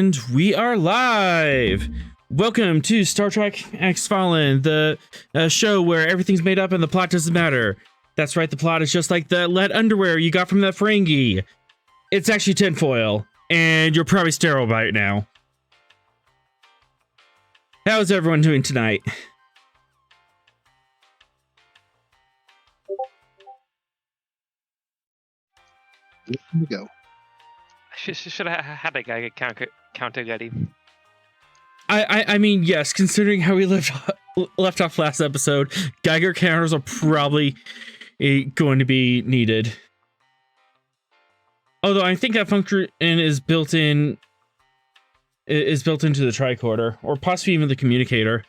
And we are live! Welcome to Star Trek X Svalinn, the show where everything's made up and the plot doesn't matter. That's right, the plot is just like the lead underwear you got from that Ferengi. It's actually tinfoil, and you're probably sterile by it now. How's everyone doing tonight? Here we go. Should have had a Geiger counter ready. I mean, yes, considering how we left off last episode, Geiger counters are probably going to be needed. Although I think that function is built into the tricorder, or possibly even the communicator.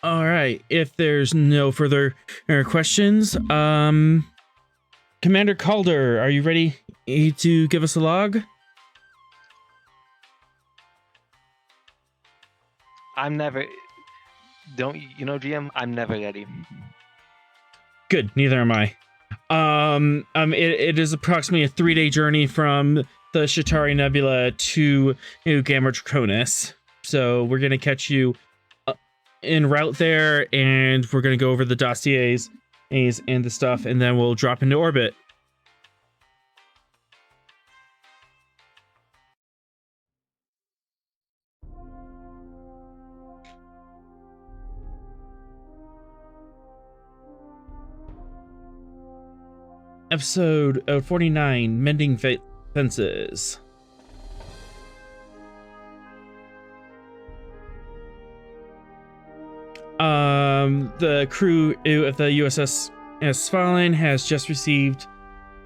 All right, if there's no further questions, Commander Calder, are you ready to give us a log? I'm never... GM, I'm never ready. Good, neither am I. It is approximately a 3-day journey from the Shatari Nebula to Gamma Draconis. So we're going to catch you en route there, and we're going to go over the dossiers and the stuff, and then we'll drop into orbit. Episode 49, Mending Fences. The crew of the USS Svalinn has just received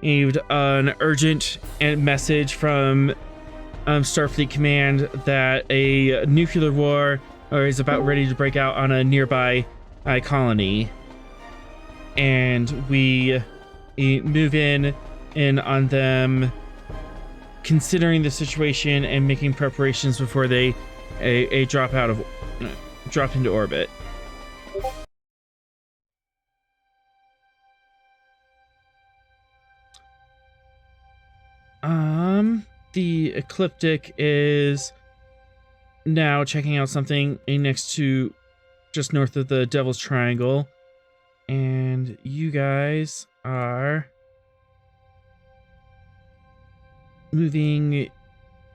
an urgent message from Starfleet Command that a nuclear war is about ready to break out on a nearby colony, and we move in on them, considering the situation and making preparations before they drop into orbit. The Ecliptic is now checking out something next to just north of the Devil's Triangle, and you guys are moving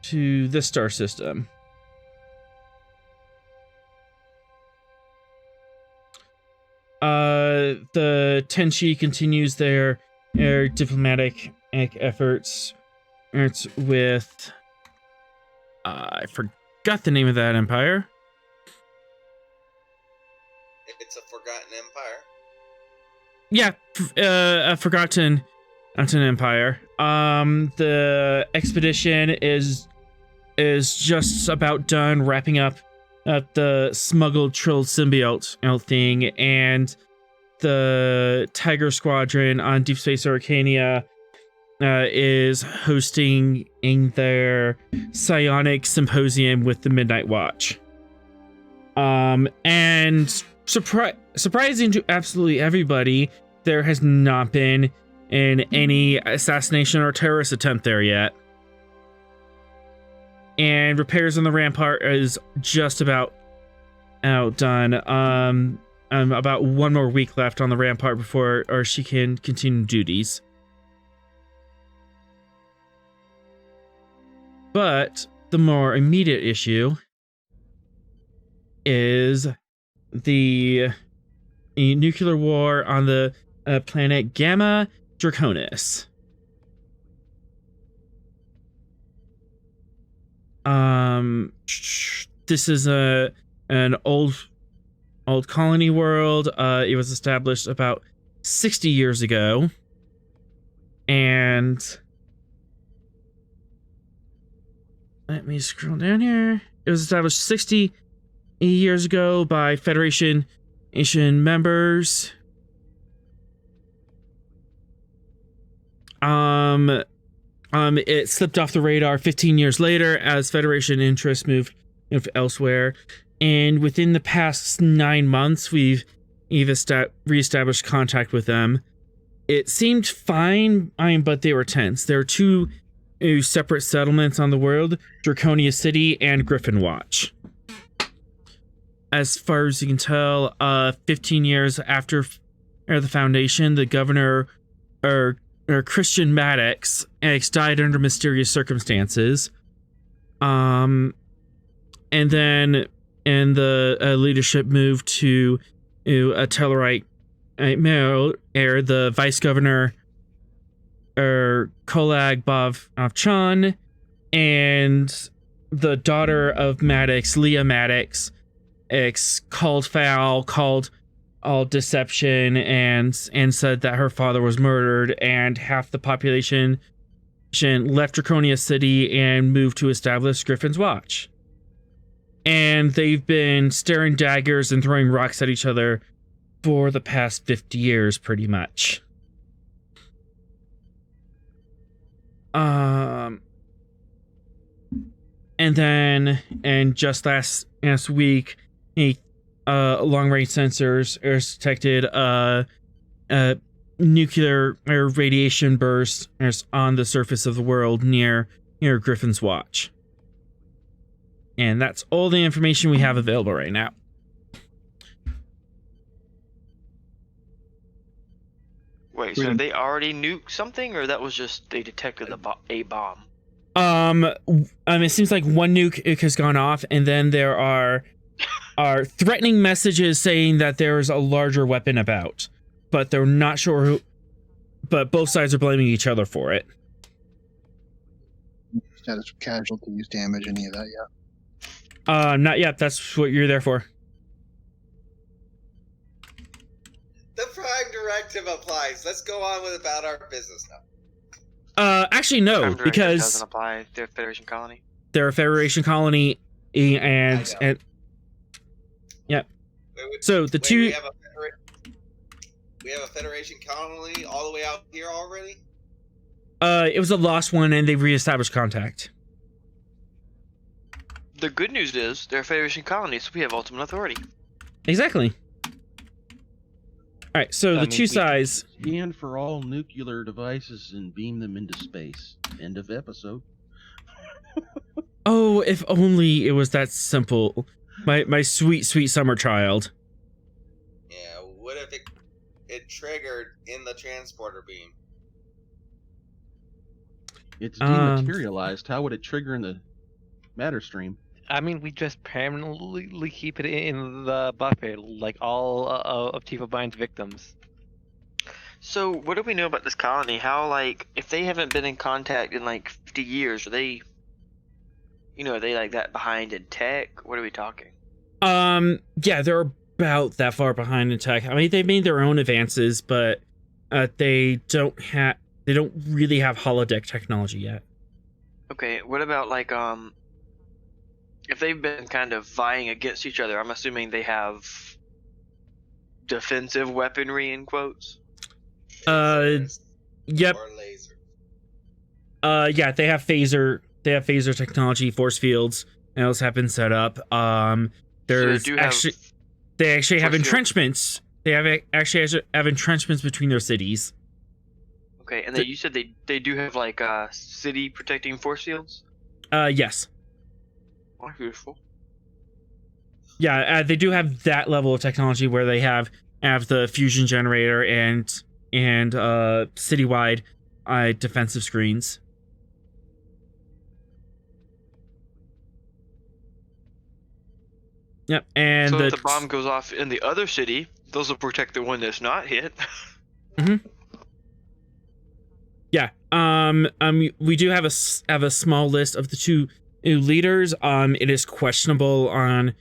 to the star system. The Tenchi continues their diplomatic efforts with I forgot the name of that empire. It's a forgotten empire. Yeah, a forgotten empire. The expedition is just about done wrapping up the smuggled Trill symbiote thing, and the Tiger Squadron on Deep Space Arcania is hosting in their psionic symposium with the Midnight Watch. And surprising to absolutely everybody, there has not been any assassination or terrorist attempt there yet. And repairs on the Rampart is just about outdone. About one more week left on the Rampart before she can continue duties. But the more immediate issue is the nuclear war on the planet Gamma Draconis. This is an old colony world. It was established about 60 years ago, and let me scroll down here. It was established 60 years ago by Federation members. It slipped off the radar 15 years later as Federation interests moved elsewhere. And within the past 9 months, we've reestablished contact with them. It seemed fine, but they were tense. There are two separate settlements on the world, Draconia City and Gryphon Watch. As far as you can tell, 15 years after the Foundation, the governor, or Christian Maddox, died under mysterious circumstances. And then the leadership moved to a Tellarite mayor, the vice governor, Kolag Bov-Chan, and the daughter of Maddox, Leah Maddox, called foul, called all deception, and said that her father was murdered, and half the population left Draconia City and moved to establish Gryphon's Watch. And they've been staring daggers and throwing rocks at each other for the past 50 years, pretty much. And just last week, long-range sensors detected a nuclear or radiation burst on the surface of the world near Gryphon's Watch. And that's all the information we have available right now. Wait, so they already nuked something, or that was just they detected a bomb? It seems like one nuke has gone off, and then there are threatening messages saying that there's a larger weapon about, but they're not sure who. But both sides are blaming each other for it. Status of casualties, damage, any of that yet? Not yet. That's what you're there for. The Prime Directive applies. Let's go on about our business now. Actually, no, Prime Directive because doesn't apply to Federation colony. they're a Federation colony, and yeah. So the two. We have a Federation colony all the way out here already? It was a lost one, and they've reestablished contact. The good news is they're a Federation colony, so we have ultimate authority. Exactly. All right, so the two sides. Scan for all nuclear devices and beam them into space. End of episode. Oh, if only it was that simple. My sweet, sweet summer child. Yeah, what if it triggered in the transporter beam? It's dematerialized. How would it trigger in the matter stream? I mean, we just permanently keep it in the buffer, like all of Tifa Bind's victims. So, what do we know about this colony? How, like, if they haven't been in contact in, like, 50 years, are they, are they, like, that behind in tech? What are we talking? Yeah, they're about that far behind in tech. I mean, they made their own advances, but they don't really have holodeck technology yet. Okay, what about, like, if they've been kind of vying against each other, I'm assuming they have defensive weaponry in quotes? Yep. Or laser. Yeah, they have phaser technology, force fields, and those have been set up. They actually have entrenchments. They have entrenchments between their cities. Okay, and then you said they do have like city protecting force fields? Yes. Oh, beautiful. Yeah, they do have that level of technology where they have the fusion generator and citywide defensive screens. Yep, and so if the bomb goes off in the other city, those will protect the one that's not hit. Mm-hmm. Yeah. We do have a small list of the two leaders. It is questionable on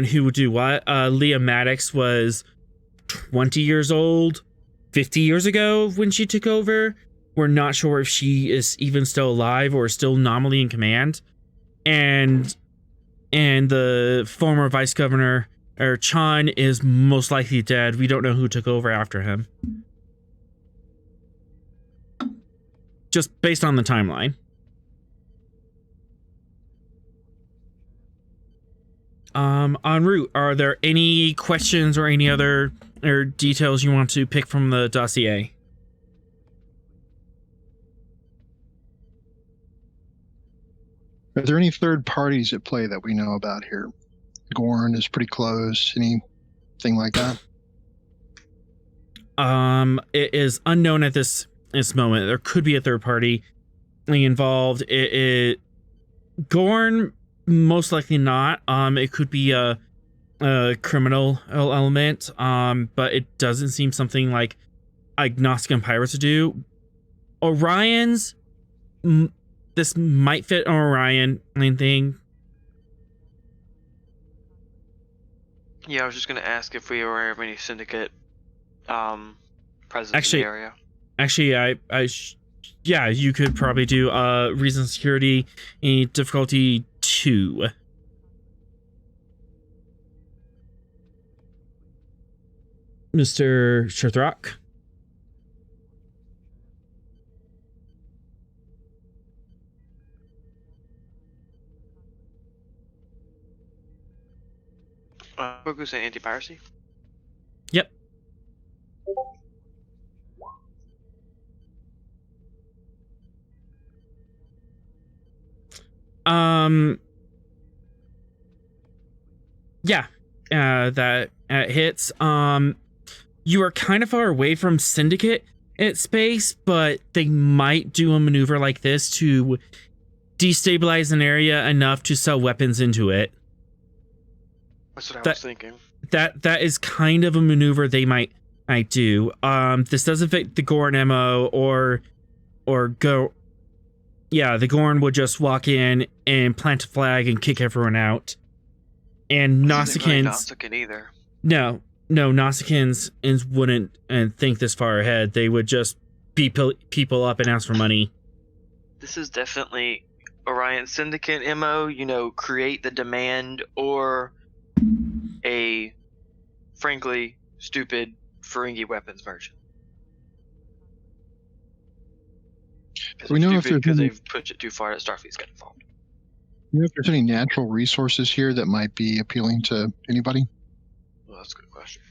who would do what. Leah Maddox was 20 years old 50 years ago when she took over. We're not sure if she is even still alive or still nominally in command. And the former vice governor, Chan, is most likely dead. We don't know who took over after him. Just based on the timeline. En route, are there any questions or any other or details you want to pick from the dossier? Are there any third parties at play that we know about here? Gorn is pretty close. Anything like that? It is unknown at this moment. There could be a third party involved. Gorn, most likely not. It could be a criminal element. But it doesn't seem something like Agnostic and Pirates to do. Orion's, this might fit an Orion thing. Yeah, I was just gonna ask if we were aware of any syndicate presence Actually, in the area. Actually, yeah, you could probably do reason security in difficulty 2. Mr. Shurthrock. Focus on anti-piracy. Yep. Yeah, that hits. You are kind of far away from Syndicate at space, but they might do a maneuver like this to destabilize an area enough to sell weapons into it. That's what I was thinking. That is kind of a maneuver they might do. This doesn't fit the Gorn MO or go. Yeah, the Gorn would just walk in and plant a flag and kick everyone out. And Nausicaans... Nausicaan either. No, Nausicaans wouldn't think this far ahead. They would just beat people up and ask for money. This is definitely Orion Syndicate MO, create the demand, or a, frankly, stupid Ferengi weapons merchant. Do we know if because they've pushed it too far that Starfleet's got involved. You know if there's any natural resources here that might be appealing to anybody? Well, that's a good question.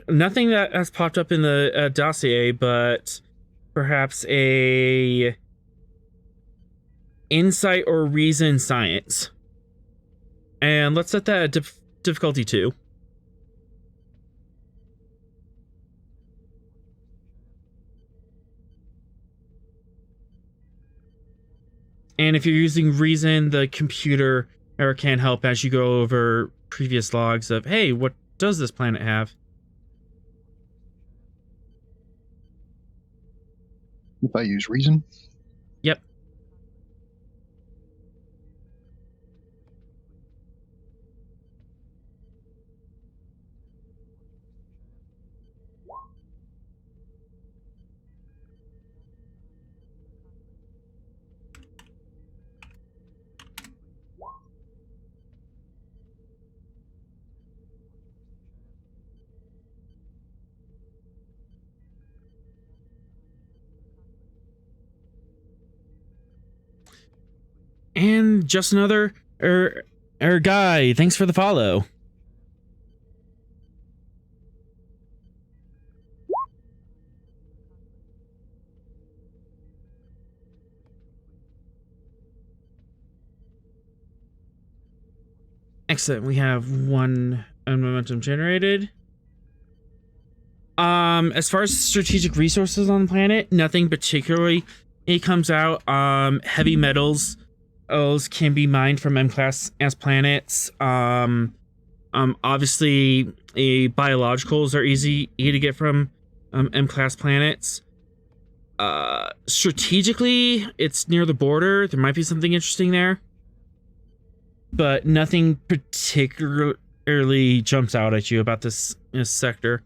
Nothing that has popped up in the dossier, but perhaps a insight or reason science. And let's set that at difficulty 2. And if you're using reason, the computer error can help as you go over previous logs of, hey, what does this planet have? If I use reason? Yep. And just another guy. Thanks for the follow. Excellent. We have 1 momentum generated. As far as strategic resources on the planet, nothing particularly. It comes out. Heavy metals can be mined from M-class as planets. Obviously, biologicals are easy to get from M-class planets. Strategically, it's near the border. There might be something interesting there, but nothing particularly jumps out at you about this sector.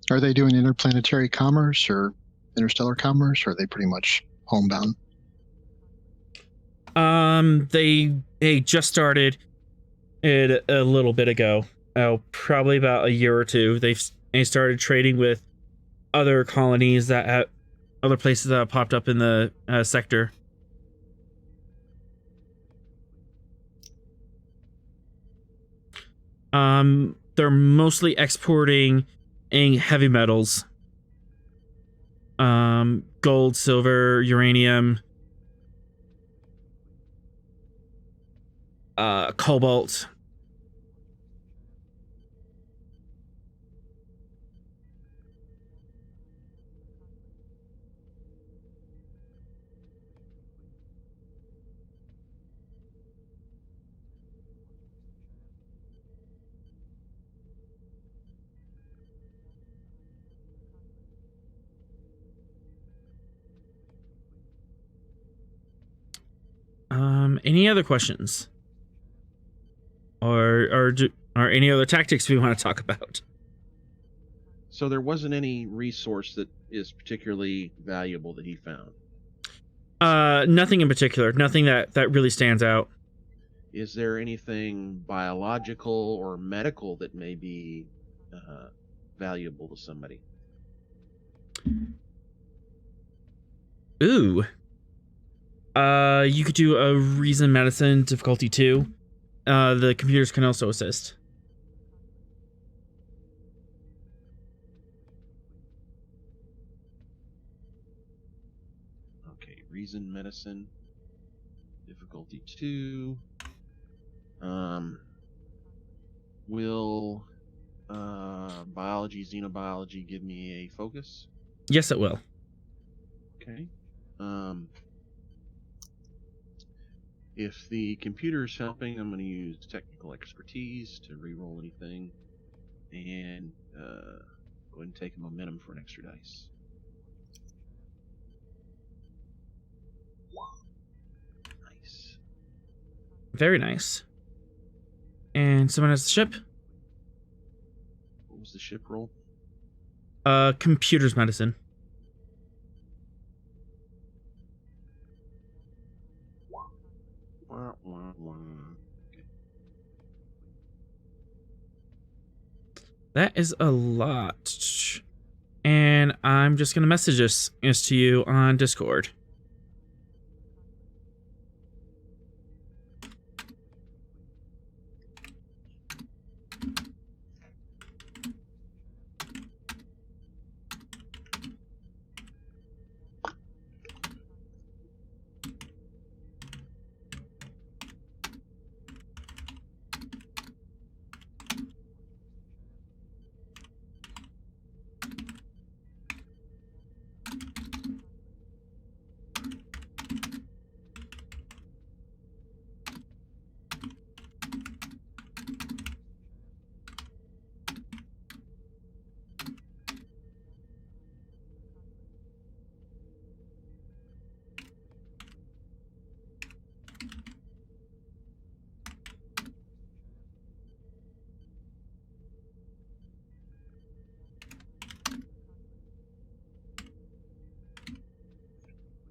Are they doing interplanetary commerce or interstellar commerce, or are they pretty much homebound? They just started it a little bit ago. probably about a year or two. They started trading with other colonies that have other places that have popped up in the sector. They're mostly exporting heavy metals. Gold, silver, uranium, cobalt. Any other questions? Or any other tactics we want to talk about? So there wasn't any resource that is particularly valuable that he found. Nothing in particular. Nothing that really stands out. Is there anything biological or medical that may be valuable to somebody? Ooh. You could do a reason medicine difficulty 2. The computers can also assist. Okay, reason medicine difficulty 2. Will biology, xenobiology give me a focus? Yes, it will. Okay. If the computer is helping, I'm going to use technical expertise to reroll anything, and go ahead and take a momentum for an extra dice. Nice. Very nice. And someone has the ship? What was the ship roll? Computers medicine. Okay. That is a lot. And I'm just going to message this to you on Discord.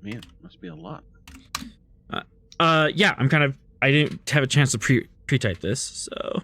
Man, must be a lot. Yeah, I didn't have a chance to pre-type this, so.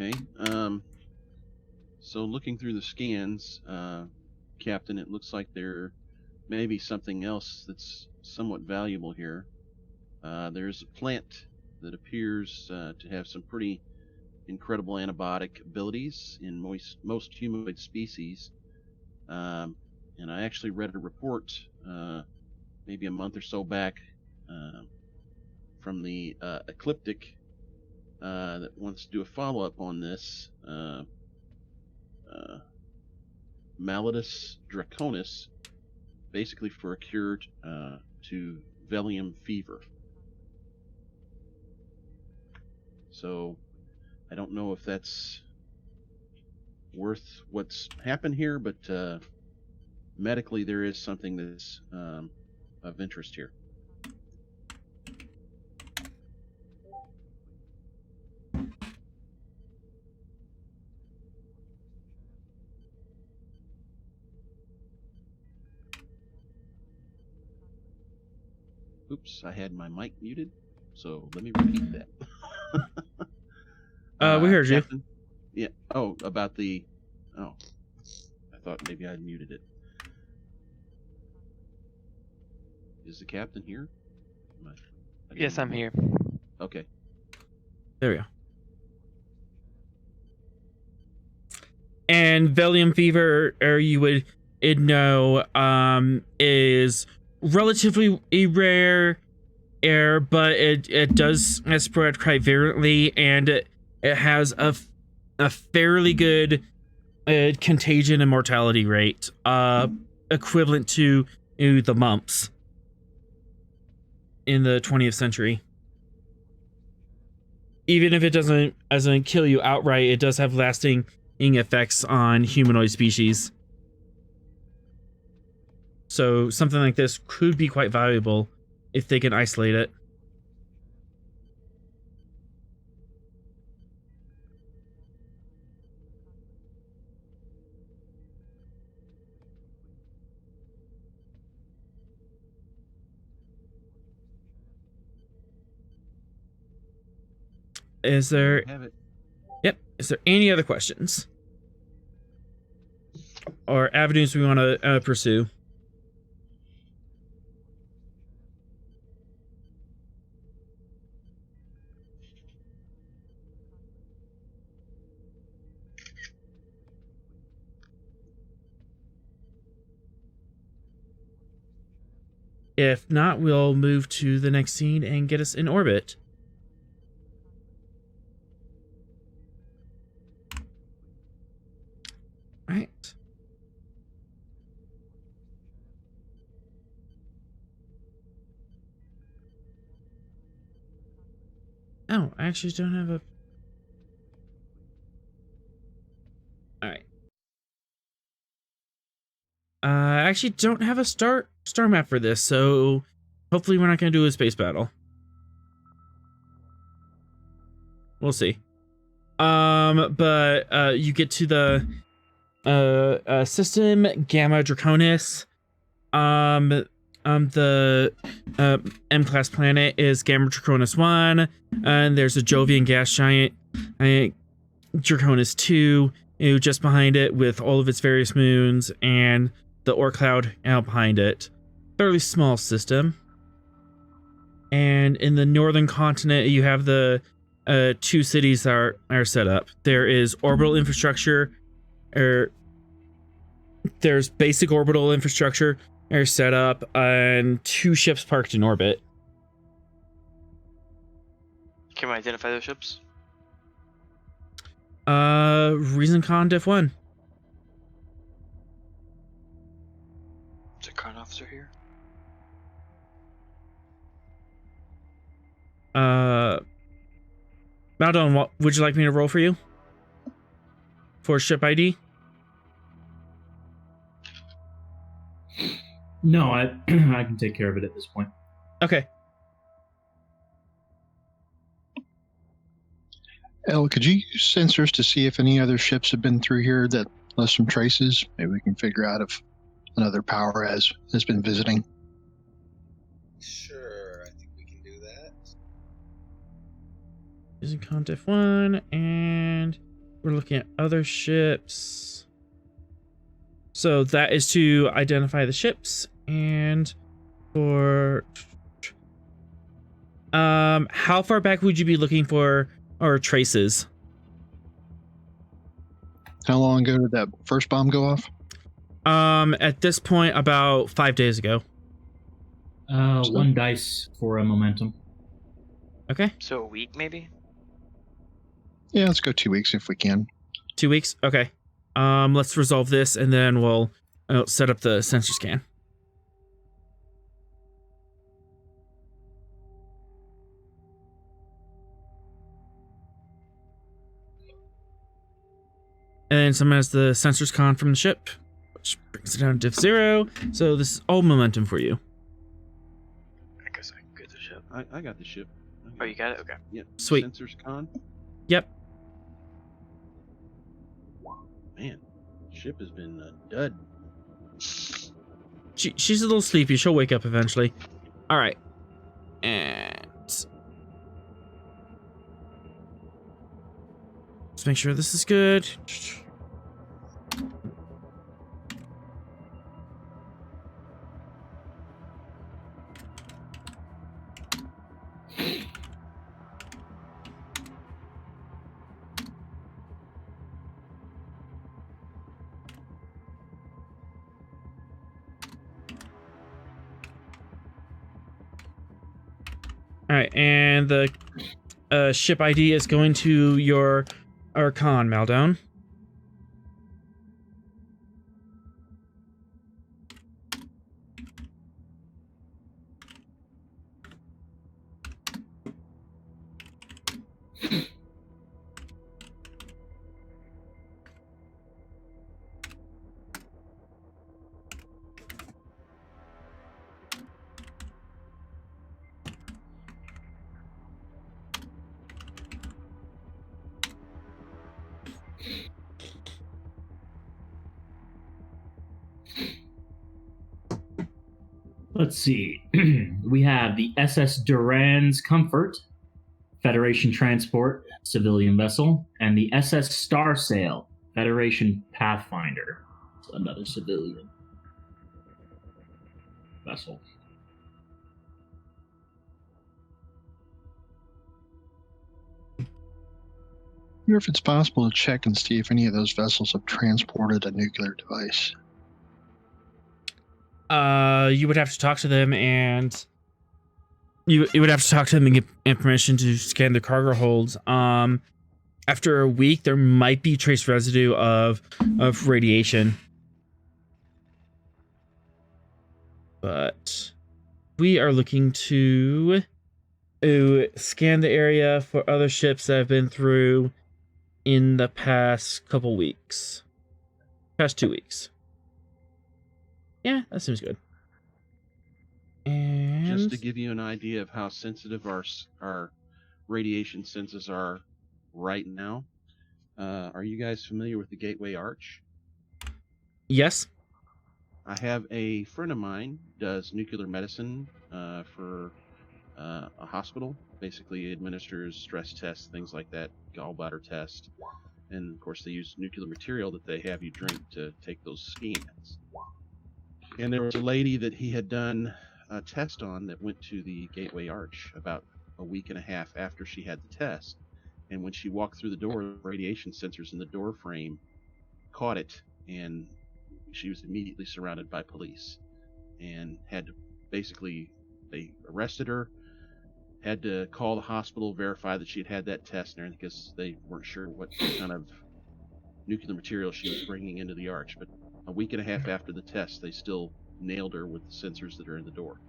Okay. So looking through the scans, Captain, it looks like there may be something else that's somewhat valuable here. There's a plant that appears to have some pretty incredible antibiotic abilities in most humanoid species. And I actually read a report maybe a month or so back from the ecliptic that wants to do a follow-up on this. Gamma Draconis, basically for a cure to Velium fever. So I don't know if that's worth what's happened here, but medically there is something that's of interest here. Oops, I had my mic muted, so let me repeat that. We heard you. Captain? Yeah. Oh, about the. Oh, I thought maybe I'd muted it. Is the captain here? Yes, I'm here. Okay. There we go. And Velium fever, or you would know, is relatively rare, but it does spread quite virulently, and it has a fairly good contagion and mortality rate, equivalent to the mumps in the 20th century. Even if it doesn't kill you outright, it does have lasting effects on humanoid species. So something like this could be quite valuable if they can isolate it. Is there... Have it. Yep. Is there any other questions? Or avenues we want to pursue? If not, we'll move to the next scene and get us in orbit. Right. Oh, I actually don't have a... Alright. I actually don't have a star map for this, so hopefully we're not going to do a space battle. We'll see. But you get to the system Gamma Draconis. The M-class planet is Gamma Draconis 1, and there's a Jovian gas giant, Draconis 2, just behind it with all of its various moons, and the Oort cloud out behind it. Fairly small system. And in the northern continent, you have the two cities that are set up. There is orbital infrastructure, there's basic orbital infrastructure are set up, and two ships parked in orbit. Can we identify those ships? Reason Con Diff 1. Is a current officer here? Maldon, what would you like me to roll for you? For ship ID? No, I can take care of it at this point. Okay. Elle, could you use sensors to see if any other ships have been through here that left some traces? Maybe we can figure out if another power has been visiting. Sure, I think we can do that. Using Con Diff 1, and we're looking at other ships. So that is to identify the ships, and for how far back would you be looking for or traces? How long ago did that first bomb go off? At this point, about 5 days ago. One dice for a momentum. Okay. So a week, maybe? Yeah, let's go 2 weeks if we can. 2 weeks? Okay. Let's resolve this, and then we'll set up the sensor scan. And then someone has the sensors con from the ship, which brings it down to diff 0. So this is all momentum for you. I guess I can get the ship. I got the ship. Oh, you got it? Okay. Yep. Sweet. Sensors con. Yep. Man, ship has been a dud. She's a little sleepy. She'll wake up eventually. All right. And let's make sure this is good. All right, and the ship ID is going to your Archon, Maldon. Let's see. We have the SS Duran's Comfort, Federation transport, civilian vessel, and the SS Star Sail, Federation Pathfinder, another civilian vessel. I wonder if it's possible to check and see if any of those vessels have transported a nuclear device. You would have to talk to them, and you would have to talk to them and get permission to scan their cargo holds. After a week, there might be trace residue of radiation, but we are looking to scan the area for other ships that have been through in the past couple weeks, past 2 weeks. Yeah, that seems good. And Just to give you an idea of how sensitive our radiation senses are right now, are you guys familiar with the Gateway Arch? yes. I have a friend of mine does nuclear medicine for a hospital. Basically administers stress tests, things like that, gallbladder test. And of course they use nuclear material that they have you drink to take those scans. And there was a lady that he had done a test on that went to the Gateway Arch about a week and a half after she had the test. And when she walked through the door, the radiation sensors in the door frame caught it, and she was immediately surrounded by police and had to basically, they arrested her, had to call the hospital, verify that she had had that test and everything, because they weren't sure what kind of nuclear material she was bringing into the Arch. But a week and a half after the test, they still nailed her with the sensors that are in the door.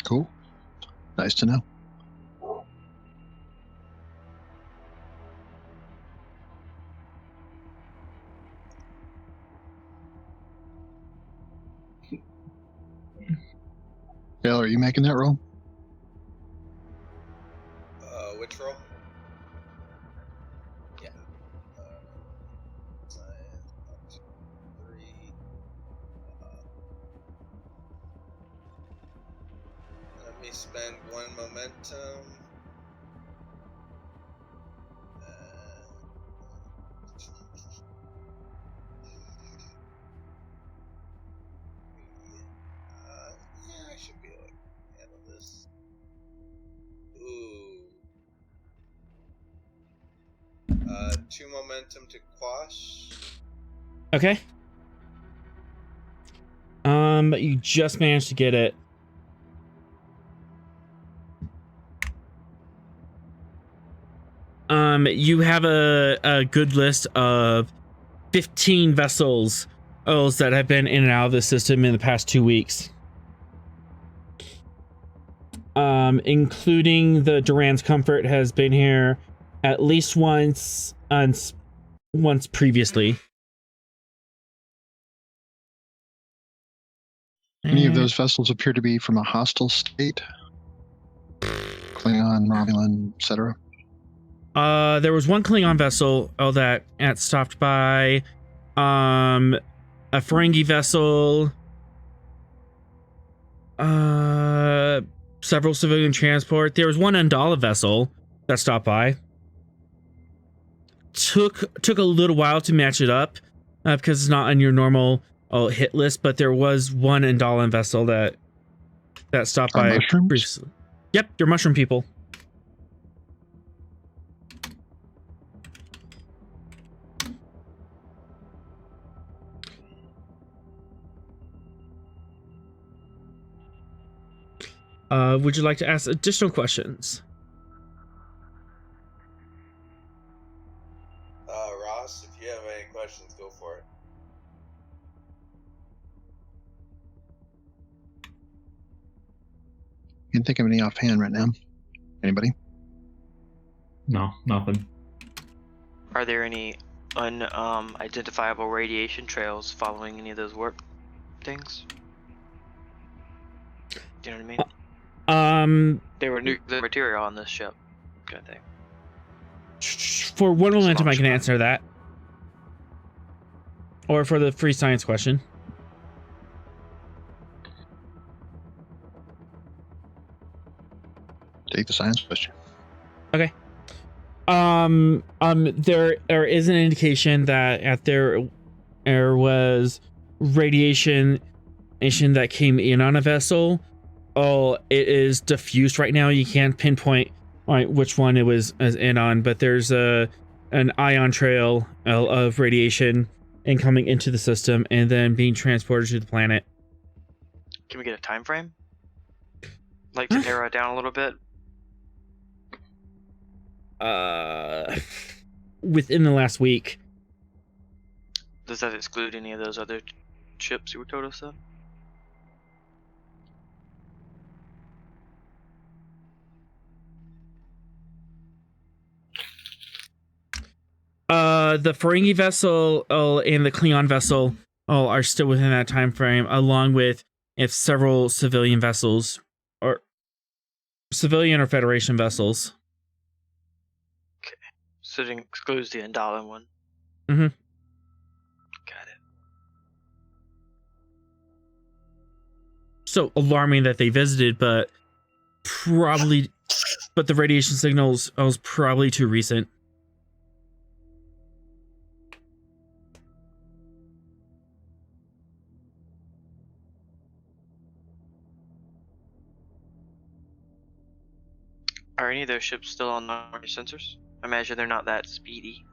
Cool. Nice to know. Bill, are you making that roll? Which roll? Yeah. Science, 1, 2, 3. Let me spend 1 momentum. Yeah, I should be able to handle this. Ooh. 2 momentum to quash. Okay. But you just managed to get it. You have a good list of 15 vessels that have been in and out of the system in the past 2 weeks. Including the Duran's Comfort has been here at least once previously. Any of those vessels appear to be from a hostile state? Klingon, Romulan, etc. There was one Klingon vessel that had stopped by, a Ferengi vessel, several civilian transport. There was one Andala vessel that stopped by. Took a little while to match it up because it's not on your normal hit list, but there was one Andala vessel that stopped by. Mushrooms? Yep, your mushroom people. Would you like to ask additional questions? Ross, if you have any questions, go for it. Can't think of any offhand right now. Anybody? No, nothing. Are there any unidentifiable radiation trails following any of those warp things? Do you know what I mean? There were nuclear material on this ship, kind of thing. For one momentum, I can answer that. Or for the free science question. Take the science question. Okay. There is an indication that there was radiation that came in on a vessel. Oh, it is diffused right now. You can't pinpoint which one it was in on, but there's an ion trail of radiation incoming into the system and then being transported to the planet. Can we get a time frame? Like to narrow it down a little bit? Within the last week. Does that exclude any of those other ships you were told us of? The Ferengi vessel and the Klingon vessel are still within that time frame, along with several civilian vessels or civilian or Federation vessels. Okay, so it excludes the Andalan one. Mm-hmm. Got it. So alarming that they visited, but the radiation signals was probably too recent. Are any of those ships still on our sensors? I imagine they're not that speedy.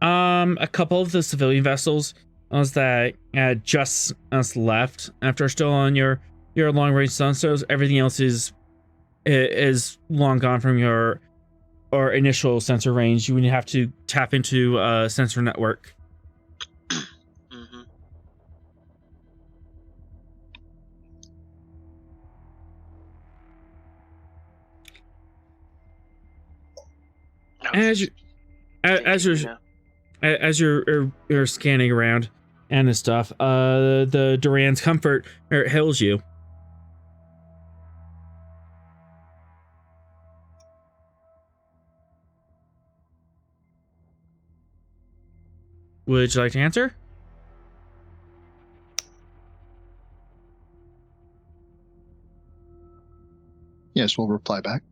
A couple of the civilian vessels that just left after still on your long range sensors. Everything else is long gone from your initial sensor range. You would have to tap into a sensor network. Mm-hmm. As you're scanning around and stuff, the Duran's Comfort hails you. Would you like to answer? Yes, we'll reply back.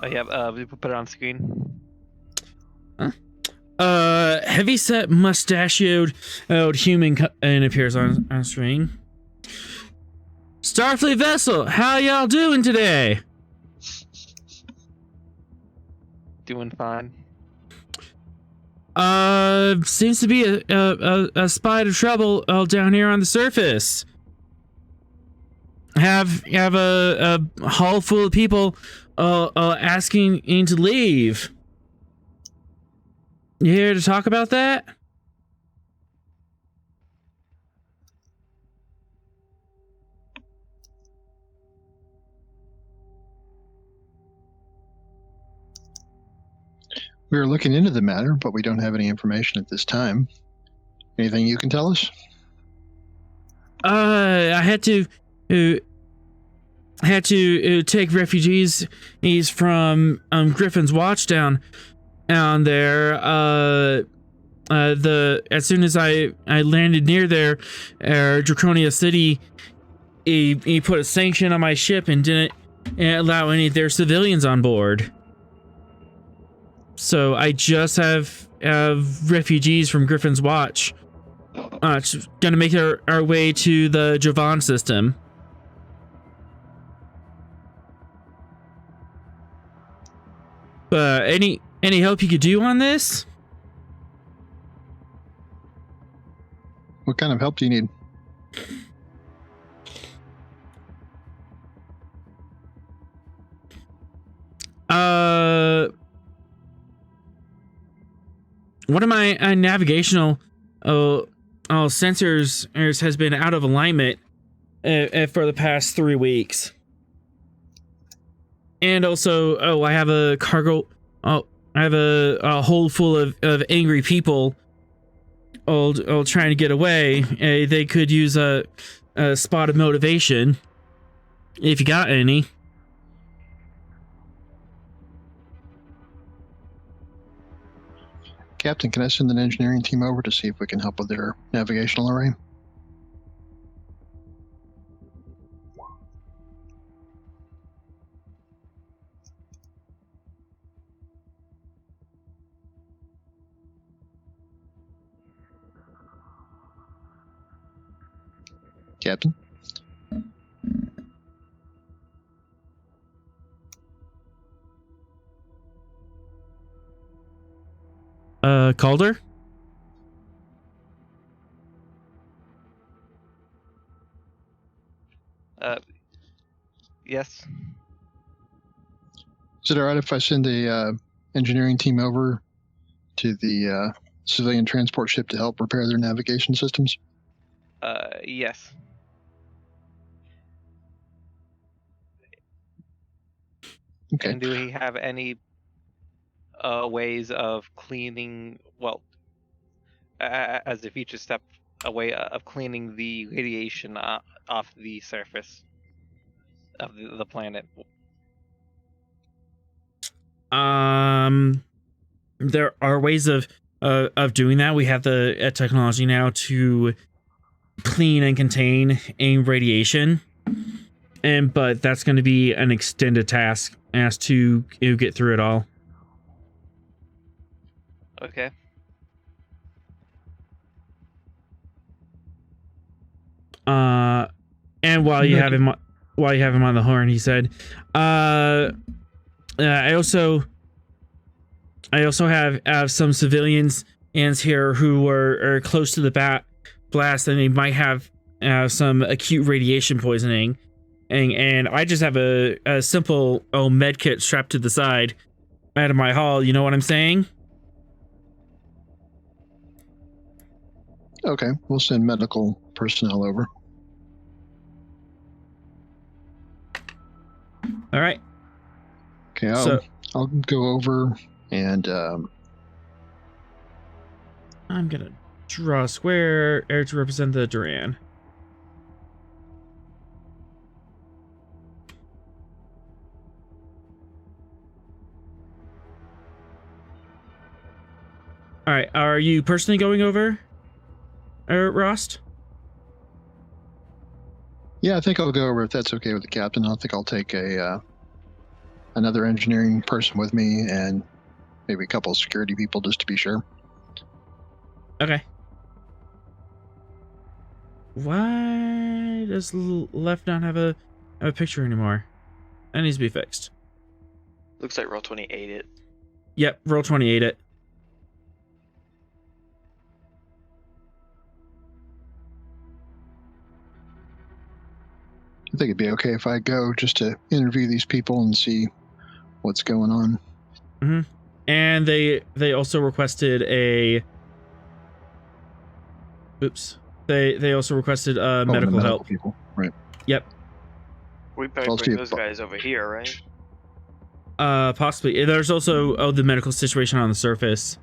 We put it on screen. Heavyset mustachioed human and appears on screen. Starfleet vessel, how y'all doing today? Doing fine. Seems to be a spot of trouble down here on the surface. have a hall full of people asking to leave. You here to talk about that? We are looking into the matter, but we don't have any information at this time. Anything you can tell us? I had to take refugees. He's from Gryphon's Watch down there. As soon as I landed near there, Draconia City, he put a sanction on my ship and didn't allow any of their civilians on board. So I just have refugees from Gryphon's Watch. Gonna make our way to the Javan system. Any help you could do on this? What kind of help do you need? One of my navigational sensors has been out of alignment for the past 3 weeks. And also, I have a cargo. I have a hold full of angry people, all trying to get away. They could use a spot of motivation, if you got any. Captain, can I send an engineering team over to see if we can help with their navigational array? Captain? Calder? Yes. Is it all right if I send a engineering team over to the civilian transport ship to help repair their navigation systems? Yes. Okay. And do we have any ways of cleaning, well, as a future step, a way of cleaning the radiation off the surface of the planet? There are ways of doing that. We have the technology now to clean and contain a radiation, but that's going to be an extended task as to get through it all. Okay. And while you have him on the horn, he said, I also have some civilians here who are close to the blast, and they might have some acute radiation poisoning. And I just have a simple med kit strapped to the side out of my hull. You know what I'm saying? Okay, we'll send medical personnel over. All right. Okay, So I'll go over and I'm gonna draw a square to represent the Duran. All right. Are you personally going over, Rost? yeah, I think I'll go over if that's okay with the captain. I think I'll take another engineering person with me and maybe a couple of security people just to be sure. Okay. Why does left not have a picture anymore? That needs to be fixed. Looks like roll 28 it. Yep, roll 28 it. I think it'd be okay if I go just to interview these people and see what's going on. Mm-hmm. And they also requested a. Oops. They also requested the medical help. People, right? Yep. We better bring those guys over here, right? Possibly. There's also the medical situation on the surface,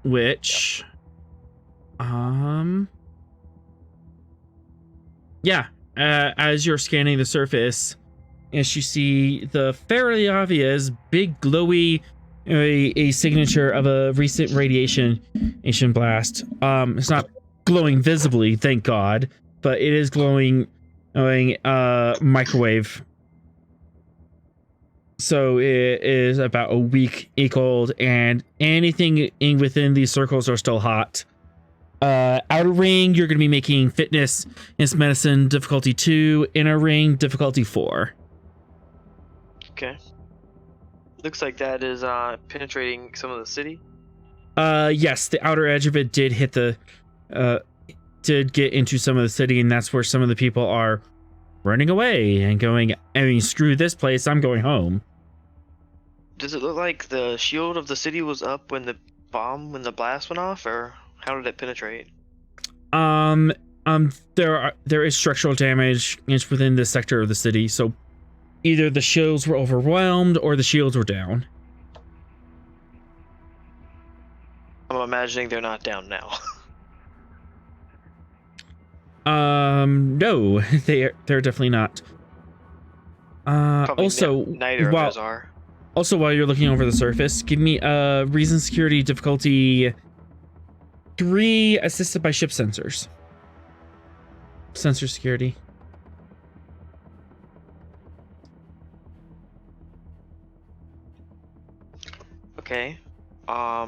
which, yeah. As you're scanning the surface, as you see the fairly obvious big glowy, a signature of a recent radiation blast. It's not glowing visibly, thank God, but it is glowing microwave. So it is about a week cold, and anything within these circles are still hot. Outer ring, you're going to be making fitness and medicine difficulty 2. Inner ring difficulty 4. Okay. Looks like that is penetrating some of the city. Yes, the outer edge of it did hit did get into some of the city, and that's where some of the people are running away and going, I mean, screw this place, I'm going home. Does it look like the shield of the city was up when the blast went off, or how did it penetrate? There is structural damage within this sector of the city, so either the shields were overwhelmed or the shields were down. I'm imagining they're not down now. No, they're definitely not. Also, neither of those are. Also, while you're looking over the surface, give me a reason security difficulty 3 assisted by ship sensors. Sensor security. Okay. I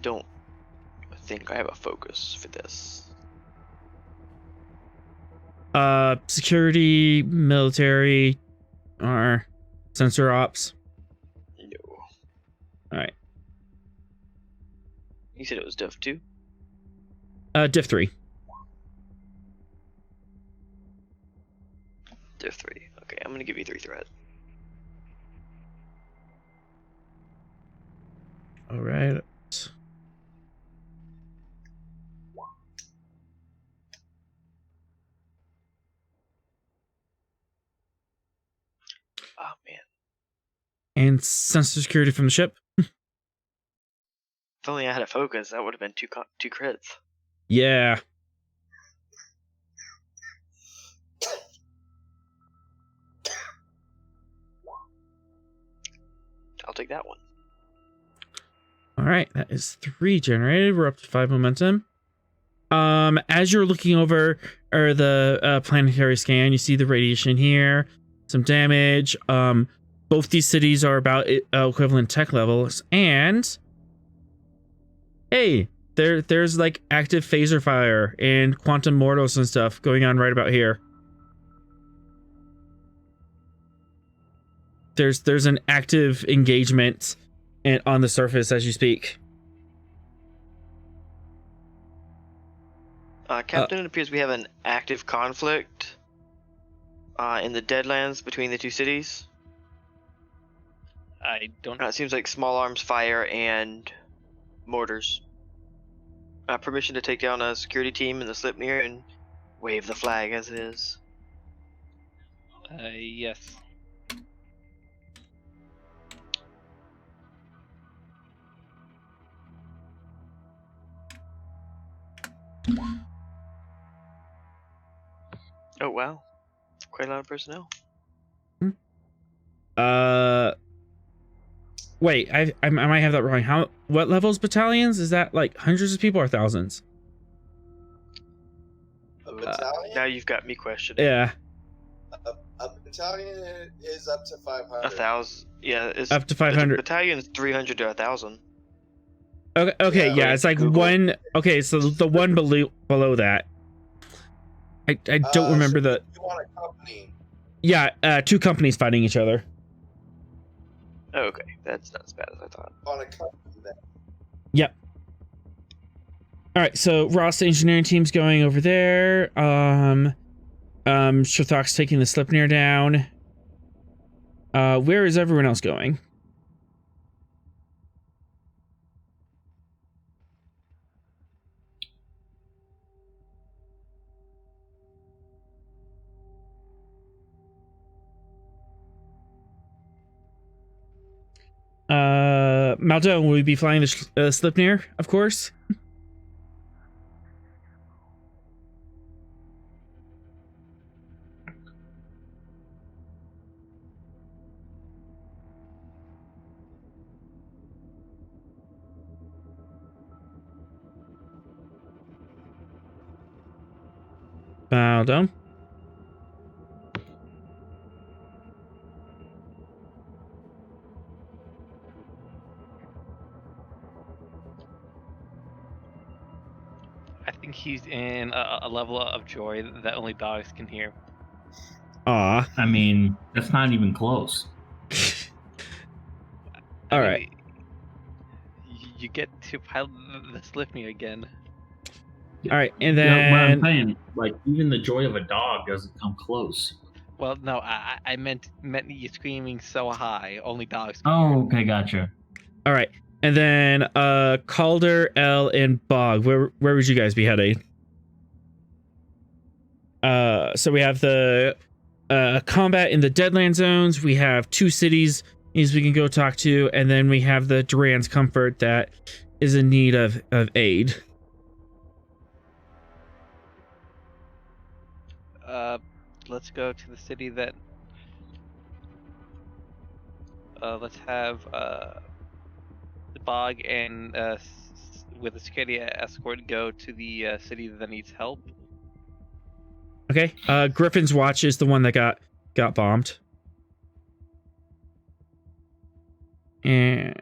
don't think I have a focus for this. Security, military, or sensor ops? No. Alright. You said it was Div 2? Div 3. Div 3. Okay, I'm gonna give you 3 threat. Alright. Oh man. And sensor security from the ship? If only I had a focus, that would have been two crits. Yeah. I'll take that one. Alright, that is 3 generated. We're up to 5 momentum. As you're looking over the planetary scan, you see the radiation here, some damage. Both these cities are about equivalent tech levels, and hey, there's like active phaser fire and quantum mortals and stuff going on right about here. There's an active engagement on the surface as you speak. Captain, it appears we have an active conflict in the Deadlands between the two cities. I don't. It seems like small arms fire and mortars. Permission to take down a security team in the slip near and wave the flag as it is. Yes. Oh wow, quite a lot of personnel. Wait, I might have that wrong. What levels battalions? Is that like hundreds of people or thousands? A battalion? Now you've got me questioning. Yeah. A battalion is up to 500. 1,000. Yeah, it's Up to 500. Battalion's 300 to 1,000. Okay, Yeah, yeah, it's like Google. one. Okay, so the one below that. I don't remember the. You want a company? Yeah, 2 companies fighting each other. Oh, okay, that's not as bad as I thought. On a company then. Yep. All right, so Ross, the engineering team's going over there. Shurthok's taking the Slipnir down. Where is everyone else going? Maldon, will we be flying the Slipnir, of course? Maldon? I think he's in a level of joy that only dogs can hear. Aw. I mean, that's not even close. All right. You get to pilot the Slipnir again. All right, and What I'm then saying, like, even the joy of a dog doesn't come close. Well, no, I meant you screaming so high, only dogs. Oh, okay, gotcha. all right, and then Calder, L, and Bog. Where would you guys be heading? So we have the combat in the Deadland zones. We have 2 cities we can go talk to, and then we have the Duran's Comfort that is in need of aid. Let's go to the city that. Let's have the Bog and with a security escort go to the city that needs help. Okay. Gryphon's Watch is the one that got bombed. And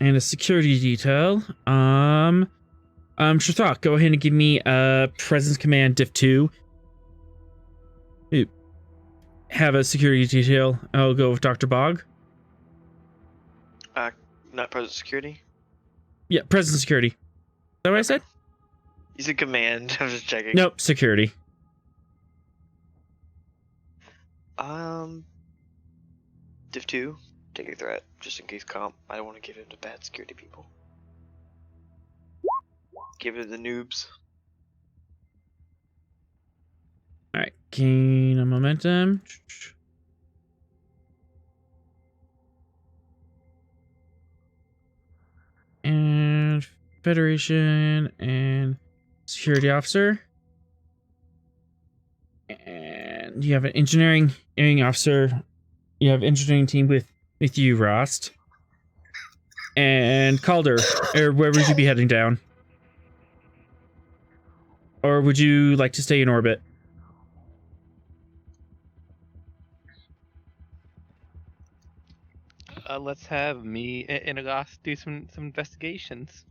a security detail. Shurthok, go ahead and give me a presence command diff 2. Have a security detail. I'll go with Dr. Bog. Not present security. Yeah, presence security. Is that what I said? He's in command. I'm just checking. Nope, security. Div 2, take a threat, just in case comp. I don't want to give it to bad security people. Give it to the noobs. Alright, gain a momentum. And Federation and security officer. And you have an engineering officer. You have engineering team with you, Rost. And Calder, or where would you be heading down? Or would you like to stay in orbit? Let's have me and Agas do some investigations.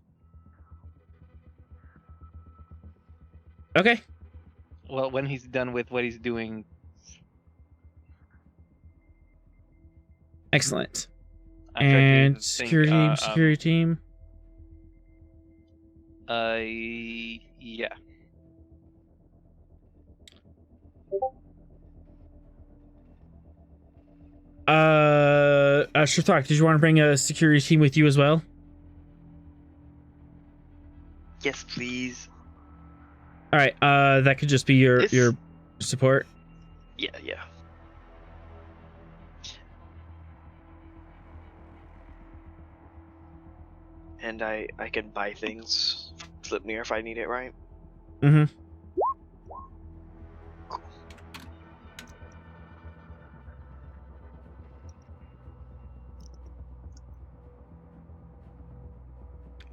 Okay. Well, when he's done with what he's doing. Excellent. I'm trying And to think, security team. Yeah. Shurthok, did you want to bring a security team with you as well? Yes, please. All right. That could just be your support. Yeah. And I can buy things from Slipnir if I need it, right? Mm-hmm.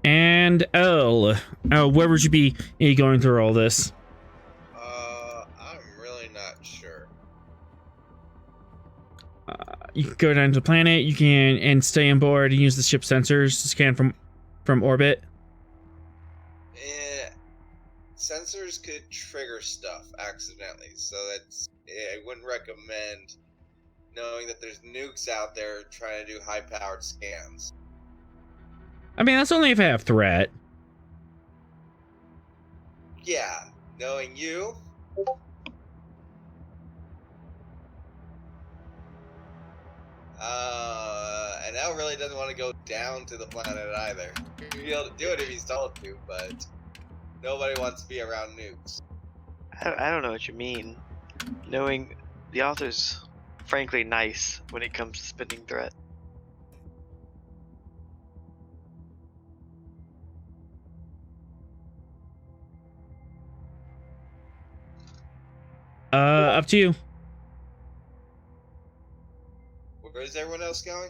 And L, where would you be going through all this? I'm really not sure. You can go down to the planet. You can and stay on board and use the ship sensors to scan from orbit. Sensors could trigger stuff accidentally, so I wouldn't recommend knowing that there's nukes out there trying to do high-powered scans. I mean, that's only if I have threat. Yeah, knowing you. And Al really doesn't want to go down to the planet either. He'd be able to do it if he's told to, but nobody wants to be around nukes. I don't know what you mean. Knowing the author's frankly nice when it comes to spending threat. Up to you. Where is everyone else going?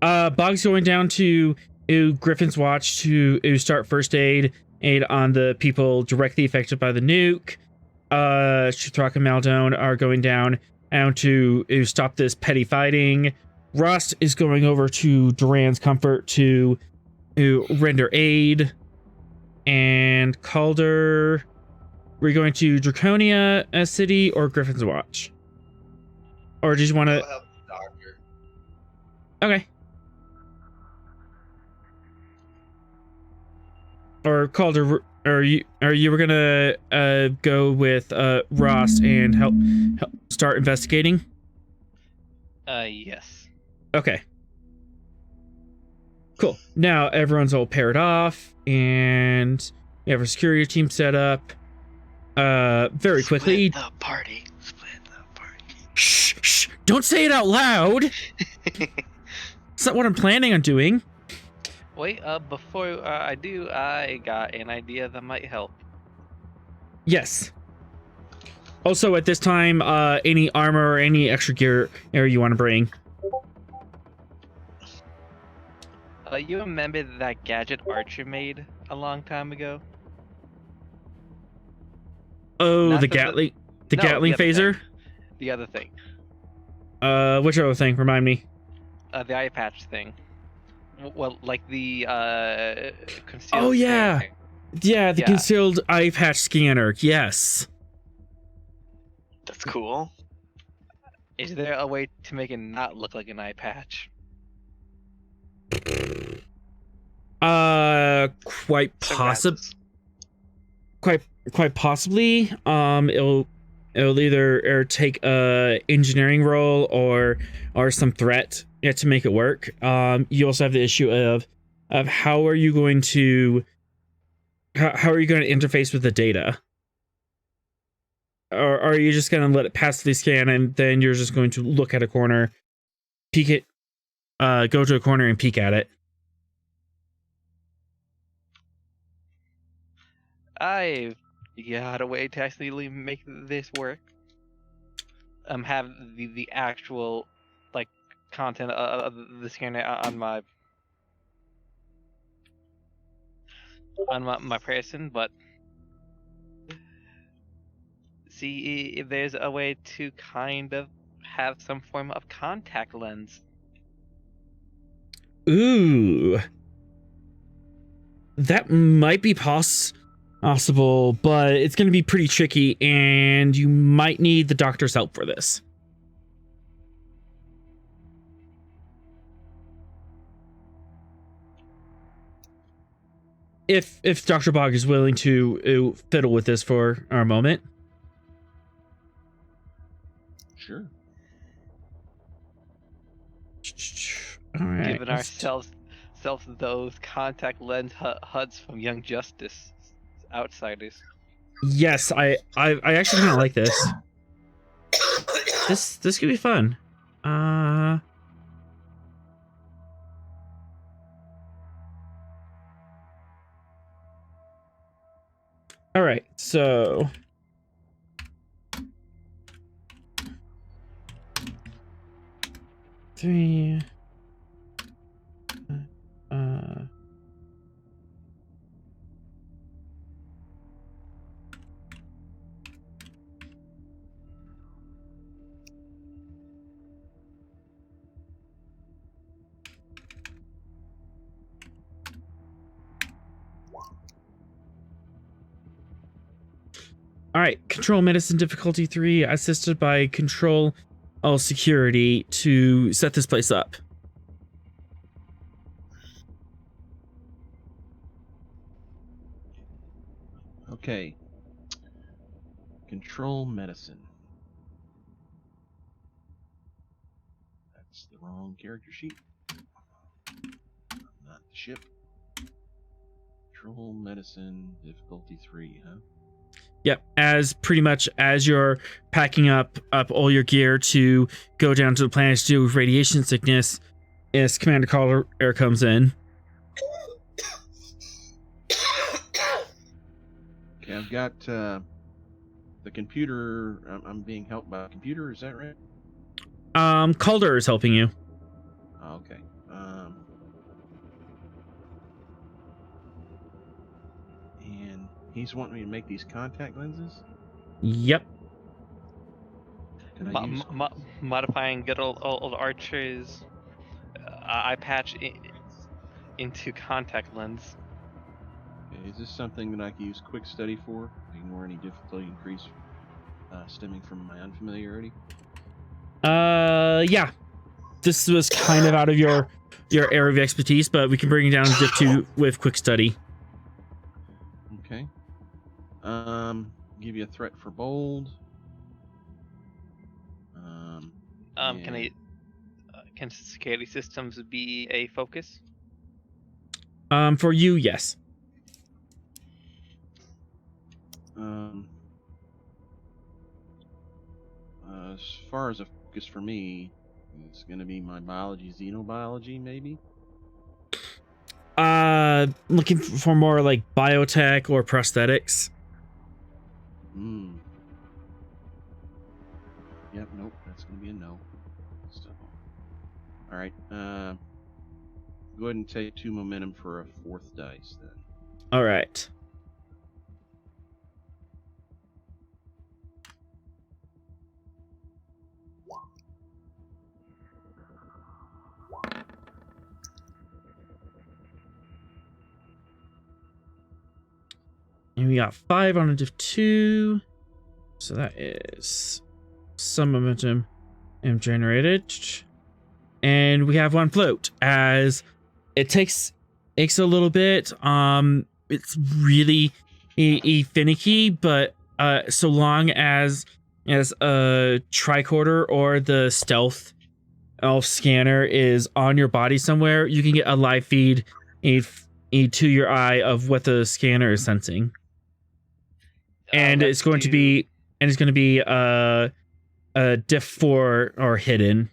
Bog's going down to Gryphon's Watch to start first aid on the people directly affected by the nuke. Shithrak and Maldon are going down to stop this petty fighting. Rust is going over to Duran's Comfort to render aid. And Calder, we're going to Draconia City or Gryphon's Watch? Or do you want to... I'll help the doctor. Okay. Or Calder, or you were gonna go with Ross and help start investigating? Yes. Okay. Cool. Now everyone's all paired off, and we have our security team set up. Very quickly. Split the party. Split the party. Shh, shh! Don't say it out loud. It's not what I'm planning on doing. Wait, before I do, I got an idea that might help. Yes. Also, at this time, any armor or any extra gear you want to bring. You remember that gadget Archer made a long time ago? Oh, Not the the- Gatling, the No, Gatling the other phaser. thing. The other thing. Which other thing? Remind me. The eye patch thing. Well, like the concealed Oh, yeah. scanner. Yeah, the Yeah. concealed eye patch scanner. Yes. That's cool. Is there a way to make it not look like an eye patch? Quite possible. Sunglasses. Quite possibly. It'll either take a engineering role or some threat to make it work. You also have the issue of how are you going to interface with the data? Or are you just going to let it passively scan and then you're just going to look at a corner, peek it, go to a corner and peek at it? I got a way to actually make this work. Have the actual like content of the scanner on my person, but see if there's a way to kind of have some form of contact lens. Ooh. That might be possible, but it's going to be pretty tricky, and you might need the doctor's help for this. If Dr. Bog is willing to fiddle with this for a moment. Sure. All right. Giving ourselves those contact lens HUDs from Young Justice outsiders. Yes, I actually kind of like this. This could be fun. All right, so three. All right, control medicine difficulty 3, assisted by control all security to set this place up. Okay. Control medicine. That's the wrong character sheet. Not the ship. Control medicine, difficulty 3, huh? Yep, as pretty much as you're packing up all your gear to go down to the planet to deal with radiation sickness, as Commander Calder comes in. Okay, I've got the computer. I'm being helped by a computer. Is that right? Calder is helping you. Oh, okay. And he's wanting me to make these contact lenses. Yep. Can I use? Modifying good old Archer's eye patch into contact lens. Okay, is this something that I can use quick study for? Ignore any difficulty increase stemming from my unfamiliarity. Yeah. This was kind of out of your area of expertise, but we can bring it down to Div 2 with quick study. Okay. Give you a threat for bold. Can security systems be a focus? For you, yes. As far as a focus for me, it's going to be my biology, xenobiology, maybe. Looking for more like biotech or prosthetics. Yep, nope, that's going to be a no. So, all right, go ahead and take 2 momentum for a 4th dice then. All right. And we got 5 on a Div 2. So that is some momentum generated. And we have 1 float as it takes a little bit. It's really finicky, but so long as a tricorder or the stealth elf scanner is on your body somewhere, you can get a live feed to your eye of what the scanner is sensing. And it's going to be a Diff 4 or hidden.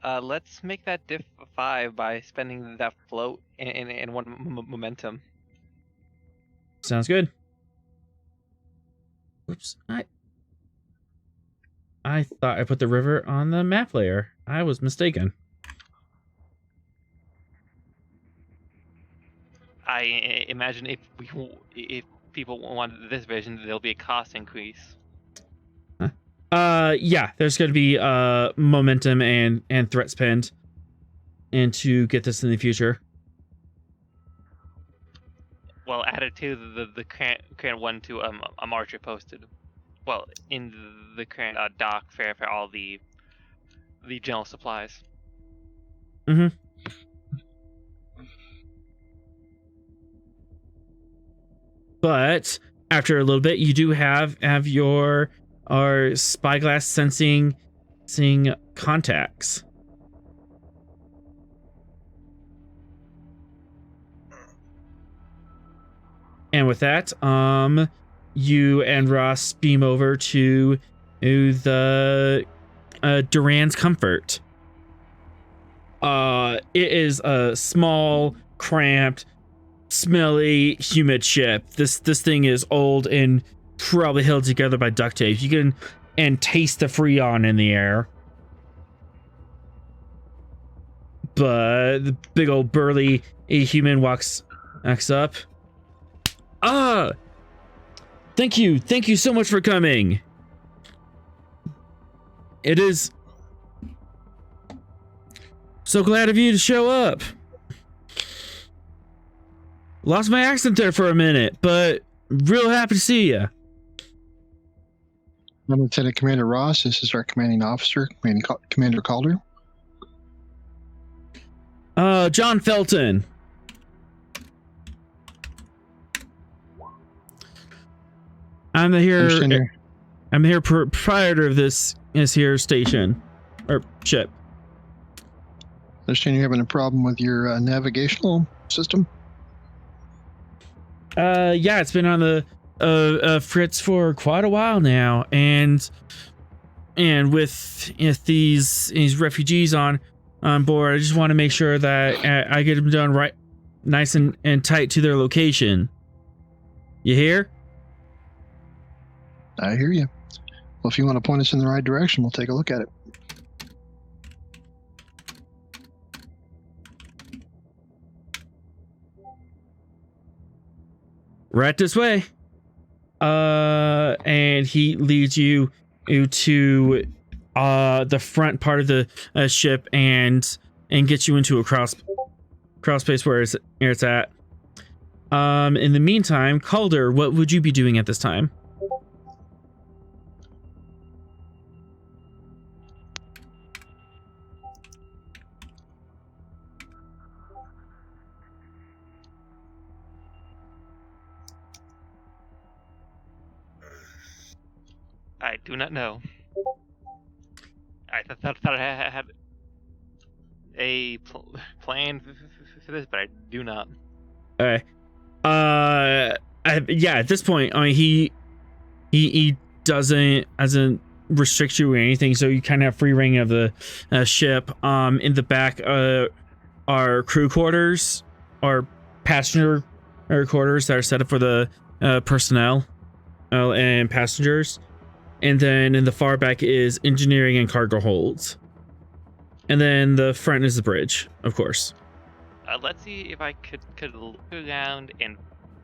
Let's make that Diff 5 by spending that float in 1 momentum. Sounds good. Oops, I thought I put the river on the map layer. I was mistaken. I imagine if people want this version, there'll be a cost increase. Yeah, there's going to be momentum and threat spend, and to get this in the future. Well, added to the current one to Archer posted. Well, in the current dock for all the general supplies. Mm-hmm. But after a little bit, you do have your spyglass sensing contacts. And with that, you and Ross beam over to the Duran's Comfort. It is a small, cramped, smelly, humid ship. This thing is old and probably held together by duct tape. You can taste the Freon in the air. But the big old burly human walks up. Thank you so much for coming. It is so glad of you to show up. Lost my accent there for a minute, but real happy to see you. I'm Lieutenant Commander Ross. This is our commanding officer, Commander Calder. John Felton. I'm the Understand here. you're- I'm here proprietor of this here station or ship. Understand you're having a problem with your navigational system? Yeah, it's been on the fritz for quite a while now, and with these refugees on board, I just want to make sure that I get them done right, nice and tight to their location. You hear? I hear you. Well, if you want to point us in the right direction, we'll take a look at it. Right this way. And he leads you to the front part of the ship and gets you into a cross space where it's at. In the meantime, Calder, what would you be doing at this time? I do not know. I thought I had a plan for this, but I do not. Okay. Yeah. At this point, I mean, he doesn't restrict you or anything, so you kind of have free reign of the ship. In the back, are crew quarters or passenger quarters that are set up for the personnel and passengers. And then in the far back is engineering and cargo holds. And then the front is the bridge, of course. Let's see if I could look around and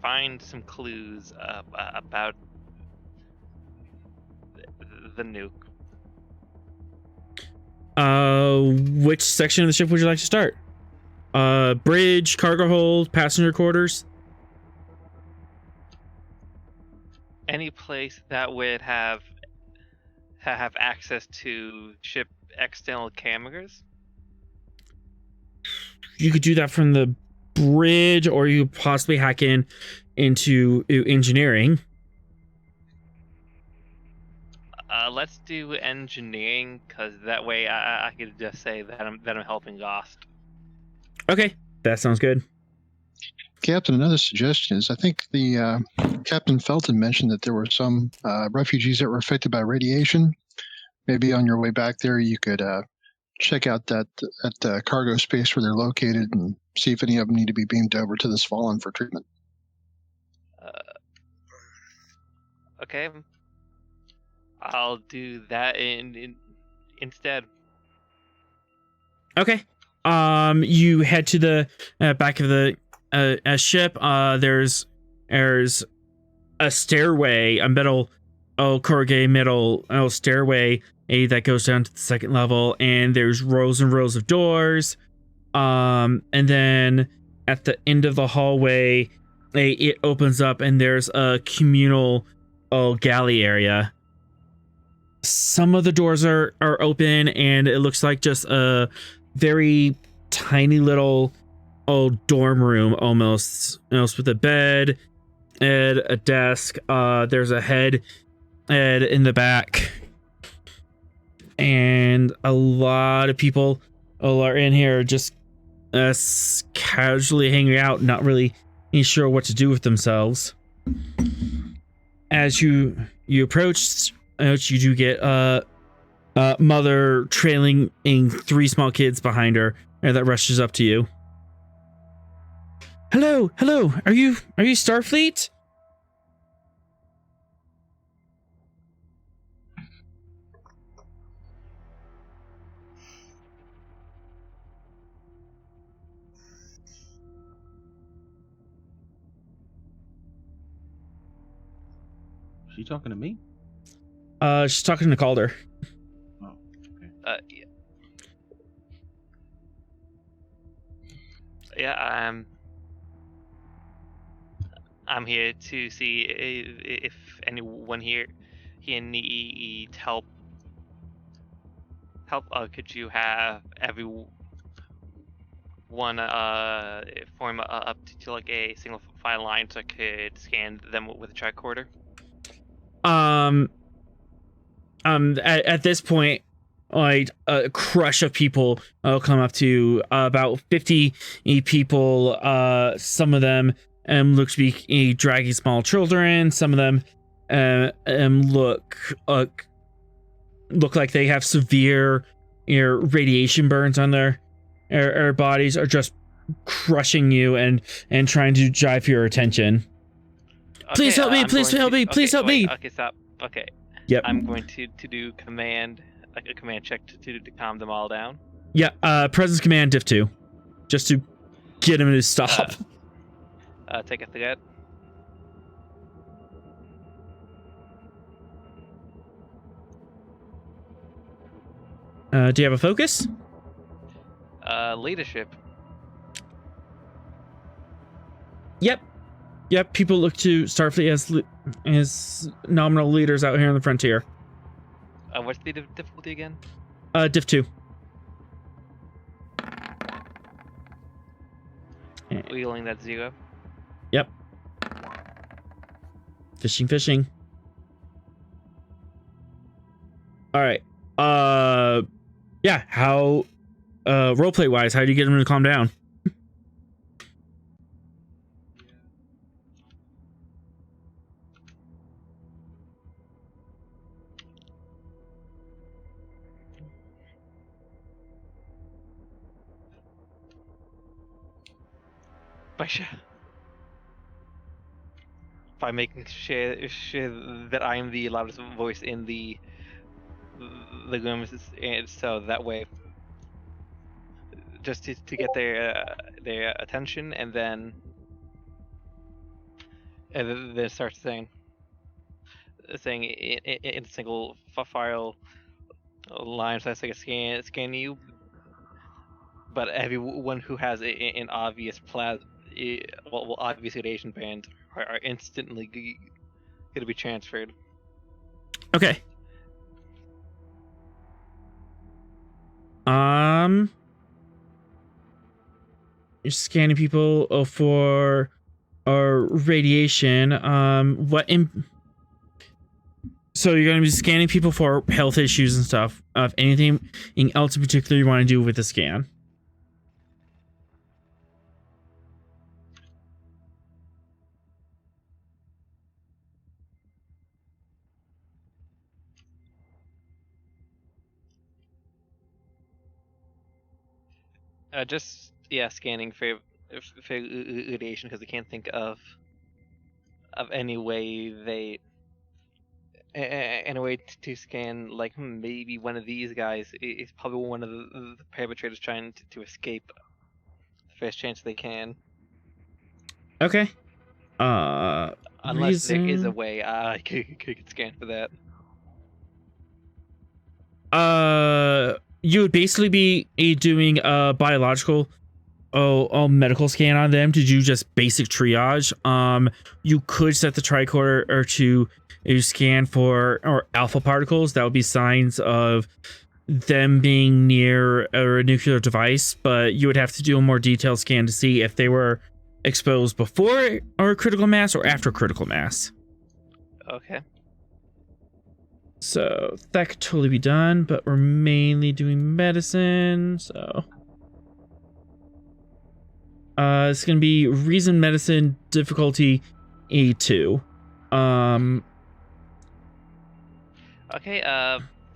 find some clues about the nuke. Which section of the ship would you like to start? Bridge, cargo hold, passenger quarters? Any place that would have access to ship external cameras? You could do that from the bridge, or you could possibly hack into engineering. Let's do engineering, because that way I could just say that I'm helping Lost. Okay, that sounds good. Captain, another suggestion is I think the Captain Felton mentioned that there were some refugees that were affected by radiation. Maybe on your way back there, you could check out that cargo space where they're located and see if any of them need to be beamed over to the Svalinn for treatment. Okay. I'll do that instead. Okay. You head to the back of the ship. There's a stairway, a metal, corrugated metal stairway that goes down to the second level, and there's rows and rows of doors. And then at the end of the hallway, it opens up, and there's a communal galley area. Some of the doors are open, and it looks like just a very tiny little dorm room, almost with a bed and a desk. There's a head in the back, and a lot of people are in here just casually hanging out, not really sure what to do with themselves. As you approach, you do get mother trailing in 3 small kids behind her, and that rushes up to you. Hello, are you Starfleet? She talking to me? She's talking to Calder. Oh, okay. Yeah, I'm here to see if anyone here needs help. Could you have everyone form up to like a single file line so I could scan them with a tricorder? At this point, like a crush of people come up to about 50 people. Some of them look to be dragging small children. Some of them look like they have severe radiation burns on their bodies, are just crushing you and trying to drive your attention. Please help me! Please help me! Please help me! Okay, stop. Okay. Yep. I'm going to do command, like a command check to calm them all down. Yeah. Presence command diff 2, just to get him to stop. Take a threat. Do you have a focus? Leadership. Yep. People look to Starfleet as nominal leaders out here on the frontier. What's the difficulty again? Diff 2. Wheeling that 0. Yep. Fishing. All right. Yeah. How? Roleplay wise, how do you get him to calm down? By making sure that I am the loudest voice in the room, and so that way, just to get their attention, and then start saying in single file lines as like a scan you, but everyone who has an obvious obvious radiation band are instantly going to be transferred. Okay. You're scanning people for radiation. So you're going to be scanning people for health issues and stuff. Anything else in particular you want to do with the scan? Just scanning for radiation, because I can't think of any way to scan. Like maybe one of these guys is probably one of the perpetrators trying to escape. The first chance they can. Okay. Unless there is a way I could scan for that. You would basically be doing a biological medical scan on them to do just basic triage. You could set the tricorder to scan for alpha particles. That would be signs of them being near a nuclear device, but you would have to do a more detailed scan to see if they were exposed before or critical mass or after critical mass. Okay. So that could totally be done, but we're mainly doing medicine, so it's gonna be reason medicine difficulty A2. Okay,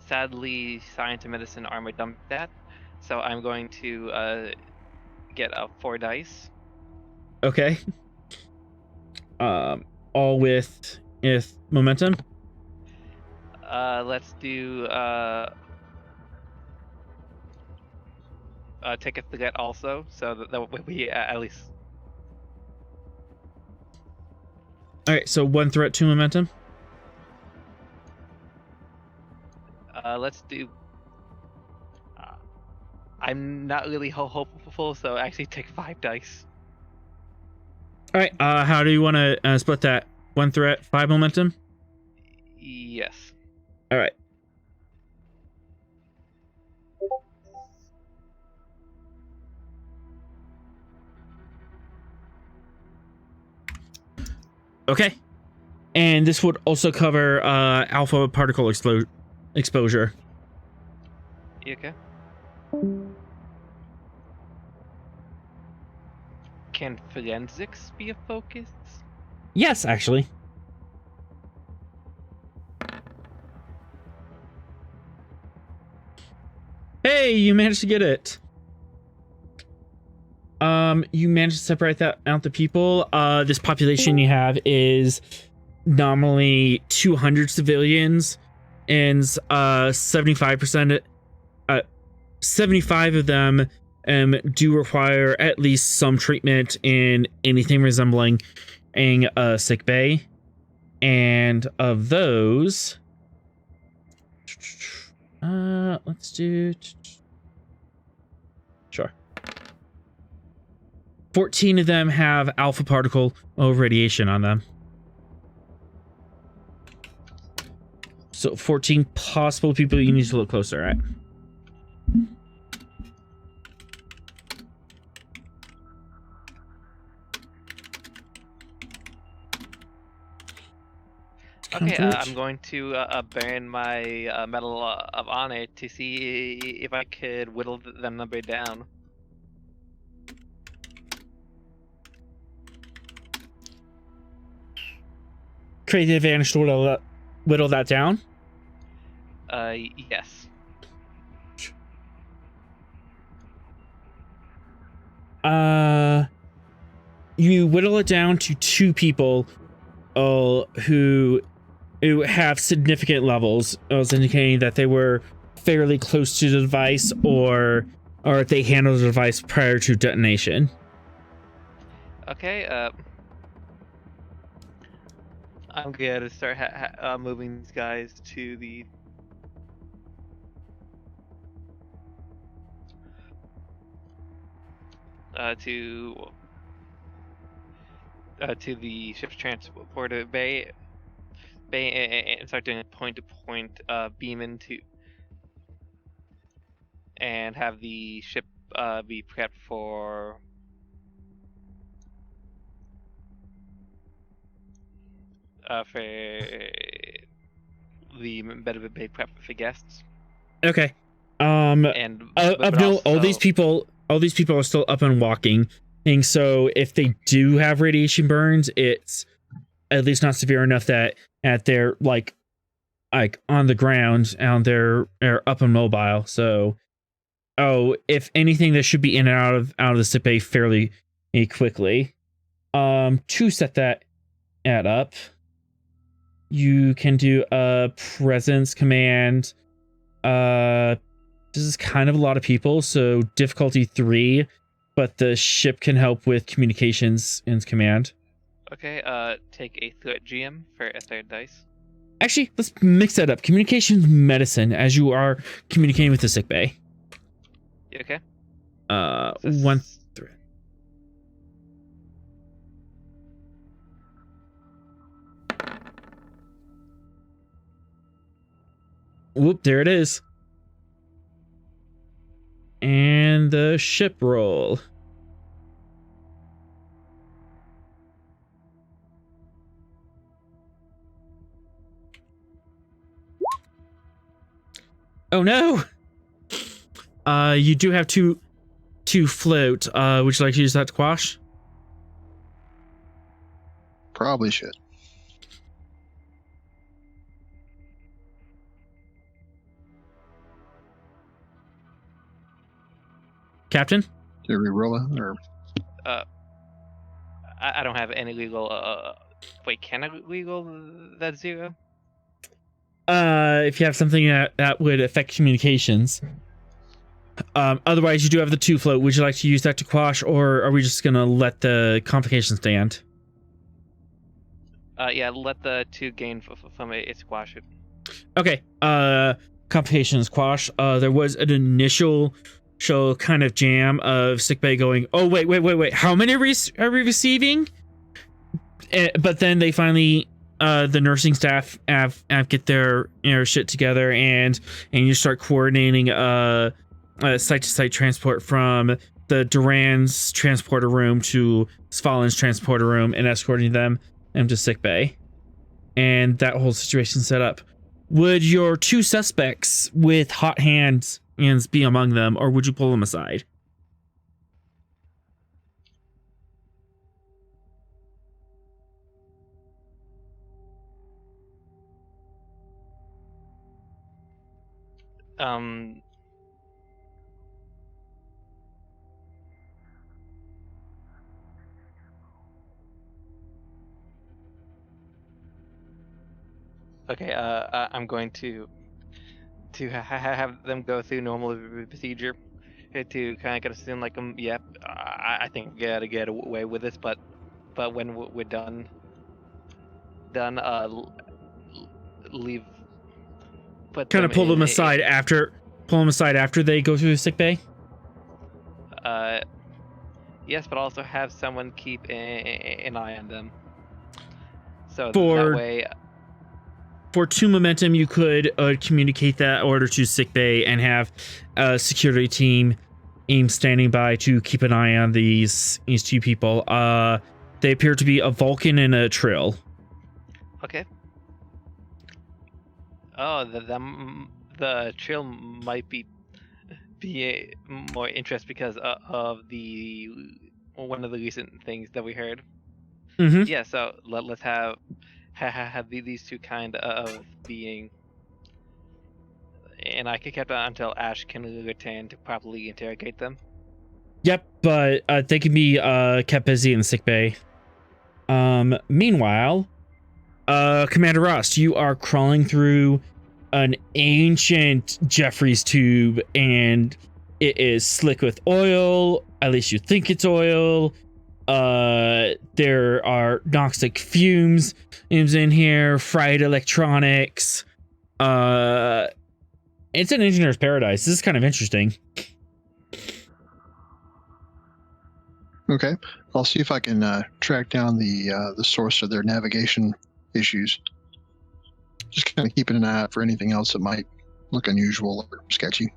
sadly science and medicine armor dumped that, so I'm going to get 4 dice. Okay. All with momentum. Let's do take a threat also, so that we at least. All right, so 1 threat, 2 momentum. Let's do. I'm not really hopeful, so actually take 5 dice. All right. How do you want to split that? 1 threat, 5 momentum. Yes. All right. Okay. And this would also cover alpha particle exposure. You okay? Can forensics be a focus? Yes, actually. Hey, you managed to get it. You managed to separate that out the people. This population you have is nominally 200 civilians, and 75%, 75 of them do require at least some treatment in anything resembling a sick bay. And of those, let's do, sure. 14 of them have alpha particle radiation on them. So 14 possible people you need to look closer at. Okay, I'm going to burn my Medal of Honor to see if I could whittle the number down. Create the advantage to whittle that down? Yes. You whittle it down to 2 people who have significant levels, indicating that they were fairly close to the device, or they handled the device prior to detonation. Okay, I'm going to start moving these guys to the to the ship's transporter bay and start doing point-to-point beam into, and have the ship be prepped for the better bay prep for guests. Okay. And all these people are still up and walking, and so if they do have radiation burns, it's at least not severe enough that they're like on the ground and they're up and mobile. So, if anything, they should be in and out of the sick bay fairly quickly. To set that up, you can do a presence command. This is kind of a lot of people, so difficulty 3, but the ship can help with communications in command. Okay, take a threat GM for a 3rd dice. Actually, let's mix that up. Communications medicine, as you are communicating with the sick bay. You okay? 1 threat. Whoop, there it is. And the ship roll. Oh no! You do have two float. Would you like to use that to quash? Probably should. Captain? Did we roll it? Or I don't have any legal. Wait, can I legal that 0? If you have something that would affect communications. Otherwise, you do have the 2 float. Would you like to use that to quash, or are we just gonna let the complication stand? Yeah, let the 2 gain from its squash it. Okay. Complications quash. There was an initial kind of jam of sickbay going, oh wait. How many are we receiving? But then they finally. The nursing staff have get their shit together, and you start coordinating site-to-site transport from the Duran's transporter room to Svalinn's transporter room and escorting them into sick bay. and that whole situation set up. Would your two suspects with hot hands be among them, or would you pull them aside? Okay, I'm going to have them go through normal procedure to kind of assume like yep, I think we gotta get away with this, but when we're done, leave. Kind of pull them aside after they go through the sick bay. Yes, but also have someone keep an eye on them. So For- that way. For 2 momentum, you could communicate that order to sickbay and have a security team standing by to keep an eye on these two people. They appear to be a Vulcan and a Trill. Okay. Oh, the Trill might be more interest because of one of the recent things that we heard. Mm-hmm. Yeah, so let's have these two kind of being, and I can keep that until Ash can return to properly interrogate them. Yep, but they can be kept busy in the sick bay. Meanwhile, Commander Ross, you are crawling through an ancient Jeffries tube, and it is slick with oil. At least you think it's oil. There are toxic fumes in here, fried electronics. It's an engineer's paradise. This is kind of interesting. Okay, I'll see if I can track down the source of their navigation issues. Just kind of keeping an eye out for anything else that might look unusual or sketchy.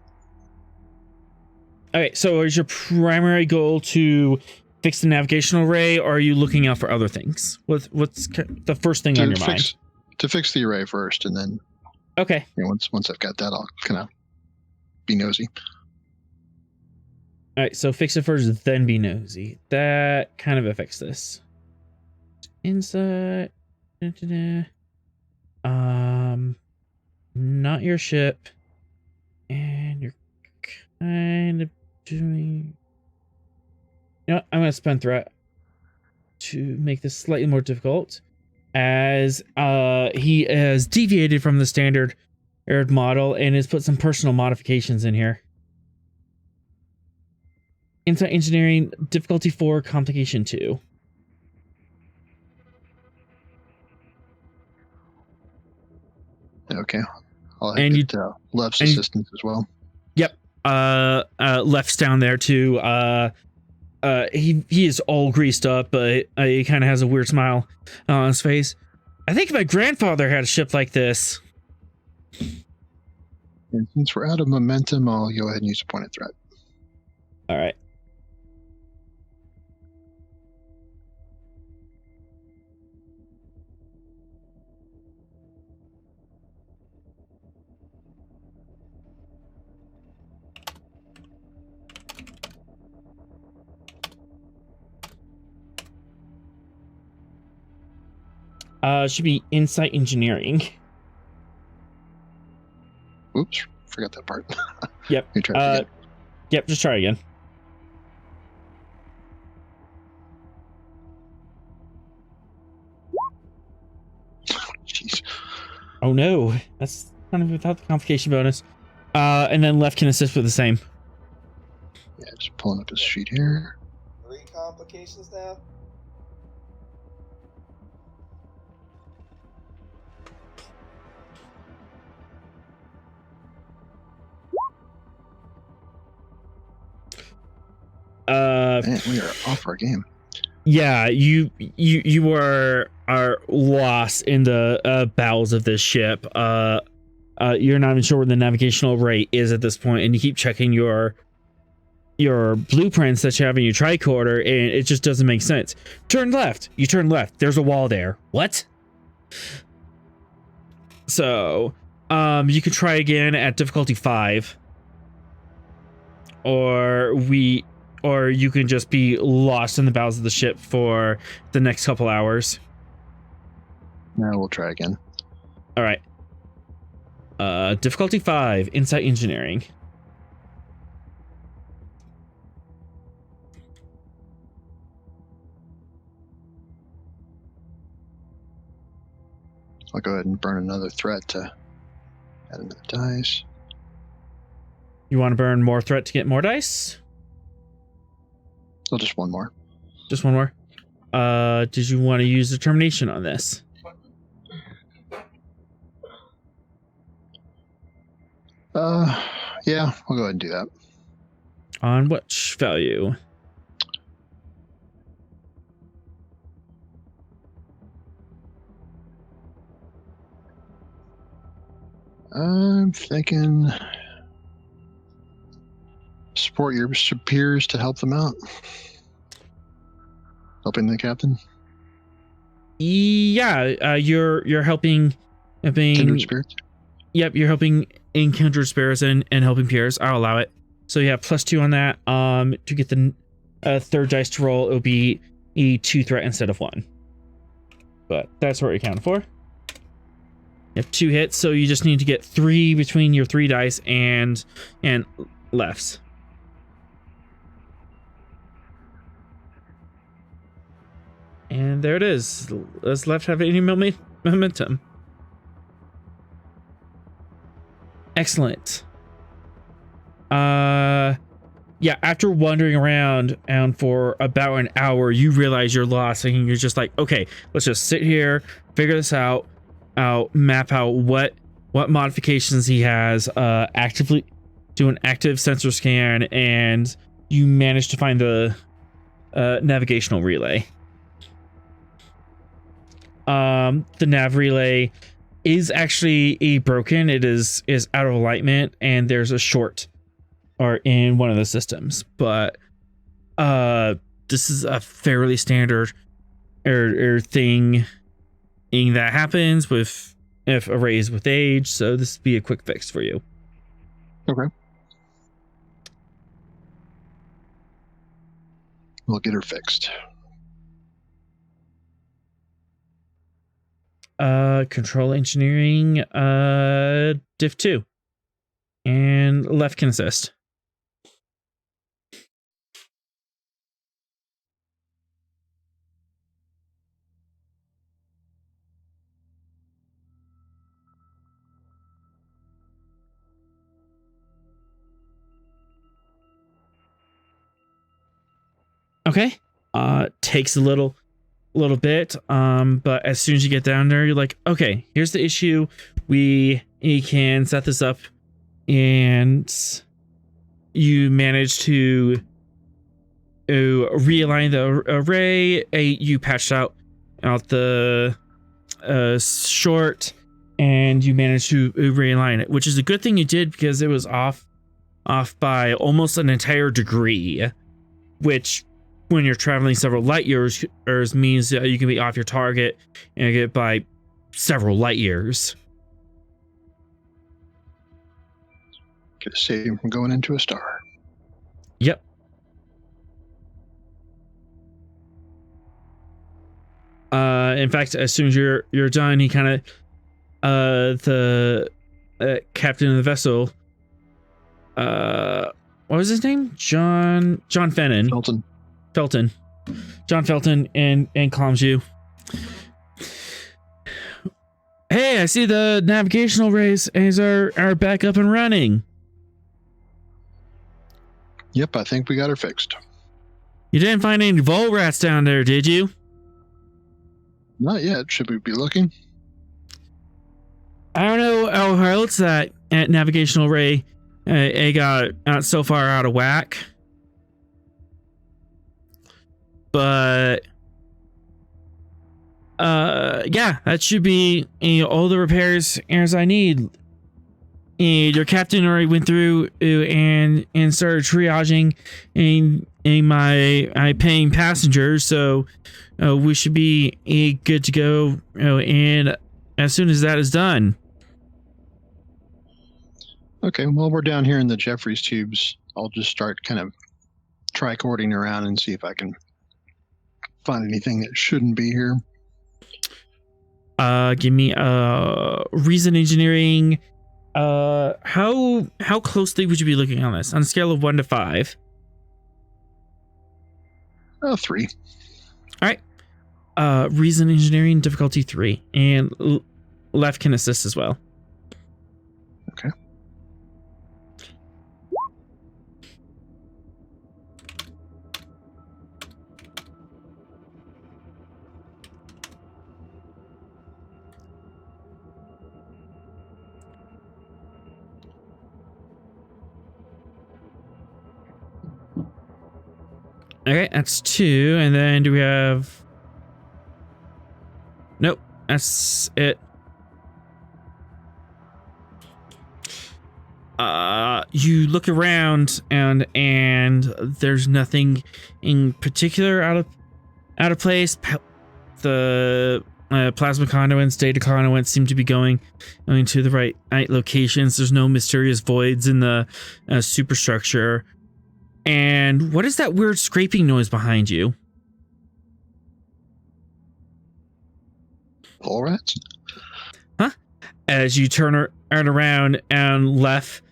Okay, so is your primary goal to fix the navigational array, or are you looking out for other things? What's the first thing on your mind? To fix the array first, and then okay. Once I've got that, I'll kind of be nosy. All right, so fix it first, then be nosy. That kind of affects this. Inside. Not your ship, and you're kind of doing. You know what? I'm going to spend threat to make this slightly more difficult, as he has deviated from the standard model and has put some personal modifications in here. Insight engineering, difficulty 4, complication 2. Okay, I'll And get Left's assistance as well. Yep. Left's down there too. He is all greased up, but he kind of has a weird smile on his face. I think my grandfather had a ship like this. And since we're out of momentum, I'll go ahead and use a point of threat. All right. Should be insight engineering. Oops, forgot that part. Yep. Let me try it again. Yep, just try again. Jeez. Oh no, that's kind of without the complication bonus. And then Left can assist with the same. Yeah, just pulling up his sheet here. 3 complications now? Man, we are off our game. Yeah, you are lost in the bowels of this ship. You're not even sure where the navigational array is at this point, and you keep checking your blueprints that you have in your tricorder, and it just doesn't make sense. Turn left. You turn left. There's a wall there. What? So, you could try again at difficulty 5. Or you can just be lost in the bowels of the ship for the next couple hours. No, we'll try again. All right. Difficulty 5, Insight Engineering. I'll go ahead and burn another threat to add another dice. You want to burn more threat to get more dice? So just one more. Just one more. Did you want to use determination on this? Yeah, we'll go ahead and do that. On which value? I'm thinking support your superiors to help them out. Helping the captain? Yeah, you're helping Kindred spirits? Yep, you're helping in kindred spirits and helping peers. I'll allow it. So you have +2 on that. To get the third dice to roll, it'll be a 2 threat instead of 1. But that's what you're accounted for. You have 2 hits, so you just need to get 3 between your 3 dice and lefts. And there it is. Does left have any momentum? Excellent. Yeah, after wandering around for about an hour, you realize you're lost and you're just like, okay, let's just sit here, figure this out, map out what modifications he has, actively do an active sensor scan, and you manage to find the navigational relay. The nav relay is actually broken. It is out of alignment, and there's a short in one of the systems. But this is a fairly standard thing that happens with arrays with age. So this would be a quick fix for you. Okay. We'll get her fixed. Control engineering, diff 2, and left can assist. Okay. Takes a little bit, but as soon as you get down there, you're like, okay, here's the issue. We can set this up, and you manage to realign the array. You patched out the short, and you managed to realign it, which is a good thing you did, because it was off by almost an entire degree, which, when you're traveling several light years, means that you can be off your target and get by several light years. Could save him from going into a star. Yep. In fact, as soon as you're done, he kind of the captain of the vessel. What was his name? John Fenton. John Felton, and calms you. Hey, I see the navigational rays are back up and running. Yep, I think we got her fixed. You didn't find any vole rats down there, did you? Not yet. Should we be looking? I don't know how else that navigational ray got so far out of whack. But yeah, that should be all the repairs as I need. Your captain already went through and started triaging my paying passengers, so we should be good to go. And as soon as that is done, Okay, well, we're down here in the Jeffries tubes. I'll just start kind of tricording around and see if I can find anything that shouldn't be here. Give me reason engineering. How closely would you be looking on this on a scale of 1 to 5? 3. All right. Reason engineering difficulty 3, and left can assist as well. Okay. Okay, that's 2, and then do we have? Nope, that's it. You look around and there's nothing in particular out of place. The plasma conduits, data conduits seem to be going to the right locations. There's no mysterious voids in the superstructure. And what is that weird scraping noise behind you? Pole rats? Huh? As you turn around and left,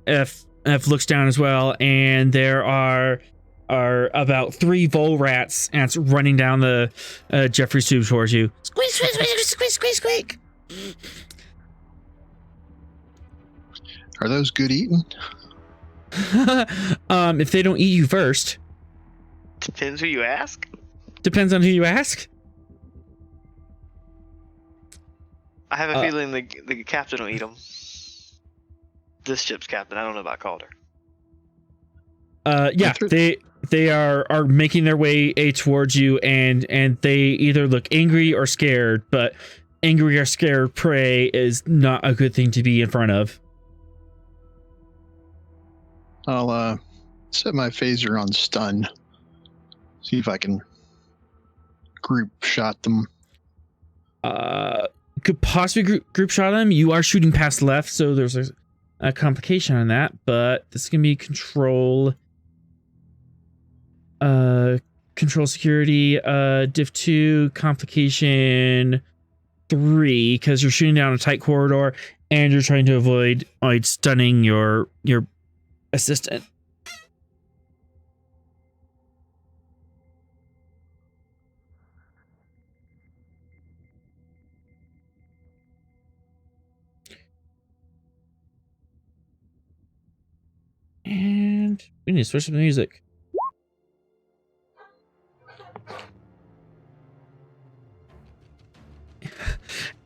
F looks down as well, and there are about 3 vole rats ants running down the Jeffries tube towards you. Squeak, squeak, squeak, squeak, squeak, squeak. Are those good eating? If they don't eat you first. Depends who you ask. Depends on who you ask. I have a feeling the captain will eat them. This ship's captain. I don't know about Calder. Yeah, they are making their way towards you, and they either look angry or scared, but angry or scared prey is not a good thing to be in front of. I'll set my phaser on stun. See if I can group shot them. Could possibly group shot them. You are shooting past left, so there's a complication on that, but this is gonna be control security, diff 2, complication 3, because you're shooting down a tight corridor and you're trying to avoid stunning your assistant. And we need to switch to the music.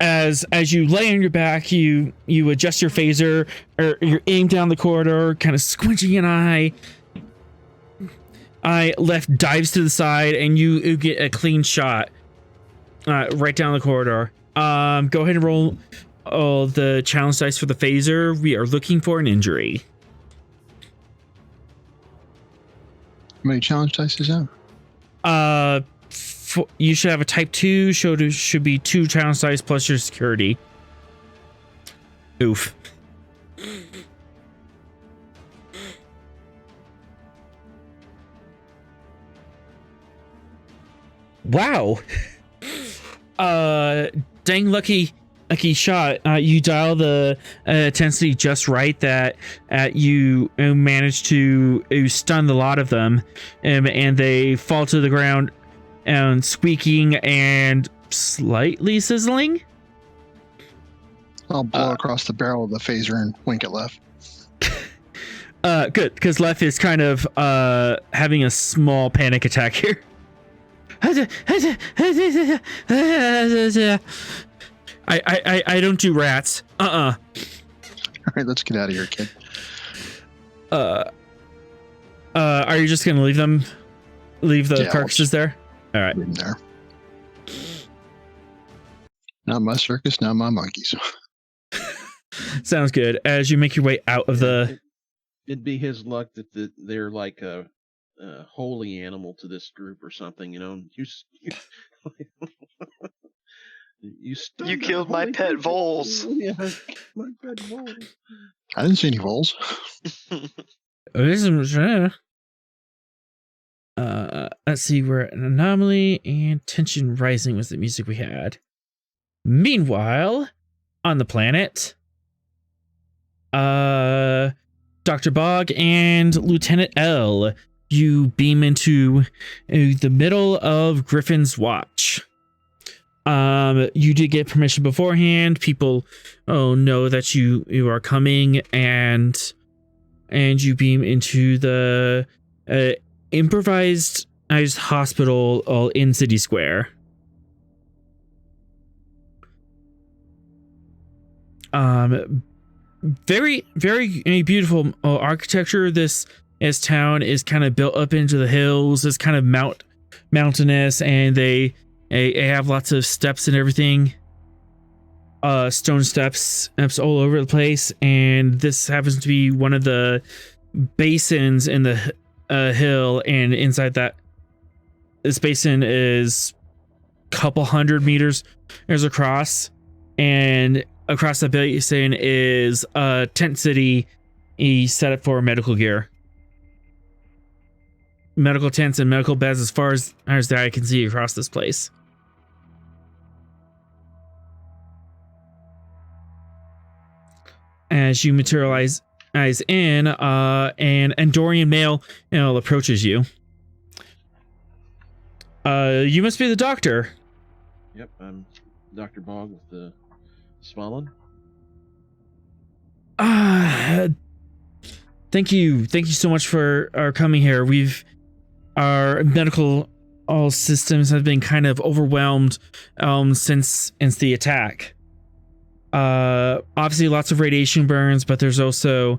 As you lay on your back, you adjust your phaser, or you aim down the corridor, kind of squinching an eye. Eye left dives to the side, and you get a clean shot right down the corridor. Go ahead and roll the challenge dice for the phaser. We are looking for an injury. How many challenge dice is that? You should have a type 2, should be 2 challenge dice plus your security. Oof. Wow. Dang lucky shot. You dial the intensity just right that you managed to stun the lot of them, and they fall to the ground and squeaking and slightly sizzling. I'll blow across the barrel of the phaser and wink at left. Good, because left is kind of having a small panic attack here. I don't do rats. All right, let's get out of here, kid. Are you just gonna leave the carcasses there? All right. In there. Not my circus, not my monkeys. Sounds good. As you make your way out of the... It'd be his luck that they're like a holy animal to this group or something, you know. You killed my pet voles. Yeah, my pet voles. I didn't see any voles. Let's see, we're at an anomaly and tension rising was the music we had. Meanwhile, on the planet, Dr. Bog and Lieutenant L, you beam into the middle of Gryphon's Watch. You did get permission beforehand. People know that you are coming, and you beam into the improvised hospital in City Square. Very, very beautiful architecture. This town is kind of built up into the hills. It's kind of mountainous, and they have lots of steps and everything. Stone steps all over the place, and this happens to be one of the basins in the hill, and inside that, this basin is a couple hundred meters across, and across the basin is a tent city set up for medical gear. Medical tents and medical beds as far as the eye can see across this place. As you materialize in, an Andorian male approaches you. You must be the doctor. Yep, I'm Dr. Bog with the Svalinn. Thank you so much for coming here. Our medical all systems have been kind of overwhelmed since the attack. Obviously lots of radiation burns, but there's also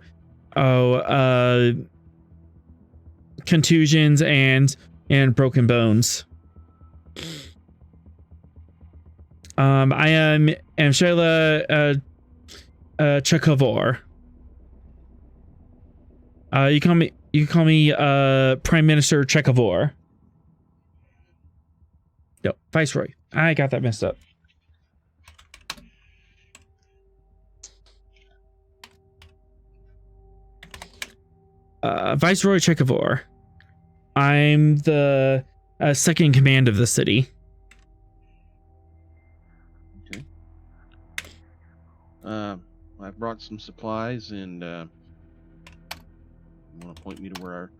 contusions and broken bones. I am Shayla Chekhovor. You call me Prime Minister Chekhovor. No, Viceroy. I got that messed up. Viceroy Chekhovor. I'm the second in command of the city. Okay. I've brought some supplies, and you want to point me to where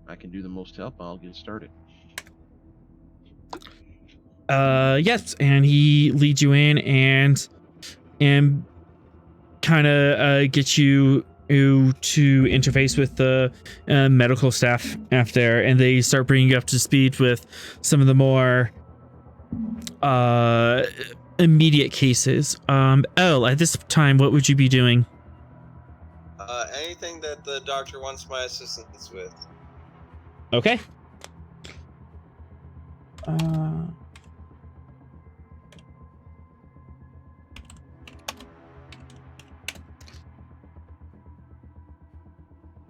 I can do the most help? I'll get started. Yes, and he leads you in and kind of gets you to interface with the medical staff after there, and they start bringing you up to speed with some of the more immediate cases. At this time, what would you be doing? Anything that the doctor wants my assistance with. Okay.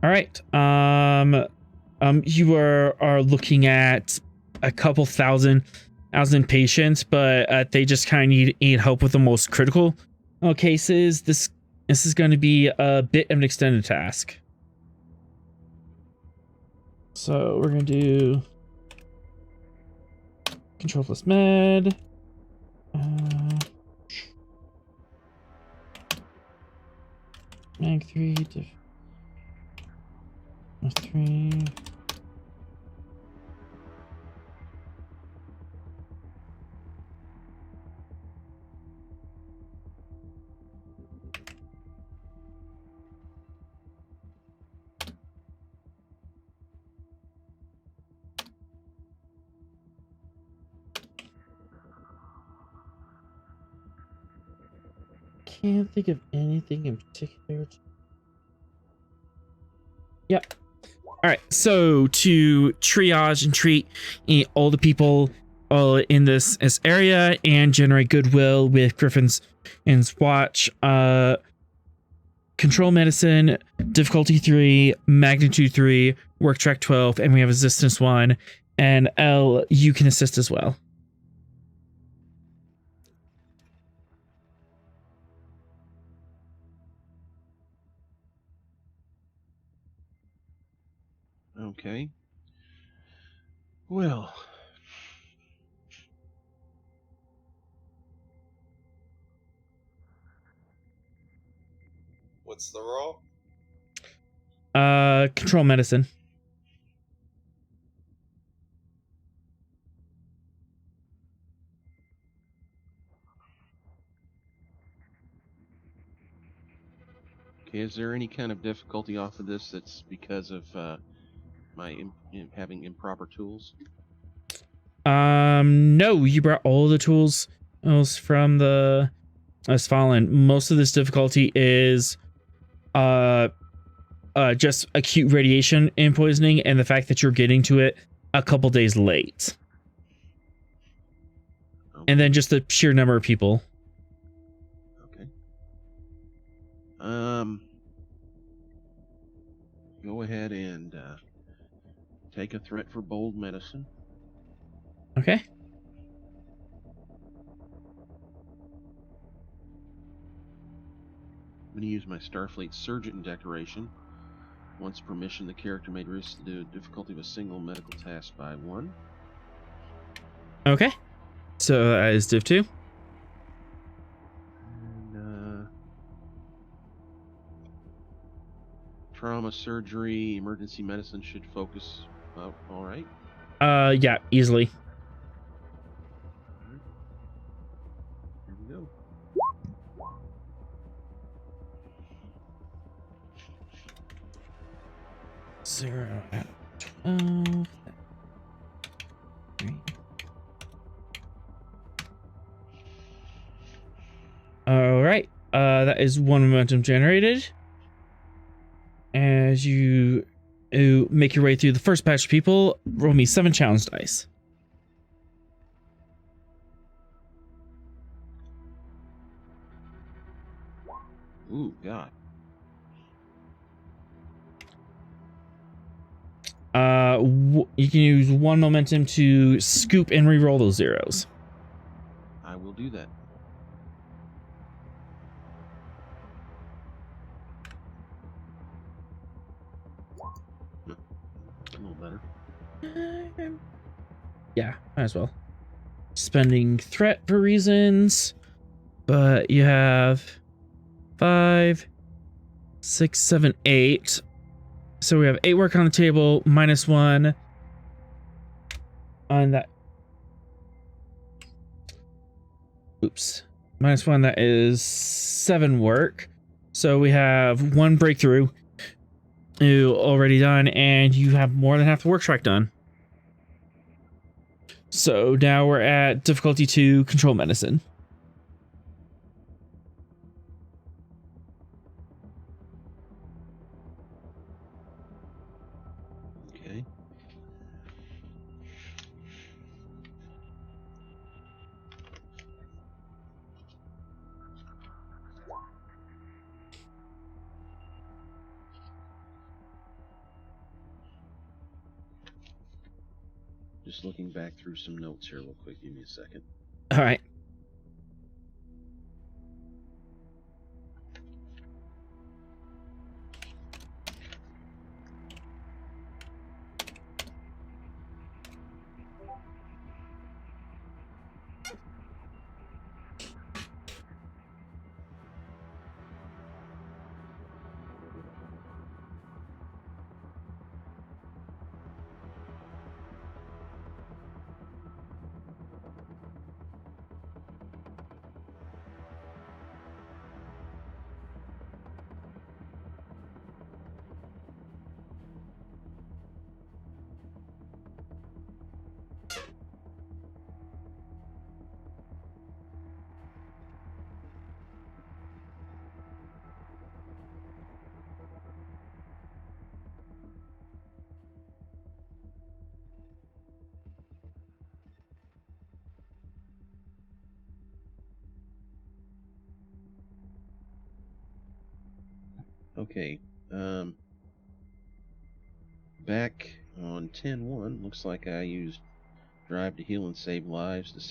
All right. You are looking at a couple thousand patients, but they just kind of need help with the most critical cases. This is going to be a bit of an extended task. So we're going to do control plus med. Mag 3. 3. Can't think of anything in particular. Yep. All right, so to triage and treat all the people in this area and generate goodwill with Gryphon's Watch, control medicine, difficulty 3, magnitude 3, work track 12, and we have resistance 1, and L, you can assist as well. Okay. Well, What's the roll? Control medicine. okay, is there any kind of difficulty off of this that's because of my having improper tools? No, you brought all the tools from the Svalinn. Most of this difficulty is just acute radiation and poisoning, and the fact that you're getting to it a couple days late. Okay. And then just the sheer number of people. Okay. Go ahead and take a threat for bold medicine. Okay. I'm going to use my Starfleet Surgeon decoration. Once per mission, the character may reduce the difficulty of a single medical task by 1. Okay. So that is Div 2. And, trauma, surgery, emergency medicine should focus. All right. Yeah, easily. Here we go. Zero out of 12. 3. All right. That is 1 momentum generated. As you make your way through the first batch of people, roll me 7 challenge dice. Ooh, God. You can use 1 momentum to scoop and re-roll those zeros. I will do that. A little better. Yeah, might as well. Spending threat for reasons, but you have 5, 6, 7, 8. So we have 8 work on the table, -1 on that. Oops. -1, that is 7 work. So we have 1 breakthrough already done, and you have more than half the work track done. So now we're at difficulty 2, control medicine. Okay. Just looking back through some notes here real quick. Give me a second. All right. Okay. Back on 10-1, looks like I used Drive to Heal and Save Lives to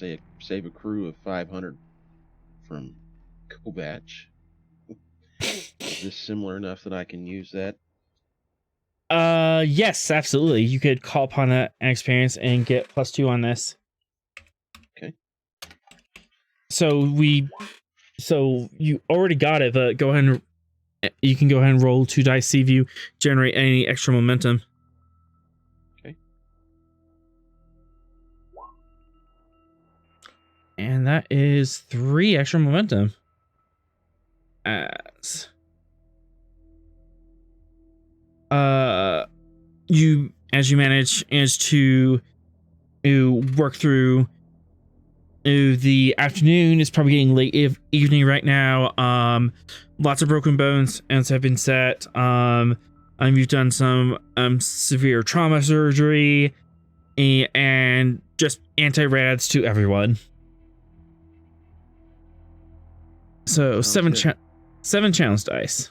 save a crew of 500 from Kobatch. Is this similar enough that I can use that? Yes, absolutely. You could call upon an experience and get +2 on this. Okay. So you already got it, but go ahead and you can go ahead and roll 2 dice, see if you generate any extra momentum. Okay. And that is 3 extra momentum. As you manage to work through the afternoon. It's probably getting late evening right now. Lots of broken bones have been set. You've done some severe trauma surgery and just anti-rads to everyone. So Sounds good. 7 challenge dice.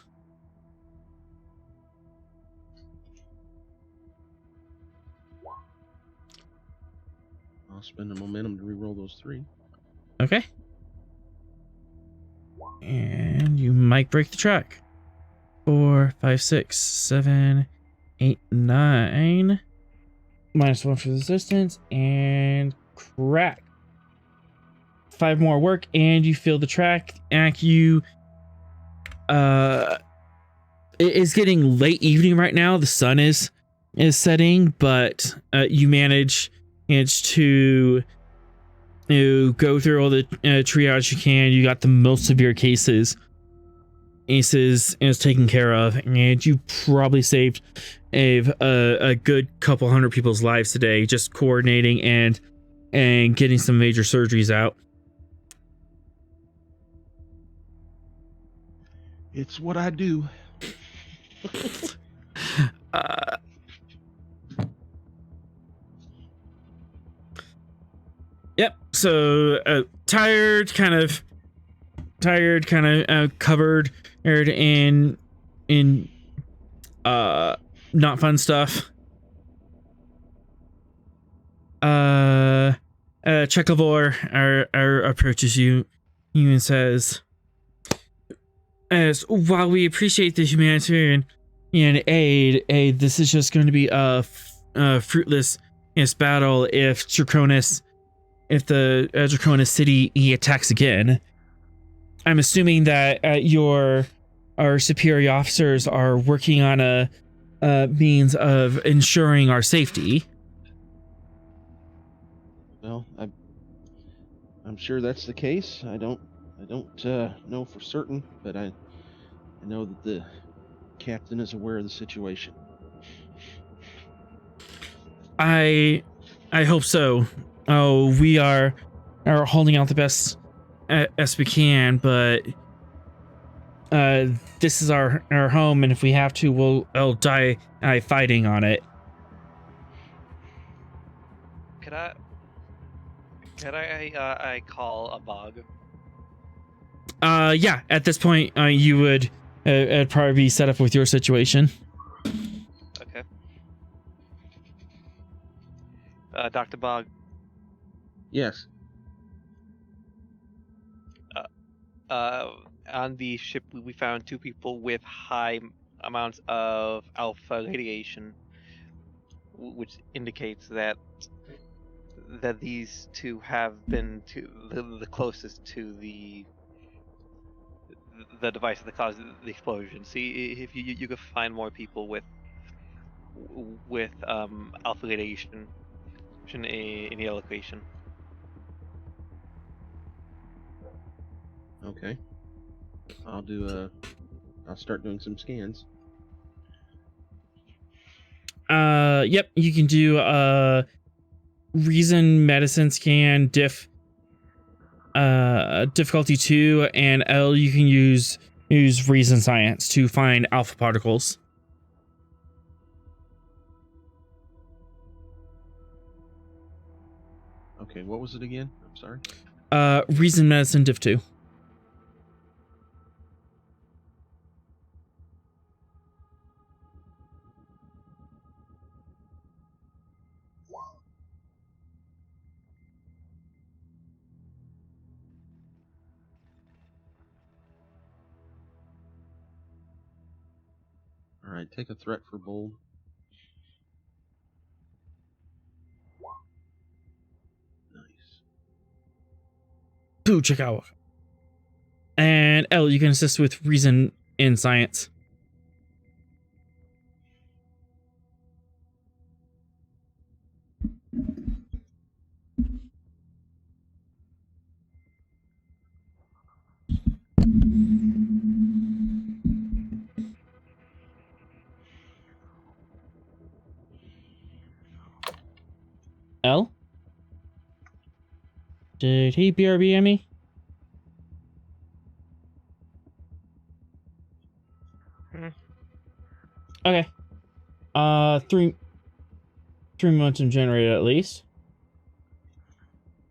I'll spend the momentum to re-roll those 3. Okay. And you might break the track. 4, 5, 6, 7, 8, 9. -1 for resistance and crack. 5 more work and you feel the track. And you it is getting late evening right now. The sun is setting, but you manage to go through all the triage you can. You got the most severe cases is taken care of, and you probably saved a good couple hundred people's lives today just coordinating and getting some major surgeries out. It's what I do. Yep. So tired, kind of covered in not fun stuff. Chekovor approaches you and says, as while we appreciate the humanitarian aid, this is just going to be a fruitless battle if the Draconis city attacks again. I'm assuming that our superior officers are working on a means of ensuring our safety. Well, I'm sure that's the case. I don't know for certain, but I know that the captain is aware of the situation. I hope so. Oh, we are holding out the best as we can, but this is our home, and if we have to, we'll die fighting on it. Could I call a bog? Yeah. At this point, you would it'd probably be set up with your situation. Okay. Dr. Bog. Yes. On the ship, we found 2 people with high amounts of alpha radiation, which indicates that these 2 have been to the closest to the device that caused the explosion. See if you could find more people with alpha radiation in the location. Okay. I'll start doing some scans. Yep, you can do a reason medicine scan, difficulty 2, and L you can use reason science to find alpha particles. Okay, what was it again? I'm sorry. Reason medicine diff 2. All right, take a threat for bold. Boo Chikawa. And L, you can assist with reason in science. L? Did he BRB me? Okay. Three momentum generated at least.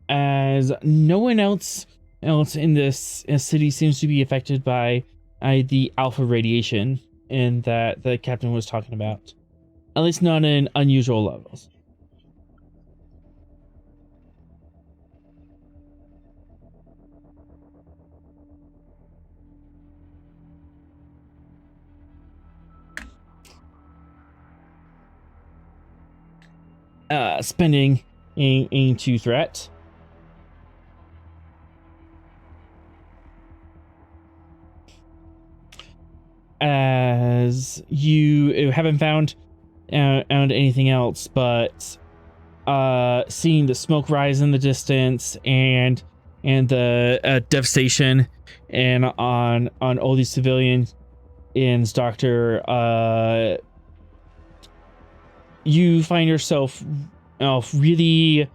As no one else in this city seems to be affected by the alpha radiation in that the captain was talking about. At least not in unusual levels. Spending into threat. As you haven't found anything else, but seeing the smoke rise in the distance and the devastation and on all these civilians, Doctor, you find yourself really,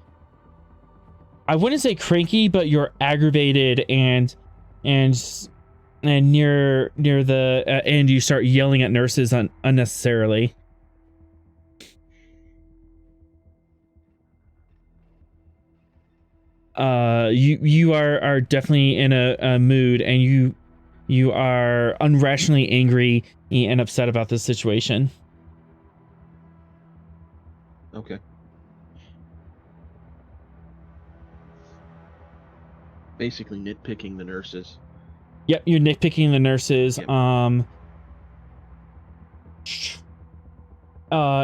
I wouldn't say cranky, but you're aggravated and near the end you start yelling at nurses unnecessarily. You are definitely in a mood, and you are unrationally angry and upset about this situation. Okay. Basically nitpicking the nurses. Yep, you're nitpicking the nurses. Yep.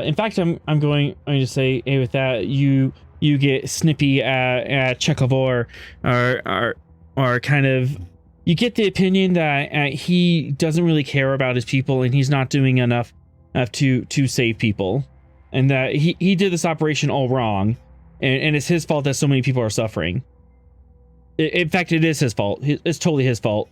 In fact, I'm going to say, hey, with that, you get snippy at Chekhov, or kind of, you get the opinion that he doesn't really care about his people, and he's not doing enough to save people, and that he did this operation all wrong, and it's his fault that so many people are suffering. In fact, it is his fault. It's totally his fault.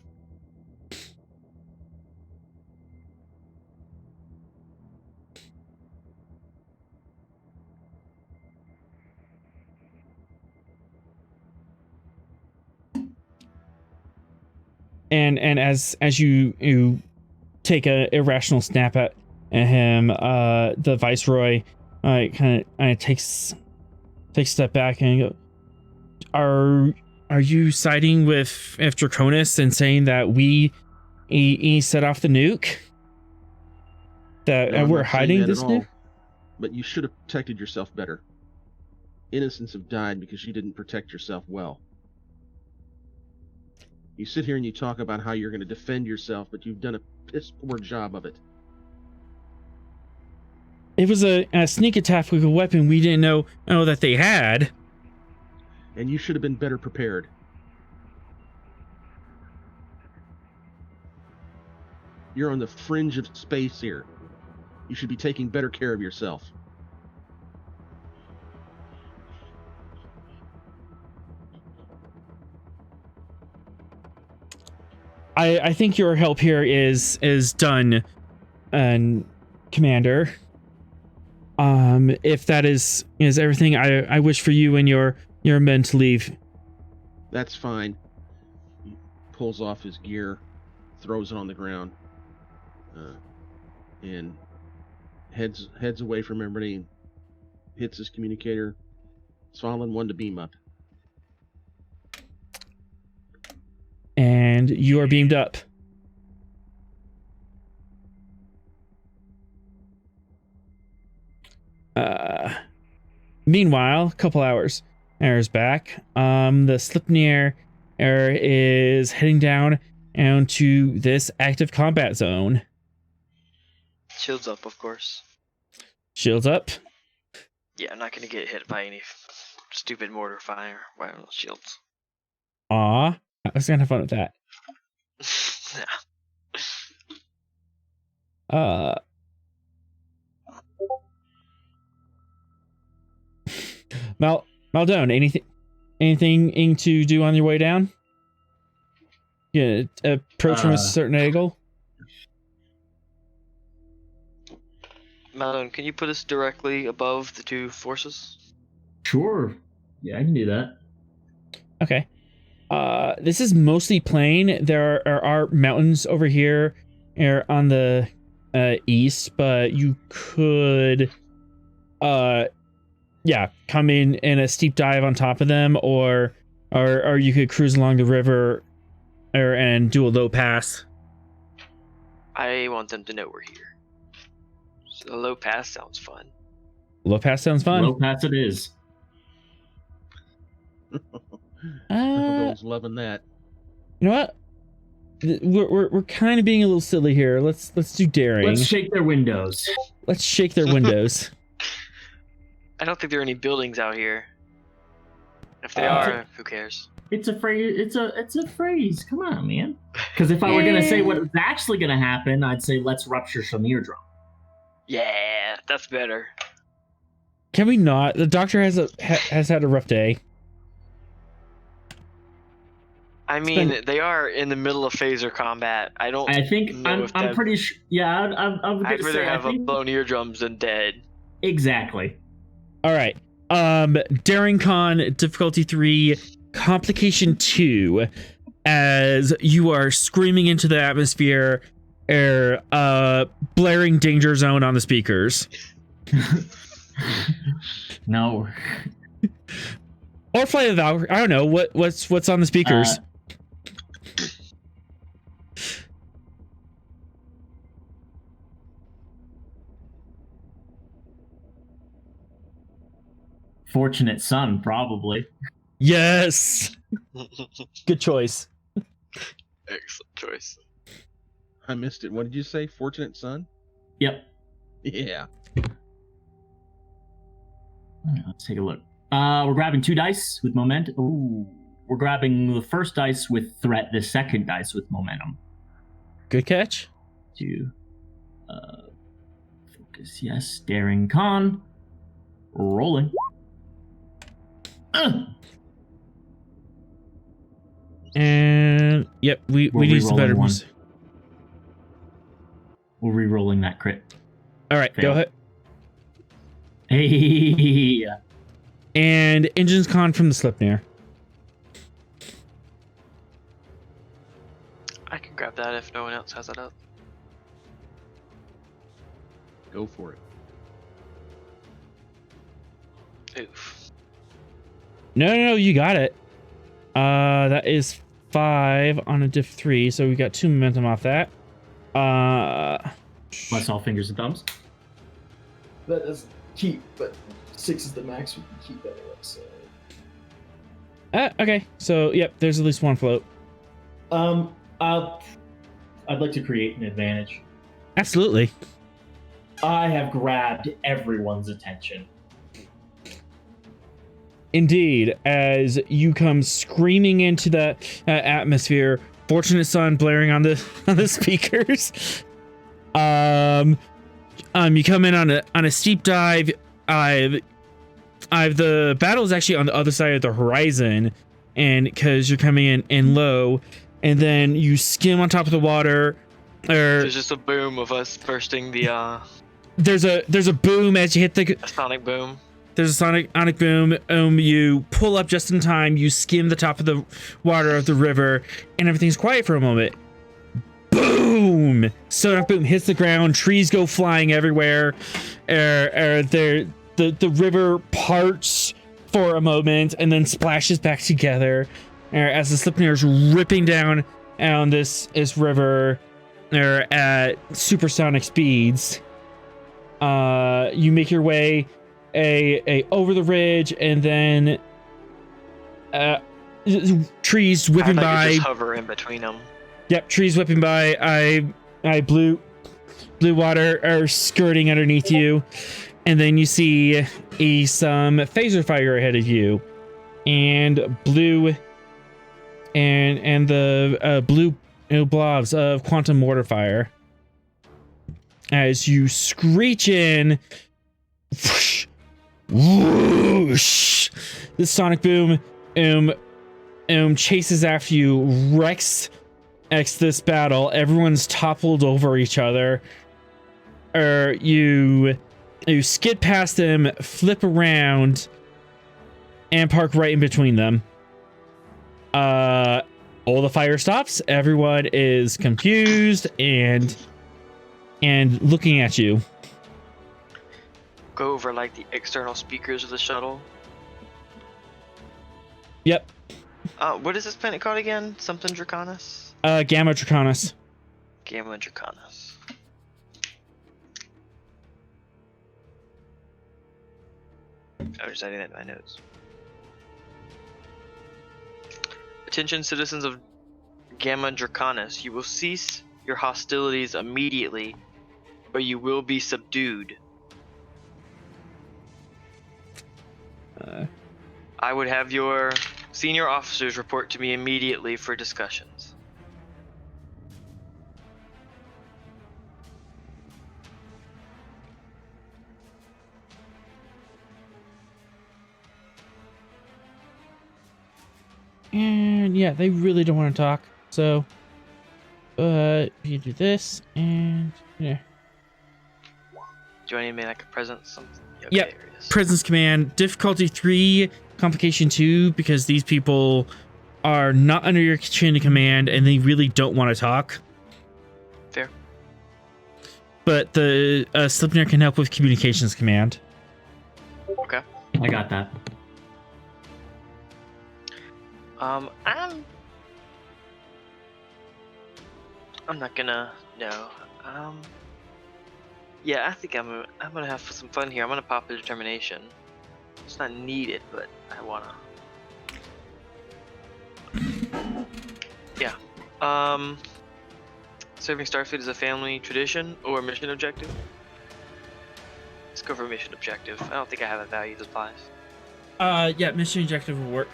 And as you take a irrational snap at him, the Viceroy kind of takes a step back and go, are you siding with Draconis and saying that he set off the nuke? That No, I'm we're not saying hiding that this at all, nuke? but you should have protected yourself better. Innocents have died because you didn't protect yourself well. You sit here and you talk about how you're going to defend yourself, but you've done a piss poor job of it. It was a sneak attack with a weapon we didn't know that they had. And you should have been better prepared. You're on the fringe of space here. You should be taking better care of yourself. I think your help here is done, Commander. If that is everything, I wish for you and your men to leave. That's fine. He pulls off his gear, throws it on the ground, and heads away from everybody and hits his communicator. Svalinn 1 to beam up. And you are beamed up. Meanwhile, a couple hours back, the Slipnir is heading down to this active combat zone. Shields up, of course. Shields up. Yeah, I'm not gonna get hit by any stupid mortar fire. Why are those shields? Aw, I was gonna have fun with that. Maldone, anything to do on your way down? Yeah, approach from a certain angle. Malone, can you put us directly above the two forces? Sure. Yeah, I can do that. Okay. This is mostly plain. There are mountains over here on the east, but you could come in a steep dive on top of them, or you could cruise along the river and do a low pass. I want them to know we're here. So the low pass sounds fun. Low pass sounds fun. Low pass it is. Everyone's loving that. You know what? We're kind of being a little silly here. Let's do daring. Let's shake their windows. Let's shake their windows. I don't think there are any buildings out here. If they are, who cares? It's a phrase. It's a phrase. Come on, man. Because if I were gonna say what was actually gonna happen, I'd say let's rupture some eardrum. Yeah, that's better. Can we not? The doctor has had a rough day. I mean, they are in the middle of phaser combat. I think I'm pretty sure. Yeah, I'd rather have blown eardrums than dead. Exactly. All right. Daring Con difficulty 3, complication 2, as you are screaming into the atmosphere, blaring danger zone on the speakers. No. Or Flight of the Valkyrie. I don't know what's on the speakers. Fortunate Son, probably. Yes. Good choice. Excellent choice. I missed it. What did you say? Fortunate Son? Yep. Yeah. Let's take a look. We're grabbing 2 dice with momentum. Ooh. We're grabbing the first dice with threat, the second dice with momentum. Good catch. To focus, yes. Daring Con. Rolling. And yep, we use the better ones. We're re-rolling that crit. All right, go ahead. Hey. And Engine's Con from the Slipnir. I can grab that if no one else has that up. Go for it. Oof. No, you got it. That is 5 on a diff 3, so we got 2 momentum off that. Plus all fingers and thumbs. That doesn't keep, but 6 is the max we can keep anyway, so. Okay, so yep, there's at least 1 float. I'd like to create an advantage. Absolutely. I have grabbed everyone's attention. Indeed, as you come screaming into the atmosphere, Fortunate Son blaring on the speakers. You come in on a steep dive. The battle is actually on the other side of the horizon, and because you're coming in low, and then you skim on top of the water. There's just a boom of us bursting the. There's a boom as you hit the sonic boom. There's a sonic boom. You pull up just in time. You skim the top of the water of the river, and everything's quiet for a moment. Boom! Sonic boom hits the ground. Trees go flying everywhere. The river parts for a moment and then splashes back together as the Slipnir is ripping down on this river at supersonic speeds. You make your way over the ridge, and then trees whipping by. Just hover in between them. Yep, trees whipping by. Blue water are skirting underneath you, and then you see some phaser fire ahead of you, and blue and the blue blobs of quantum mortar fire. As you screech in, whoosh, whoosh, the sonic boom chases after you, wrecks this battle. Everyone's toppled over each other. You skid past them, flip around, and park right in between them. All the fire stops. Everyone is confused and looking at you. Go over like the external speakers of the shuttle. Yep. What is this planet called again? Something Draconis? Gamma Draconis. Gamma Draconis. I was just adding that to my notes. Attention, citizens of Gamma Draconis. You will cease your hostilities immediately, or you will be subdued. I would have your senior officers report to me immediately for discussions. And yeah, they really don't want to talk. So, you do this, and yeah. Do you want to make like a presence? Something? Okay, Yep. there it is. Presence command, difficulty 3, complication 2, because these people are not under your chain of command and they really don't want to talk. Fair. But the Slipner can help with communications command. Okay. I got that. I'm not gonna. No. Yeah, I think I'm gonna have some fun here. I'm gonna pop a determination. It's not needed, but I wanna. Yeah. Serving Starfleet is a family tradition or mission objective. Let's go for mission objective. I don't think I have a value that applies. Yeah, mission objective will work.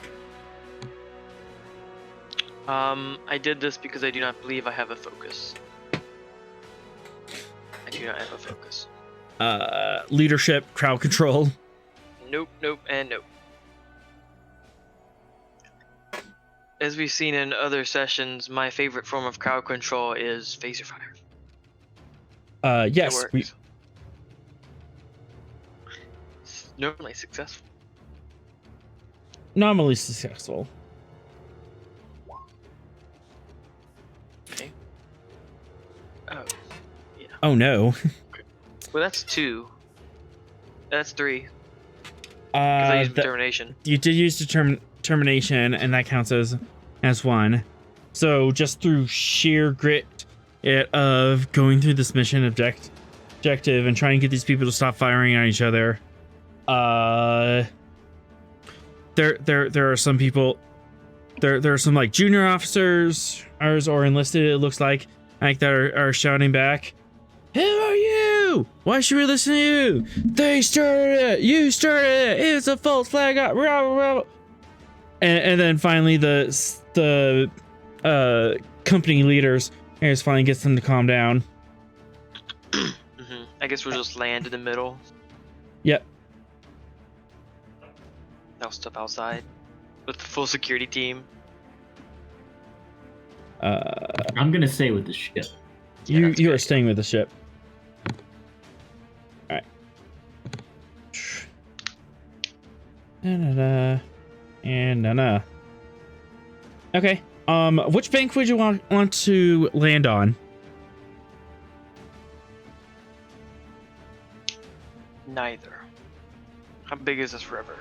I did this because I do not believe I have a focus. I do not have a focus. Leadership, crowd control. Nope, nope, and nope. As we've seen in other sessions, my favorite form of crowd control is phaser fire. Yes, It works. It's normally successful. Nominally successful. Okay. Oh, yeah. Oh no. Well, that's 2. That's 3. Because I used determination. You did use determination, and that counts as 1. So just through sheer grit of going through this mission objective and trying to get these people to stop firing on each other, there are some people. There are some like junior officers or enlisted. It looks like that are shouting back. Who are you? Why should we listen to you? They started it. You started it. It's a false flag. And then finally the company leaders finally gets them to calm down. I guess we'll just land in the middle. Yep. I'll step outside with the full security team. I'm gonna stay with the ship. You are staying with the ship. All right. And okay. Which bank would you want to land on? Neither. How big is this river?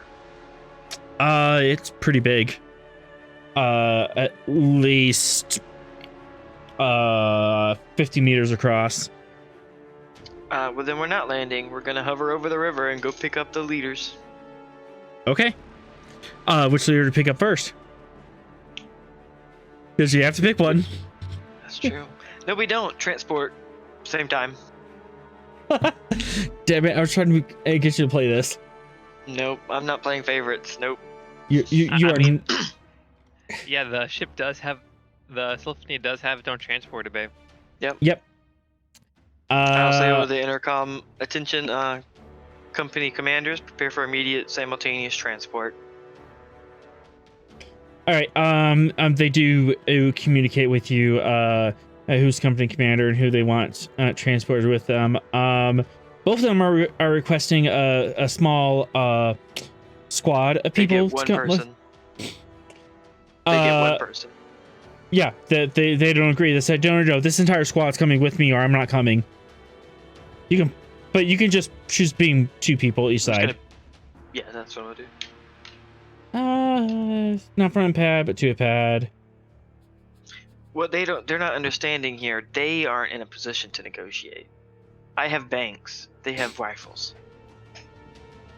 It's pretty big. At least 50 meters across. Well then we're not landing. We're gonna hover over the river and go pick up the leaders. Okay. Which leader to pick up first? Because you have to pick one. That's true. No, we don't. Transport. Same time. Damn it! I was trying to get you to play this. Nope. I'm not playing favorites. Nope. You are. Yeah, the ship does have, the Sylphony does have its own transporter bay. Yep. I'll say over the intercom, attention, company commanders, prepare for immediate simultaneous transport. All right. They do communicate with you. Who's company commander and who they want transported with them. Both of them are requesting a small squad of They people. get one person. They get one person. Yeah, they don't agree. They said, no, this entire squad's coming with me, or I'm not coming. You can just choose being 2 people each side. Yeah, that's what I'll do. Not front pad, but to a pad. What they're not understanding here, they aren't in a position to negotiate. I have banks. They have rifles.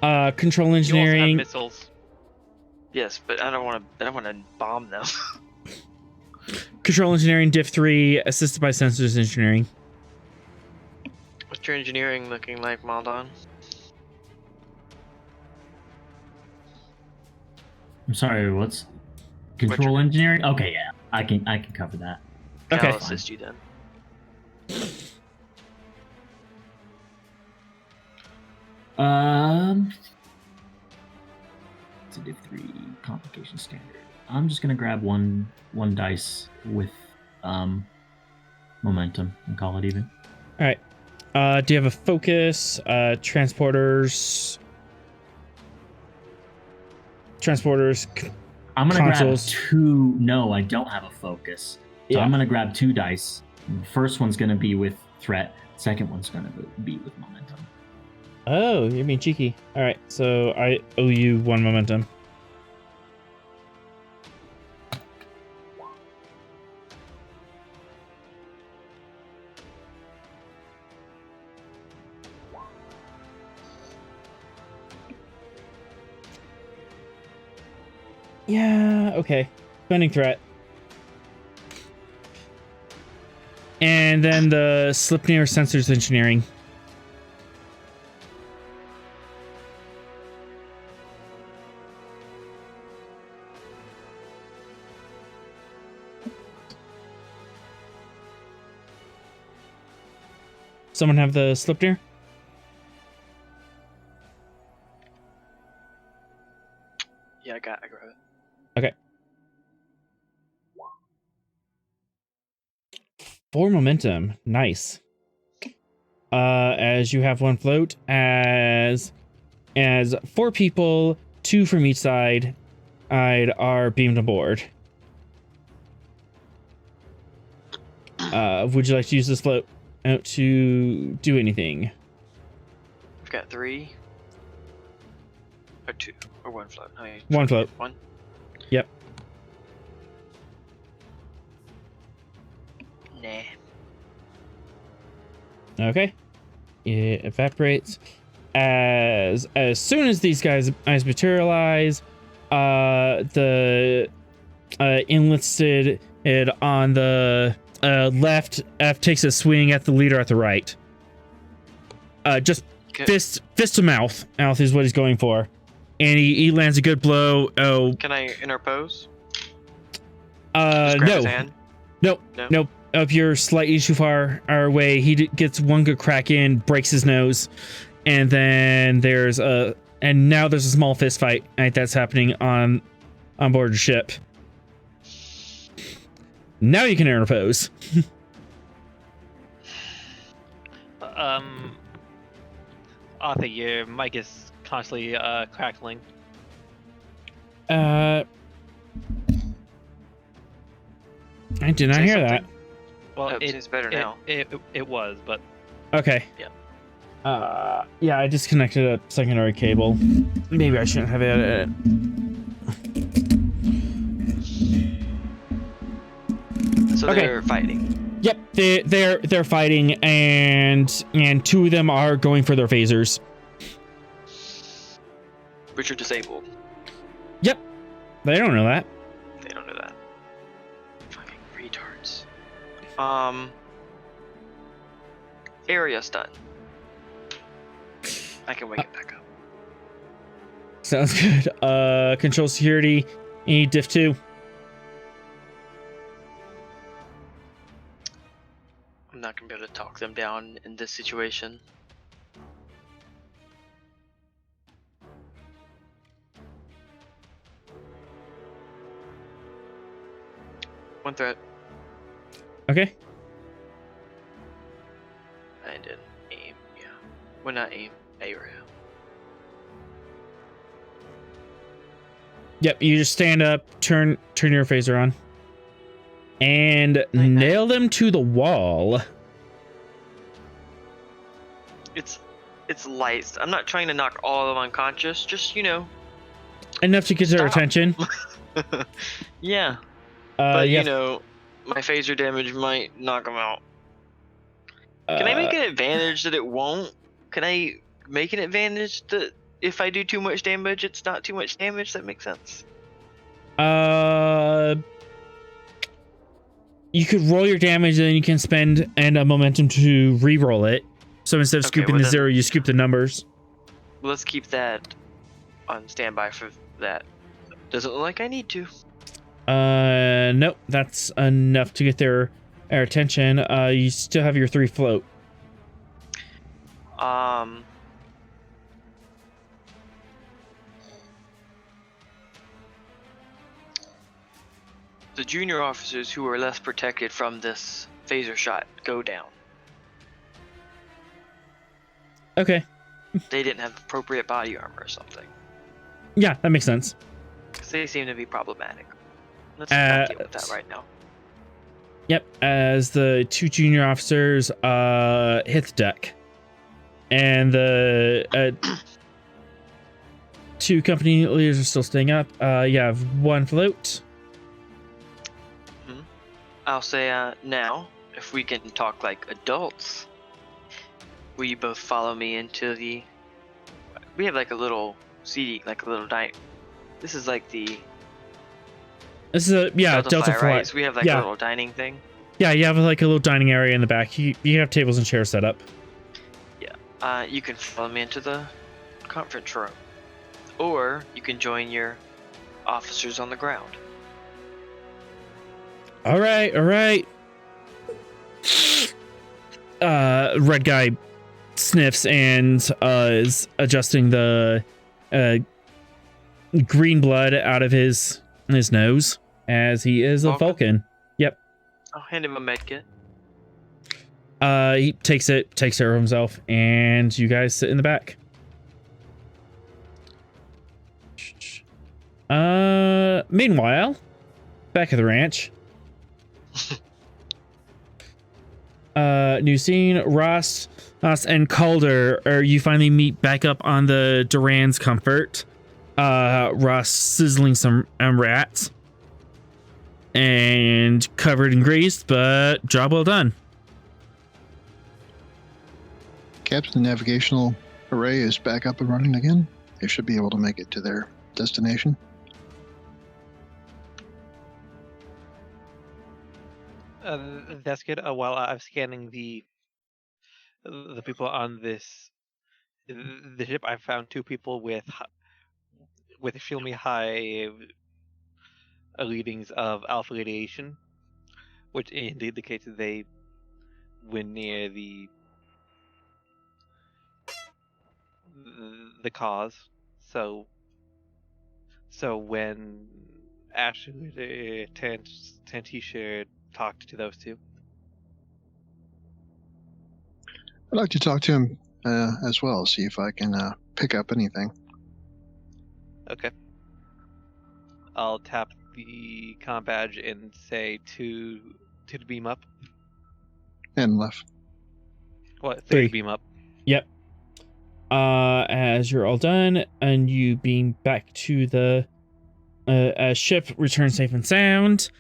Control You also have engineering. missiles. Yes, but I don't want to bomb them. Control engineering, diff 3, assisted by sensors engineering. What's your engineering looking like, Maldon? I'm sorry, what's control engineering? Okay, yeah, I can cover that. Okay. I'll assist you then. It's a div 3 complication standard. I'm just gonna grab one dice with momentum and call it even. All right. Do you have a focus? Transporters. I'm gonna Consoles. grab 2. No, I don't have a focus. So Yeah. I'm gonna grab 2 dice. The first one's gonna be with threat. Second one's gonna be with momentum. Oh, you're being cheeky. All right, so I owe you 1 momentum. Yeah, okay. Spending threat. And then the Slipnir sensors engineering. Someone have the Slipnir? Yeah, I grab it. Okay. 4 momentum. Nice. As you have 1 float, as 4 people, 2 from each side, are beamed aboard. Would you like to use this float out to do anything? I've got 3 or 2 or 1 float. Oh, yeah, 1 float. 1. Yep. Nah. Okay. It evaporates. As soon as these guys materialize, the enlisted on the left F takes a swing at the leader at the right. Just Okay. fist to mouth. Mouth is what he's going for, and he lands a good blow. Oh, Can I interpose? Just grab his no, hand? nope, No? nope. If you're slightly too far away, he gets 1 good crack in, breaks his nose, and then there's a small fist fight that's happening on board the ship. Now you can interpose. Arthur, your mic is constantly crackling. I did not Say hear something. that. Well, Oh, it seems better now. It was, but Okay. Yeah. Yeah, I disconnected a secondary cable. Maybe I shouldn't have it. So Okay. they're fighting. Yep, they're fighting, and 2 of them are going for their phasers. Which are disabled. Yep, they don't know that. They don't know that. Fucking retards. Area stun. I can wake it back up. Sounds good. Control security. You need diff 2. gonna be able to talk them down in this situation. One threat. Okay. I didn't aim, yeah. Well, not aim, area. Yep, you just stand up, turn your phaser on, and nail them to the wall. It's light. I'm not trying to knock all of them unconscious, just, you know. Enough to get their attention. Yeah. But, yeah. you know, my phaser damage might knock them out. Can I make an advantage that it won't? Can I make an advantage that if I do too much damage, it's not too much damage? That makes sense. You could roll your damage, and then you can spend a momentum to re-roll it. So instead of scooping the 0, you scoop the numbers. Let's keep that on standby for that. Doesn't look like I need to. Nope, that's enough to get their attention. You still have your 3 float. The junior officers who are less protected from this phaser shot go down. Okay. They didn't have appropriate body armor or something. Yeah, that makes sense. Because they seem to be problematic. Let's not deal with that right now. Yep, as the 2 junior officers hit the deck. And the 2 company leaders are still staying up. You have 1 float. I'll say now, if we can talk like adults, will you both follow me into the... We have like a little seating, like a little dining. This is like the... This is a, yeah, Delta Flight. Right? So we have like a little dining thing. Yeah, you have like a little dining area in the back. You have tables and chairs set up. Yeah. You can follow me into the conference room. Or you can join your officers on the ground. All right. Red guy sniffs and is adjusting the green blood out of his nose, as he is a Vulcan. Yep. I'll hand him a medkit. He takes care of himself, and you guys sit in the back. Meanwhile, back at the ranch. New scene. Ross and Calder, you finally meet back up on the Duran's Comfort. Ross sizzling some rats and covered in grease, but job well done. Captain, the navigational array is back up and running again. They should be able to make it to their destination. That's good. While I'm scanning the people on the ship, I found 2 people with extremely high readings of alpha radiation, which indicates that they were near the cause. So when Ashley Tantisha talked to those 2. I'd like to talk to him as well, see if I can pick up anything. Okay. I'll tap the comm badge and say to beam up. And left. What? 3 to beam up. Yep. As you're all done, and you beam back to the ship, return safe and sound.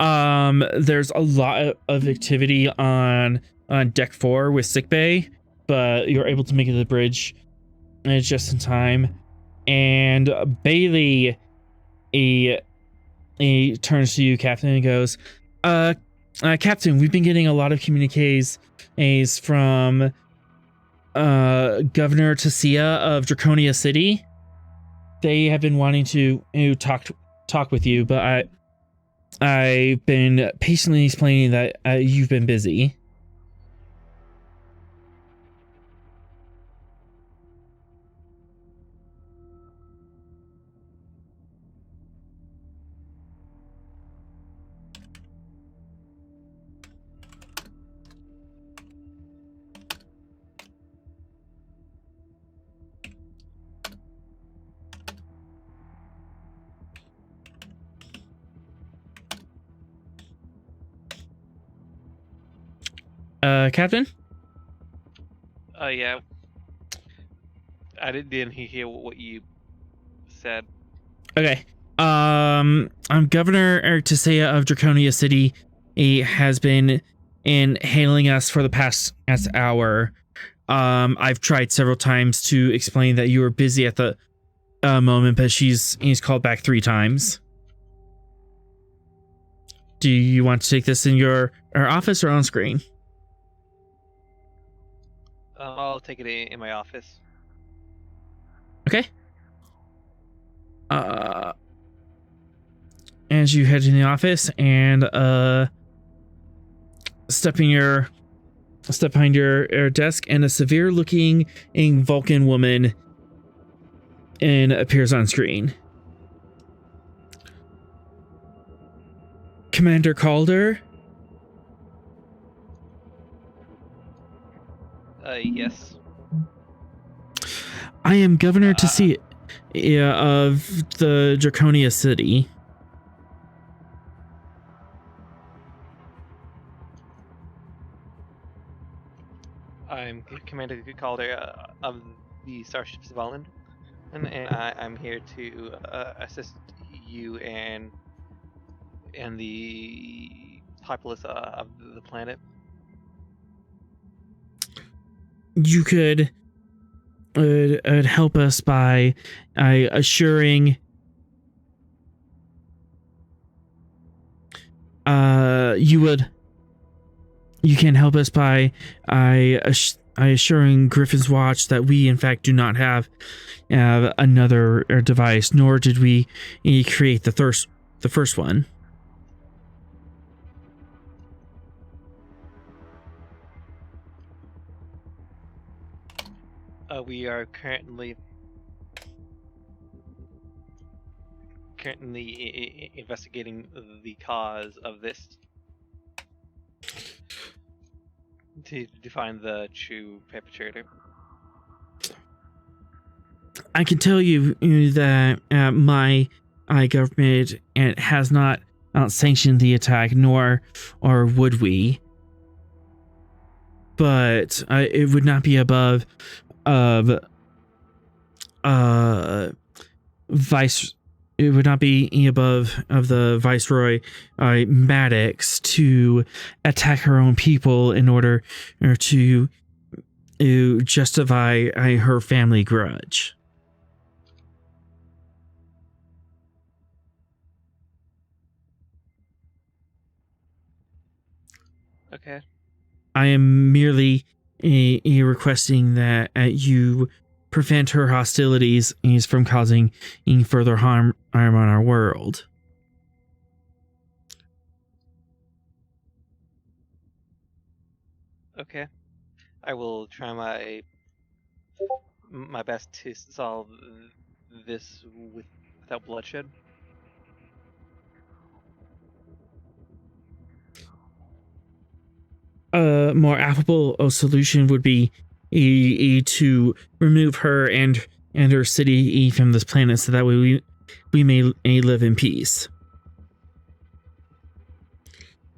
There's a lot of activity on deck 4 with sickbay, but you're able to make it to the bridge just in time. And Bailey, he turns to you, Captain, and goes, Captain, we've been getting a lot of communiques from Governor Tasia of Draconia City. They have been wanting to talk with you, but I've been patiently explaining that you've been busy. Captain? Yeah. I didn't hear what you said. Okay. I'm Governor Eric Tisea of Draconia City. He has been hailing us for the past hour. I've tried several times to explain that you were busy at the moment, but he's called back 3 times. Do you want to take this in our office or on screen? I'll take it in my office. Okay. As you head in the office and step behind your desk, and a severe-looking Vulcan woman appears on screen. Commander Calder. Yes. I am Governor Tisea of the Draconia City. I'm Commander Calder of the Starship Svalinn, and I'm here to assist you and the populace of the planet. You could help us by assuring you can help us by assuring Gryphon's Watch that we in fact do not have another device, nor did we create the first one. We are currently investigating the cause of this to find the true perpetrator. I can tell you that my government has not sanctioned the attack, nor would we. But it would not be above vice. It would not be above of the Viceroy Maddox to attack her own people in order to justify her family grudge. Okay. I am merely requesting that you prevent her hostilities from causing further harm on our world. Okay. I will try my best to solve this without bloodshed. A more affable solution would be to remove her and her city from this planet, so that way we may live in peace.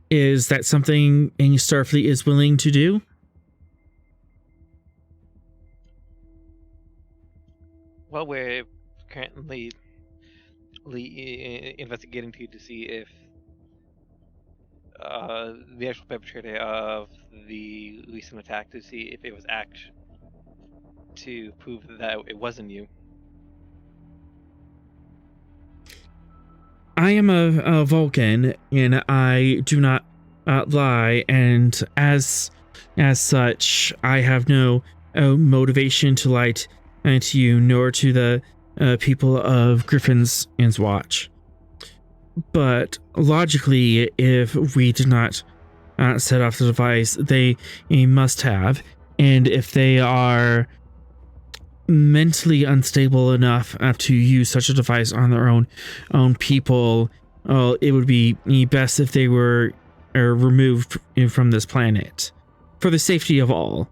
Is that something Starfleet is willing to do? Well, we're currently investigating to see if the actual perpetrator of the recent attack, to see if it was to prove that it wasn't you. I am a Vulcan, and I do not lie, and as such, I have no motivation to lie to you, nor to the people of Gryphon's Watch. But logically, if we did not set off the device, they must have, and if they are mentally unstable enough to use such a device on their own people, it would be best if they were removed from this planet for the safety of all.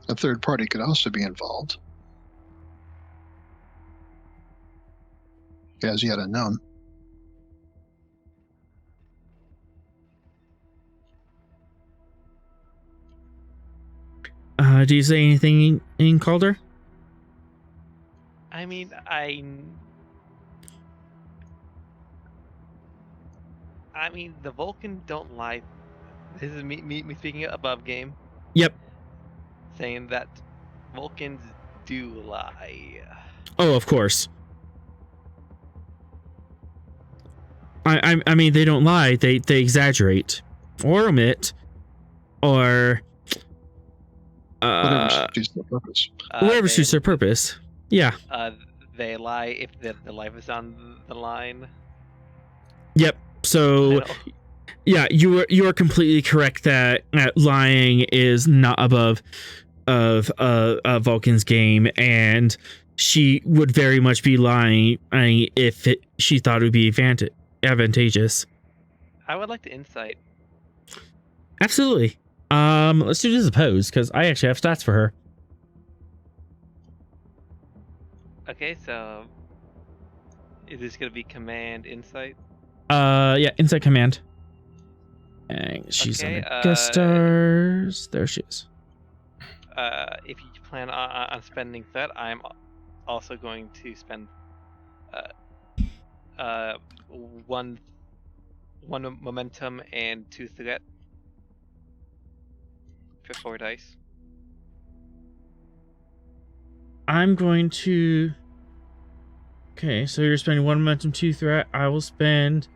A third party could also be involved, as yet unknown. Do you say anything in Calder? I mean, the Vulcan don't lie. This is me speaking above game. Yep. Saying that Vulcans do lie. Oh, of course. I mean, they don't lie. They exaggerate, or omit, or Whatever suits their purpose. whatever suits their purpose. Yeah. They lie if the life is on the line. Yep. So, yeah, you are completely correct that lying is not above of Vulcan's game, and she would very much be lying if she thought it would be advantageous. I would like to insight. Absolutely. Let's do this opposed because I actually have stats for her. Okay, so is this gonna be command insight? Yeah, insight command. And she's Okay, on the guest stars. There she is. If you plan on spending that, I'm also going to spend one momentum and 2 threat for 4 dice. I'm going to. Okay, so you're spending 1 momentum, 2 threat. I will spend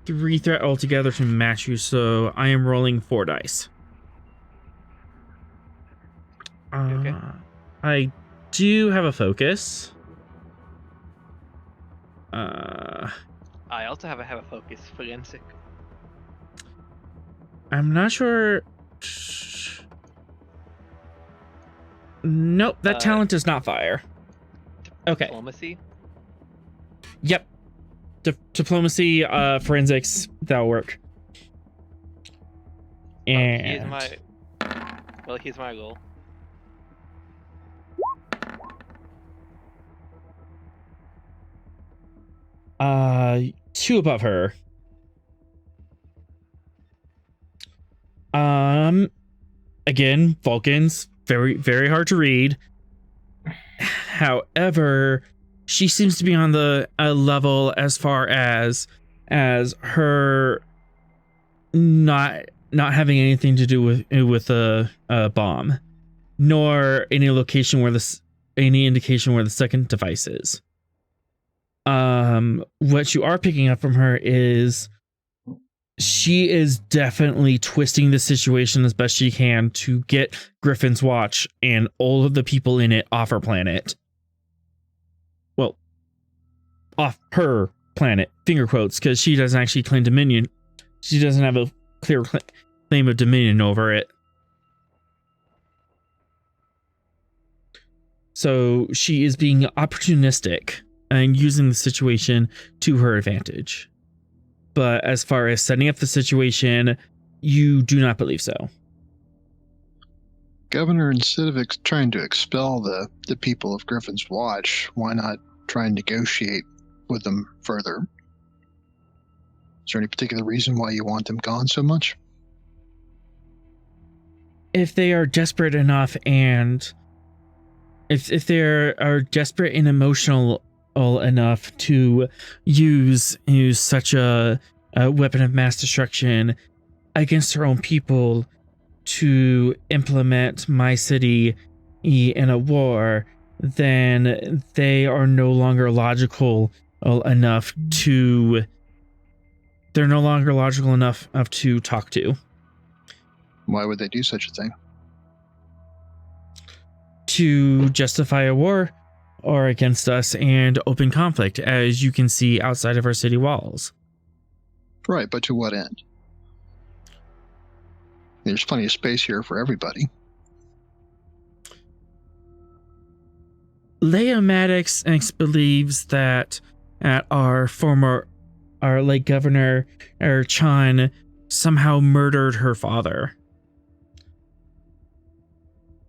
3 threat altogether to match you, so I am rolling 4 dice. Okay. I do have a focus. I also have a focus forensic. I'm not sure. Nope, that talent does not fire. Okay. Diplomacy. Yep. Diplomacy, forensics, that'll work. And here's my goal. Two above her. Again, Vulcans, very, very hard to read. However, she seems to be on the level as far as her not having anything to do with a bomb, nor any indication where the second device is. What you are picking up from her is she is definitely twisting the situation as best she can to get Gryphon's Watch and all of the people in it off her planet. Well, off her planet, finger quotes, because she doesn't actually claim dominion. She doesn't have a clear claim of dominion over it. So she is being opportunistic and using the situation to her advantage. But as far as setting up the situation, you do not believe so. Governor, instead of trying to expel the people of Gryphon's Watch, why not try and negotiate with them further? Is there any particular reason why you want them gone so much? If they are desperate enough, and if they are desperate and emotional enough to use such a weapon of mass destruction against their own people to implement my city in a war, then they are no longer logical enough to talk to. Why would they do such a thing? To justify a war or against us and open conflict, as you can see outside of our city walls. Right, but to what end? There's plenty of space here for everybody. Leia Maddox believes that our late governor, Chan, somehow murdered her father.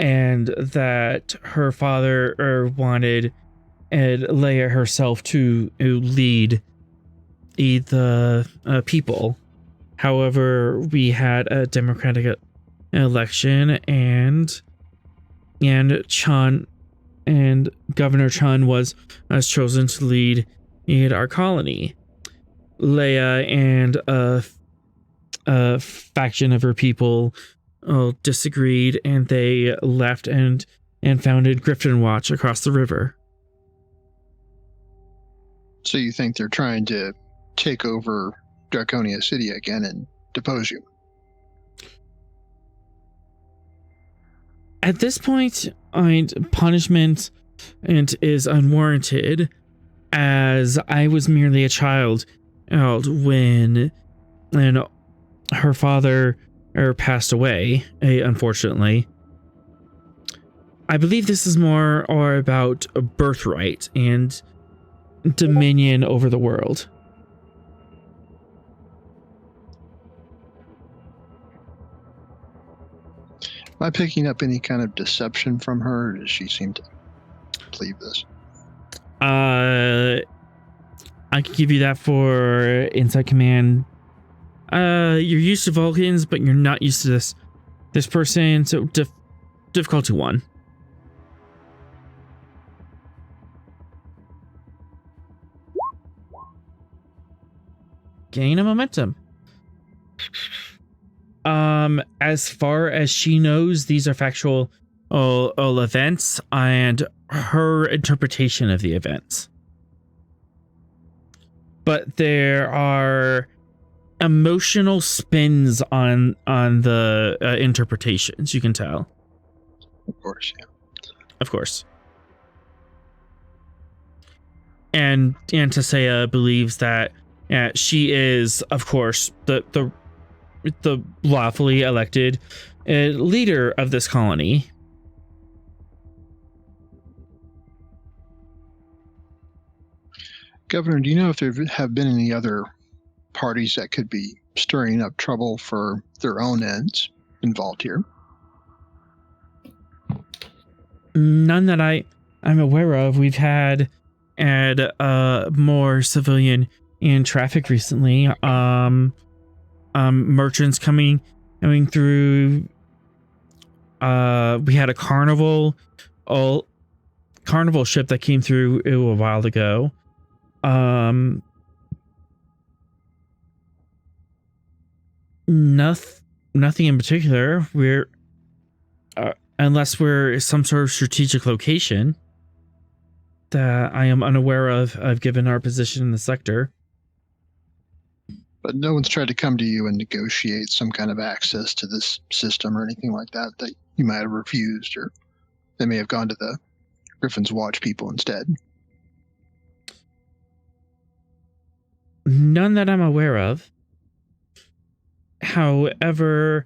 And that her father wanted Leia herself to lead the people. However, we had a democratic election, and Governor Chun was chosen to lead our colony. Leia and a faction of her people disagreed, and they left and founded Gryphon Watch across the river. So you think they're trying to take over Draconia City again and depose you? At this point, punishment is unwarranted, as I was merely a child when her father passed away, unfortunately. I believe this is more or about a birthright and dominion over the world. Am I picking up any kind of deception from her, or does she seem to believe this? I can give you that for Inside Command. You're used to Vulcans, but you're not used to this person, so difficulty 1. Gain a momentum. As far as she knows, these are factual events and her interpretation of the events. But there are emotional spins on the interpretations, you can tell. Of course, yeah. Of course. And Tasea believes that she is, of course, the lawfully elected leader of this colony. Governor, do you know if there have been any other parties that could be stirring up trouble for their own ends involved here? None that I'm aware of. We've had more civilian in traffic recently. Merchants coming through. We had a carnival ship that came through a while ago. Nothing in particular. We're unless we're some sort of strategic location that I am unaware of given our position in the sector. But no one's tried to come to you and negotiate some kind of access to this system or anything like that you might have refused, or they may have gone to the Gryphon's Watch people instead. None that I'm aware of. However,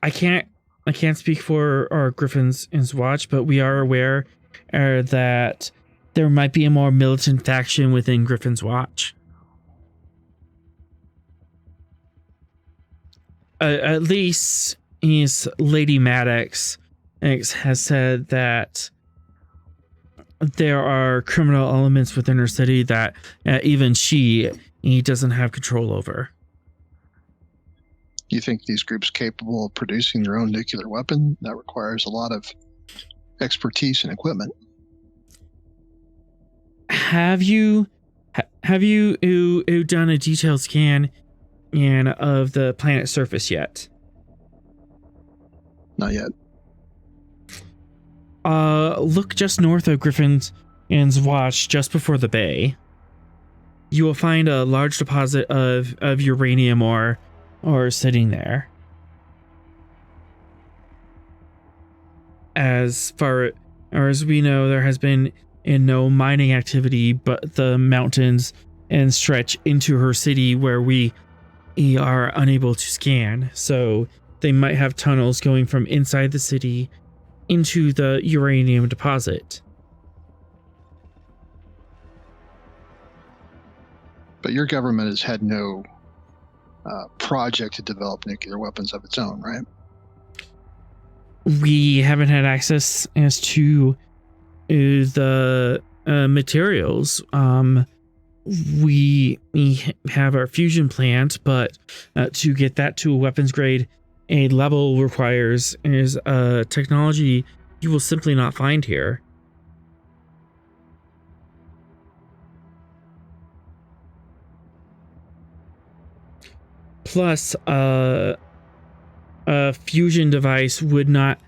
I can't speak for our Gryphon's Watch, but we are aware that there might be a more militant faction within Gryphon's Watch. At least Lady Maddox has said that there are criminal elements within her city that even he doesn't have control over. Do you think these groups capable of producing their own nuclear weapon? That requires a lot of expertise and equipment. Have you done a detailed scan of the planet's surface yet? Not yet. Look just north of Gryphon's Watch, just before the bay. You will find a large deposit of uranium ore sitting there. As far as we know, there has been no mining activity, but the mountains stretch into her city where we are unable to scan. So they might have tunnels going from inside the city into the uranium deposit. But your government has had no project to develop nuclear weapons of its own, right? We haven't had access as to the materials. We have our fusion plant, but to get that to a weapons grade a level requires is technology you will simply not find here. Plus, a fusion device would not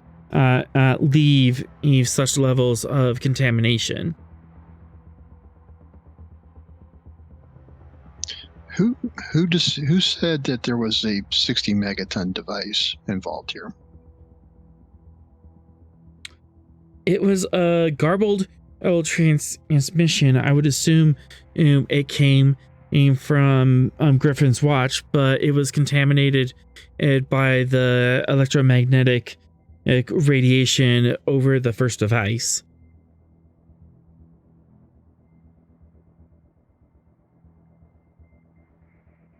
leave such levels of contamination. Who said that there was a 60 megaton device involved here? It was a garbled transmission. I would assume it came from Gryphon's Watch, but it was contaminated by the electromagnetic radiation over the first device.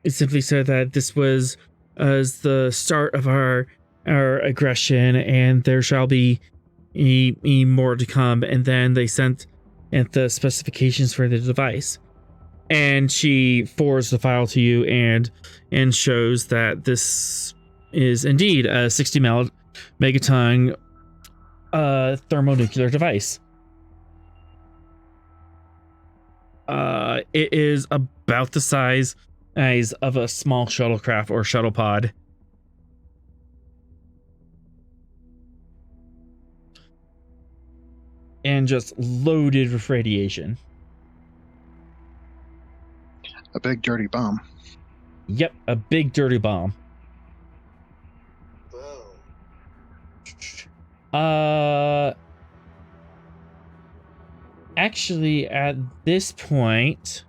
It simply said that this was as the start of our aggression, and there shall be more to come. And then they sent the specifications for the device, and she forwards the file to you and shows that this is indeed a 60 megaton thermonuclear device. It is about the size of a small shuttlecraft or shuttle pod. And just loaded with radiation. A big dirty bomb. Yep, a big dirty bomb. Boom. Actually, at this point,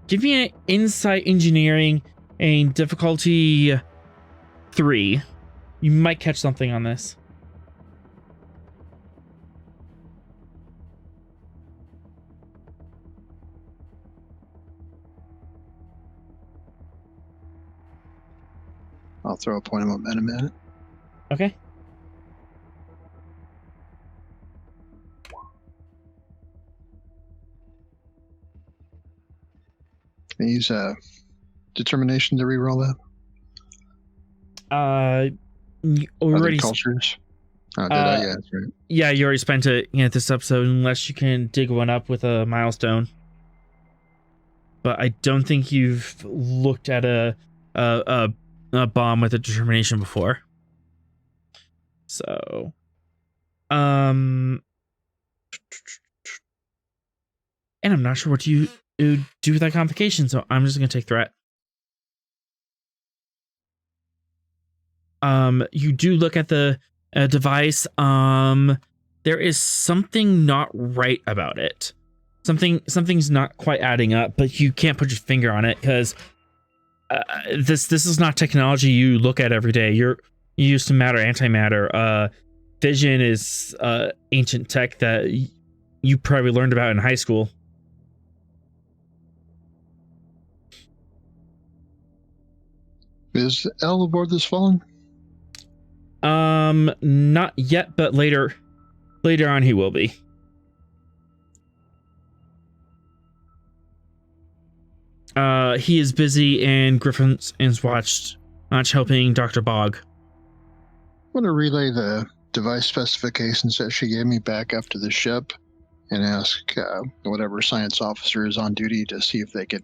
give me an insight engineering and difficulty 3. You might catch something on this. I'll throw a point of momentum at it. Okay. Can I use determination to reroll that? You already cultures. Oh, did I? Yeah, that's right. Yeah, you already spent it this episode, unless you can dig one up with a milestone. But I don't think you've looked at a bomb with a determination before. So, and I'm not sure what you do with that complication, so I'm just gonna take threat. You do look at the device. There is something not right about it. Something's not quite adding up, but you can't put your finger on it because this is not technology you look at every day. You're used to matter, antimatter. Fission is ancient tech that you probably learned about in high school. Is L aboard this Svalinn? Not yet, but later on he will be. He is busy in Gryphon's Watch helping Dr. Bog. I want to relay the device specifications that she gave me back up to the ship and ask whatever science officer is on duty to see if they could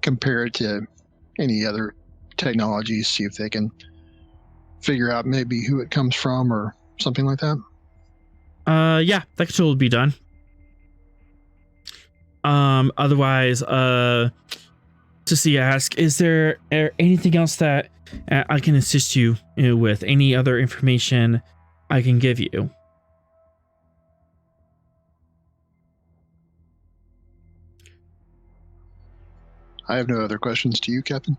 compare it to any other technologies, see if they can figure out maybe who it comes from or something like that. Yeah, that could totally be done. Otherwise, to ask, is there anything else that I can assist you with? Any other information I can give you? I have no other questions to you, Captain.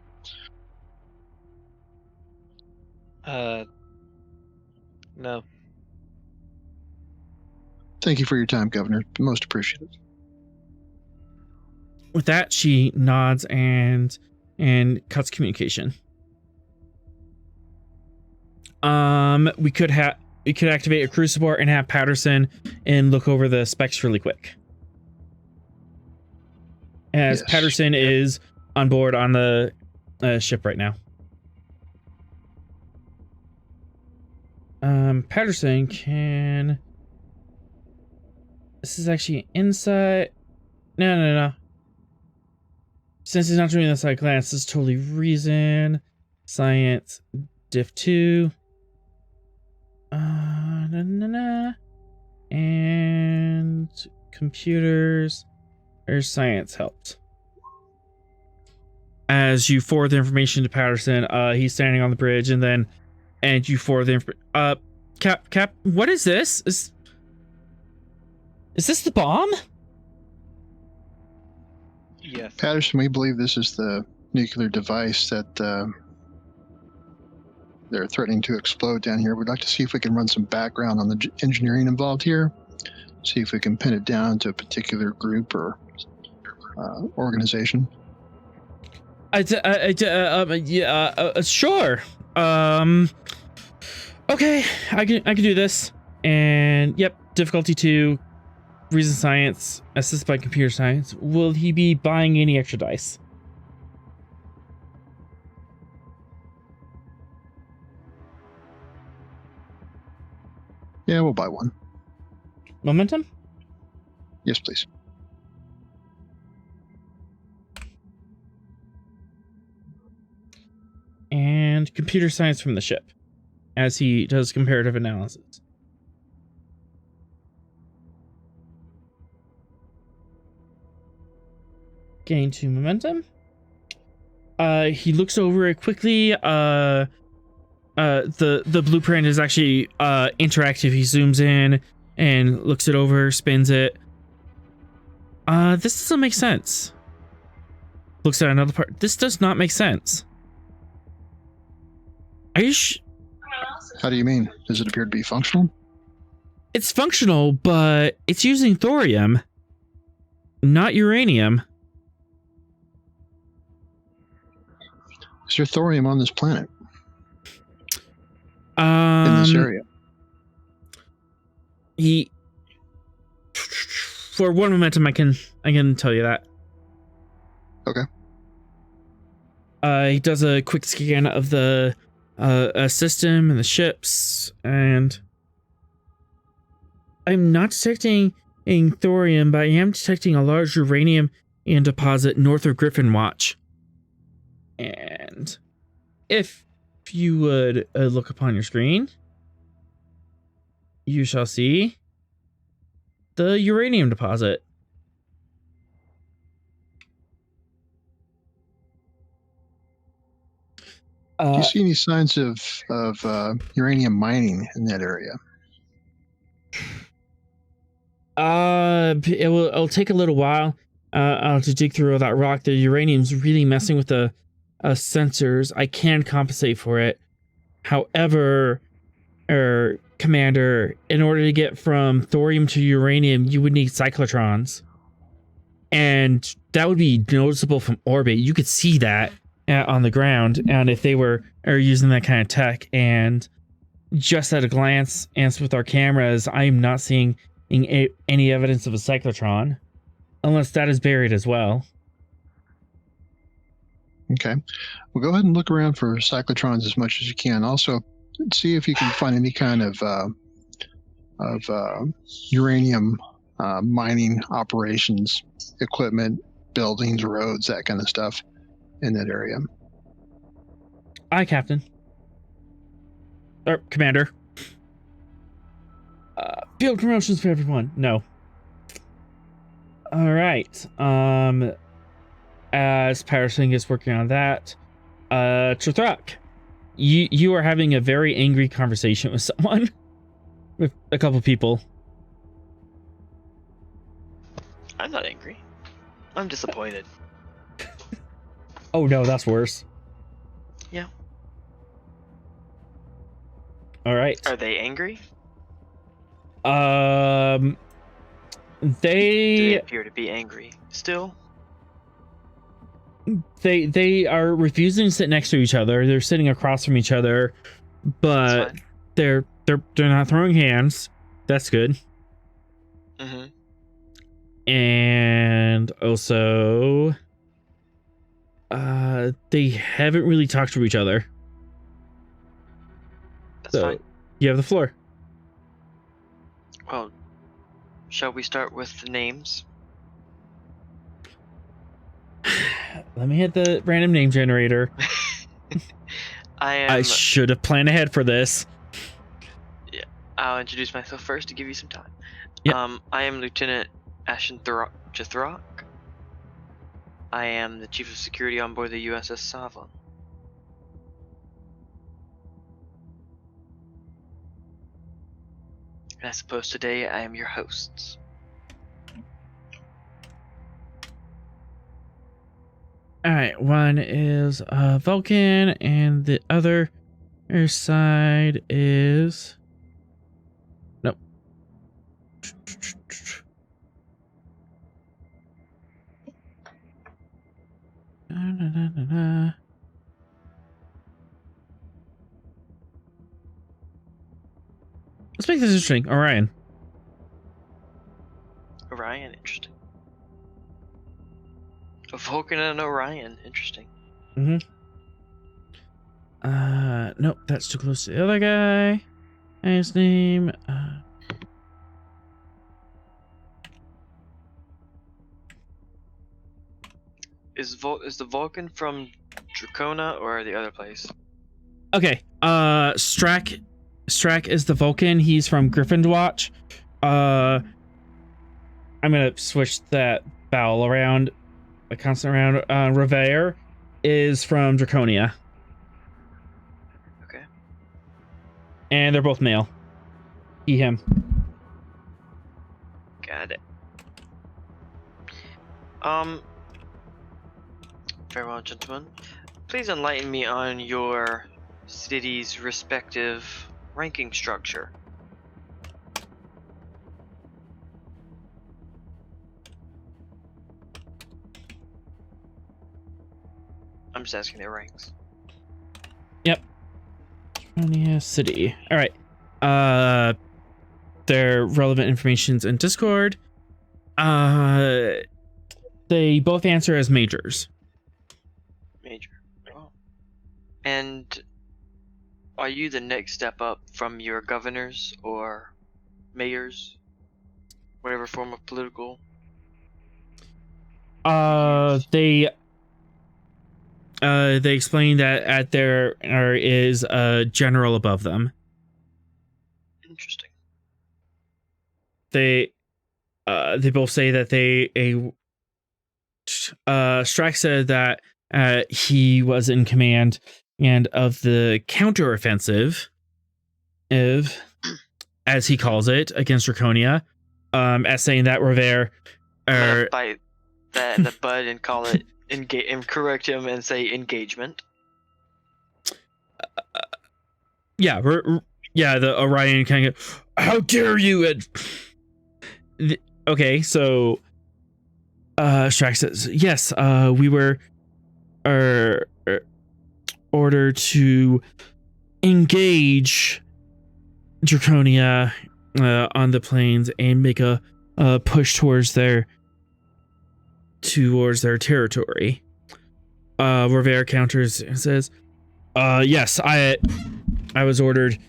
No. Thank you for your time, Governor. Most appreciated. With that, she nods and cuts communication. We could activate a crew support and have Patterson and look over the specs really quick. As Yes. Patterson is on board on the ship right now. Patterson can. This is actually inside. No. Since he's not doing the side glance, this is totally reason, science, diff 2. And computers or science helped. As you forward the information to Patterson, he's standing on the bridge, and you forward the Cap, what is this? Is this the bomb? Yes. Patterson, we believe this is the nuclear device that they're threatening to explode down here. We'd like to see if we can run some background on the engineering involved here. See if we can pin it down to a particular group or organization. Sure. Okay, I can do this. And yep, difficulty 2, reason science, assisted by computer science. Will he be buying any extra dice? Yeah, we'll buy one. Momentum? Yes, please. And computer science from the ship, as he does comparative analysis. Gain 2 momentum. He looks over it quickly. The blueprint is actually interactive. He zooms in and looks it over, spins it. This doesn't make sense. Looks at another part. This does not make sense. Are you How do you mean? Does it appear to be functional? It's functional, but it's using thorium, not uranium. Is there thorium on this planet? In this area? For 1 momentum, I can tell you that. Okay. He does a quick scan of the system and the ships, and I'm not detecting thorium, but I am detecting a large uranium deposit north of Gryphon Watch. And if you would look upon your screen, you shall see the uranium deposit. Do you see any signs of uranium mining in that area? It'll take a little while to dig through all that rock. The uranium's really messing with the sensors. I can compensate for it. However, Commander, in order to get from thorium to uranium, you would need cyclotrons. And that would be noticeable from orbit. You could see that on the ground, and if they are using that kind of tech, and just at a glance and with our cameras, I'm not seeing any evidence of a cyclotron, unless that is buried as well. Okay, well, go ahead and look around for cyclotrons as much as you can. Also, see if you can find any kind of uranium mining operations, equipment, buildings, roads, that kind of stuff in that area. Aye, Captain. Or Commander. Field promotions for everyone. No. All right. As Patterson is working on that, Trithrak, you are having a very angry conversation with someone, with a couple people. I'm not angry. I'm disappointed. Oh no, that's worse. Yeah. All right. Are they angry? They Do they appear to be angry still? They are refusing to sit next to each other. They're sitting across from each other, but they're not throwing hands. That's good. Mm-hmm. And also, They haven't really talked to each other. That's So, fine. you have the floor. Well, shall we start with the names? Let me hit the random name generator. I should have planned ahead for this. I'll introduce myself first to give you some time. Yep. I am Lieutenant Ashen Jethrock. I am the Chief of Security on board the USS Svalinn. And I suppose today I am your hosts. Alright, one is Vulcan, and the other side is... Nope. Let's make this interesting. Orion. Orion, interesting. A Vulcan and an Orion, interesting. Nope, that's too close to the other guy. And his name, Is the Vulcan from Dracona or the other place? Okay, Strack is the Vulcan. He's from Gryphon Watch. I'm gonna switch that vowel around, a constant around. Revere is from Draconia. Okay. And they're both male. He, him. Got it. Very well, gentlemen. Please enlighten me on your city's respective ranking structure. I'm just asking their ranks. Yep. Draconia City. All right. Their relevant information's in Discord. They both answer as majors. Major. Oh. And are you the next step up from your governors or mayors? Whatever form of political? They explain that there is a general above them. Interesting. They both say that Strack said that he was in command and of the counteroffensive, as he calls it, against Draconia, as saying that Revere I'm gonna bite that in the bud and call it and correct him and say engagement. The Orion kind of, how dare you? Okay, so Strack says, yes, we were ordered to engage Draconia on the plains and make a push towards their territory. Revere counters and says, yes, I was ordered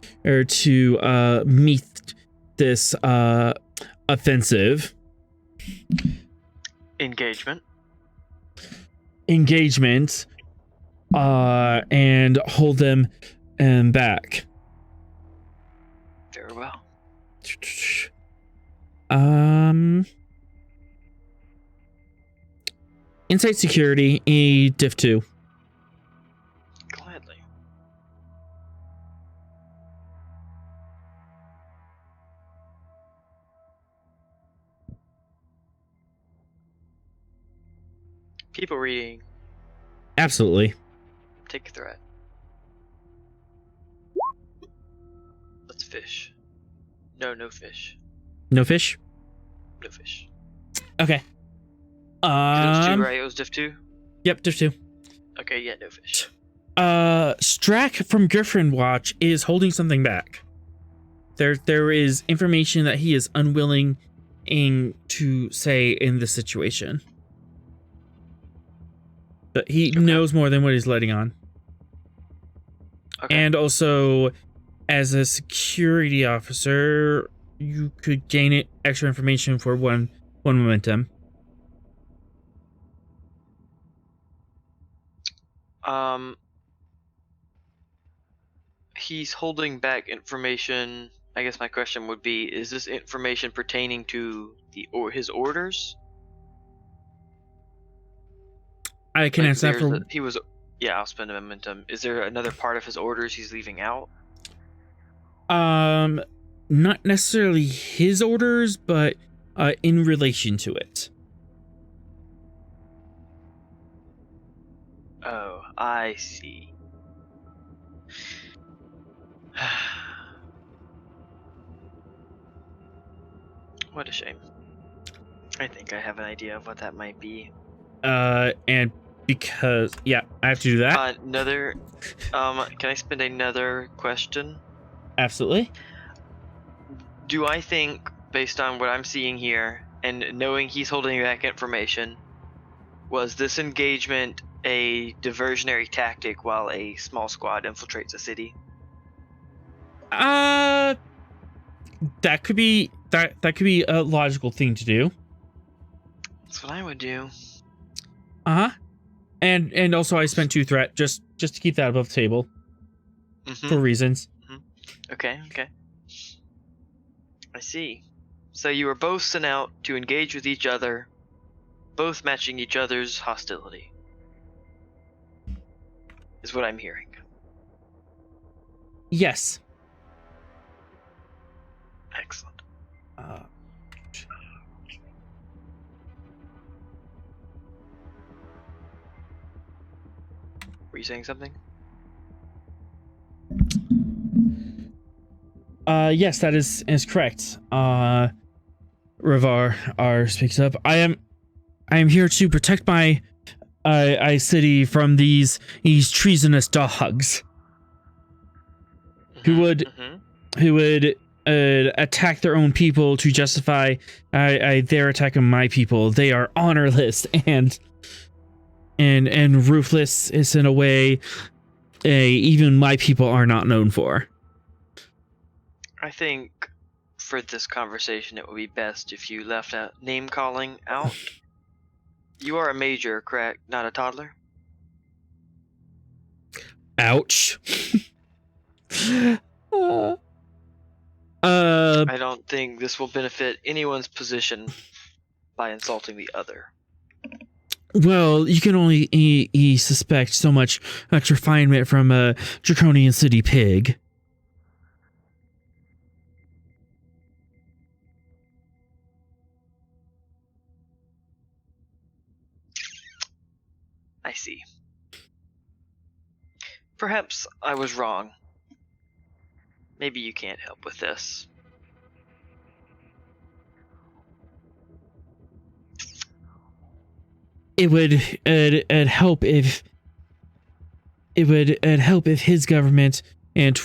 to meet this offensive Engagement and hold them back. Very well. Insight security, a diff 2. Gladly. People reading. Absolutely. Take a threat. Let's fish. No fish. No fish? No fish. Okay. It was 2, right? It was diff 2? Yep, diff 2. Okay, yeah, no fish. Strack from Gryphon Watch is holding something back. There is information that he is unwilling to say in this situation. But he Okay. knows more than what he's letting on. Okay. And also, as a security officer, you could gain it extra information for one momentum. He's holding back information. I guess my question would be: is this information pertaining to his orders? I can Like, answer that for. Yeah, I'll spend a momentum. Is there another part of his orders he's leaving out? Not necessarily his orders, but in relation to it. Oh, I see. What a shame. I think I have an idea of what that might be. And because I have to do that. Another. Can I spend another question? Absolutely. Do I think, based on what I'm seeing here, and knowing he's holding back information, was this engagement a diversionary tactic while a small squad infiltrates a city? That could be that could be a logical thing to do. That's what I would do. Uh-huh. And also I spent 2 threat just to keep that above the table for reasons. Okay. I see. So you were both sent out to engage with each other, both matching each other's hostility. Is what I'm hearing. Yes. Excellent. Were you saying something? Yes, that is correct. Rivar R speaks up. I am here to protect my city from these treasonous dogs who would attack their own people to justify their attack on my people. They are honorless and ruthless is in a way even my people are not known for. I think for this conversation it would be best if you left name calling out. You are a major, correct? Not a toddler? Ouch. I don't think this will benefit anyone's position by insulting the other. Well, you can only suspect so much refinement from a draconian city pig. I see. Perhaps I was wrong. Maybe you can't help with this. It would help if his government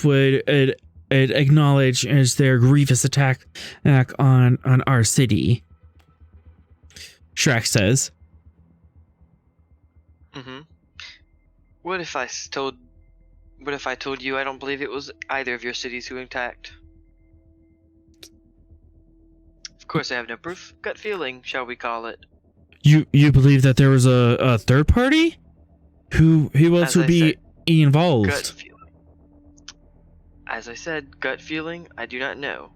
would acknowledge as their grievous attack on our city. Shrek says. What if I told you I don't believe it was either of your cities who attacked? Of course I have no proof. Gut feeling, shall we call it. You believe that there was a third party? Who else would be involved? Gut feeling. As I said, gut feeling, I do not know.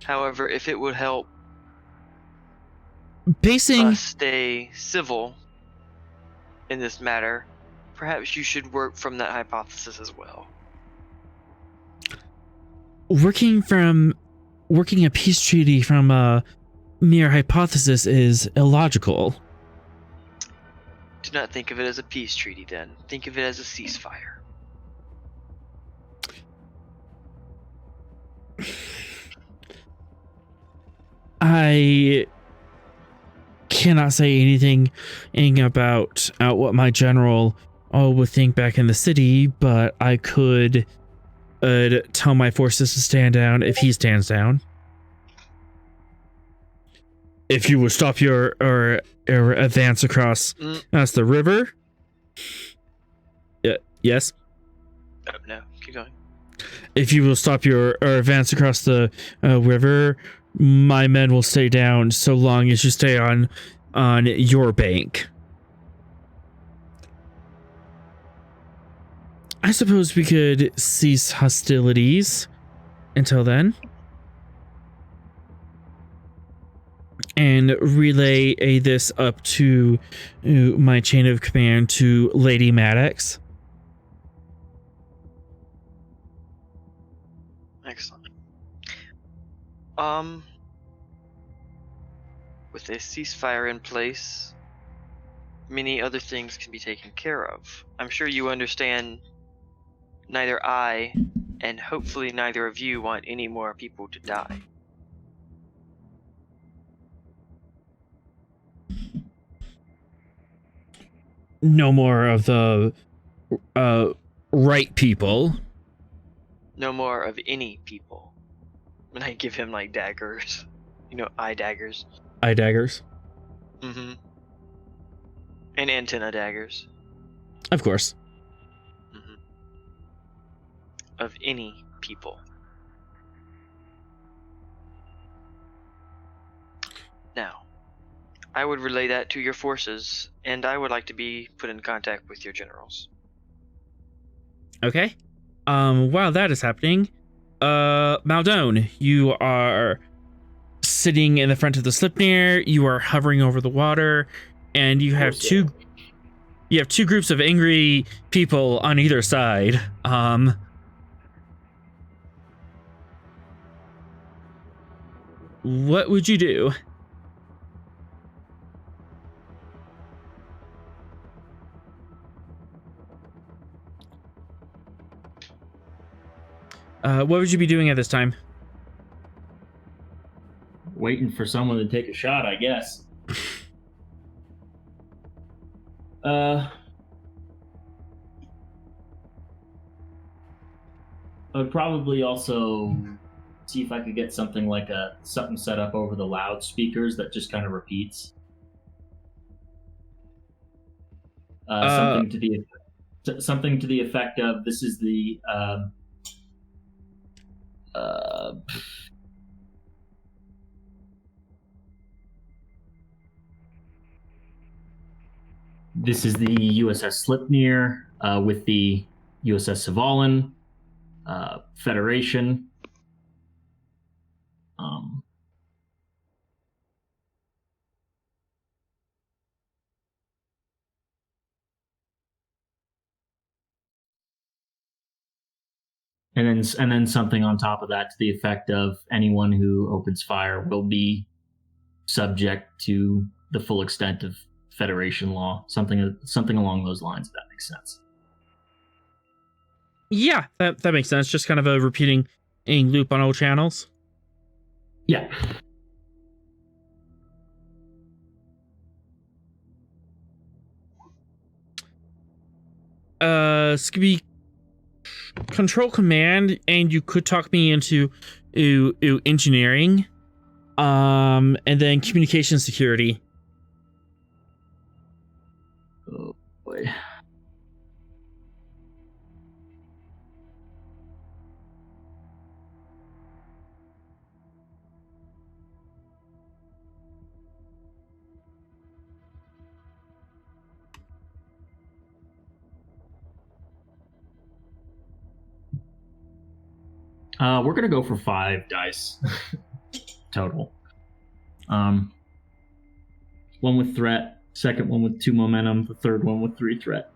However, if it would help us stay civil in this matter, perhaps you should work from that hypothesis as well. Working a peace treaty from a mere hypothesis is illogical. Do not think of it as a peace treaty then. Think of it as a ceasefire. I cannot say anything about what my general would think back in the city, but I could tell my forces to stand down if he stands down. If you would stop your advance across the river, Yes. Oh, no, keep going. If you will stop your or advance across the river, my men will stay down so long as you stay on your bank. I suppose we could cease hostilities until then and relay this up to my chain of command to Lady Maddox. Excellent. With a ceasefire in place, many other things can be taken care of. I'm sure you understand neither I and hopefully neither of you want any more people to die. No more of the right people. No more of any people. And I give him like daggers. You know, eye daggers. Eye daggers. Mm-hmm. And antenna daggers. Of course. Mm-hmm. Of any people. Now, I would relay that to your forces, and I would like to be put in contact with your generals. Okay. While that is happening, Maldone, you are sitting in the front of the Slipnir. You are hovering over the water, and you have two groups of angry people on either side. What would you do? What would you be doing at this time? Waiting for someone to take a shot, I guess. I'd probably also see if I could get something like something set up over the loudspeakers that just kind of repeats. Something to the effect of, this is the this is the USS Slipnir with the USS Svalinn, Federation. And then something on top of that to the effect of, anyone who opens fire will be subject to the full extent of Federation law. Something along those lines, if that makes sense. Yeah, that makes sense. Just kind of a repeating loop on all channels. Yeah. Scooby, control command, and you could talk me into engineering, and then communication security. Oh boy. We're gonna go for 5 dice total. One with threat, second one with 2 momentum, the third one with 3 threat.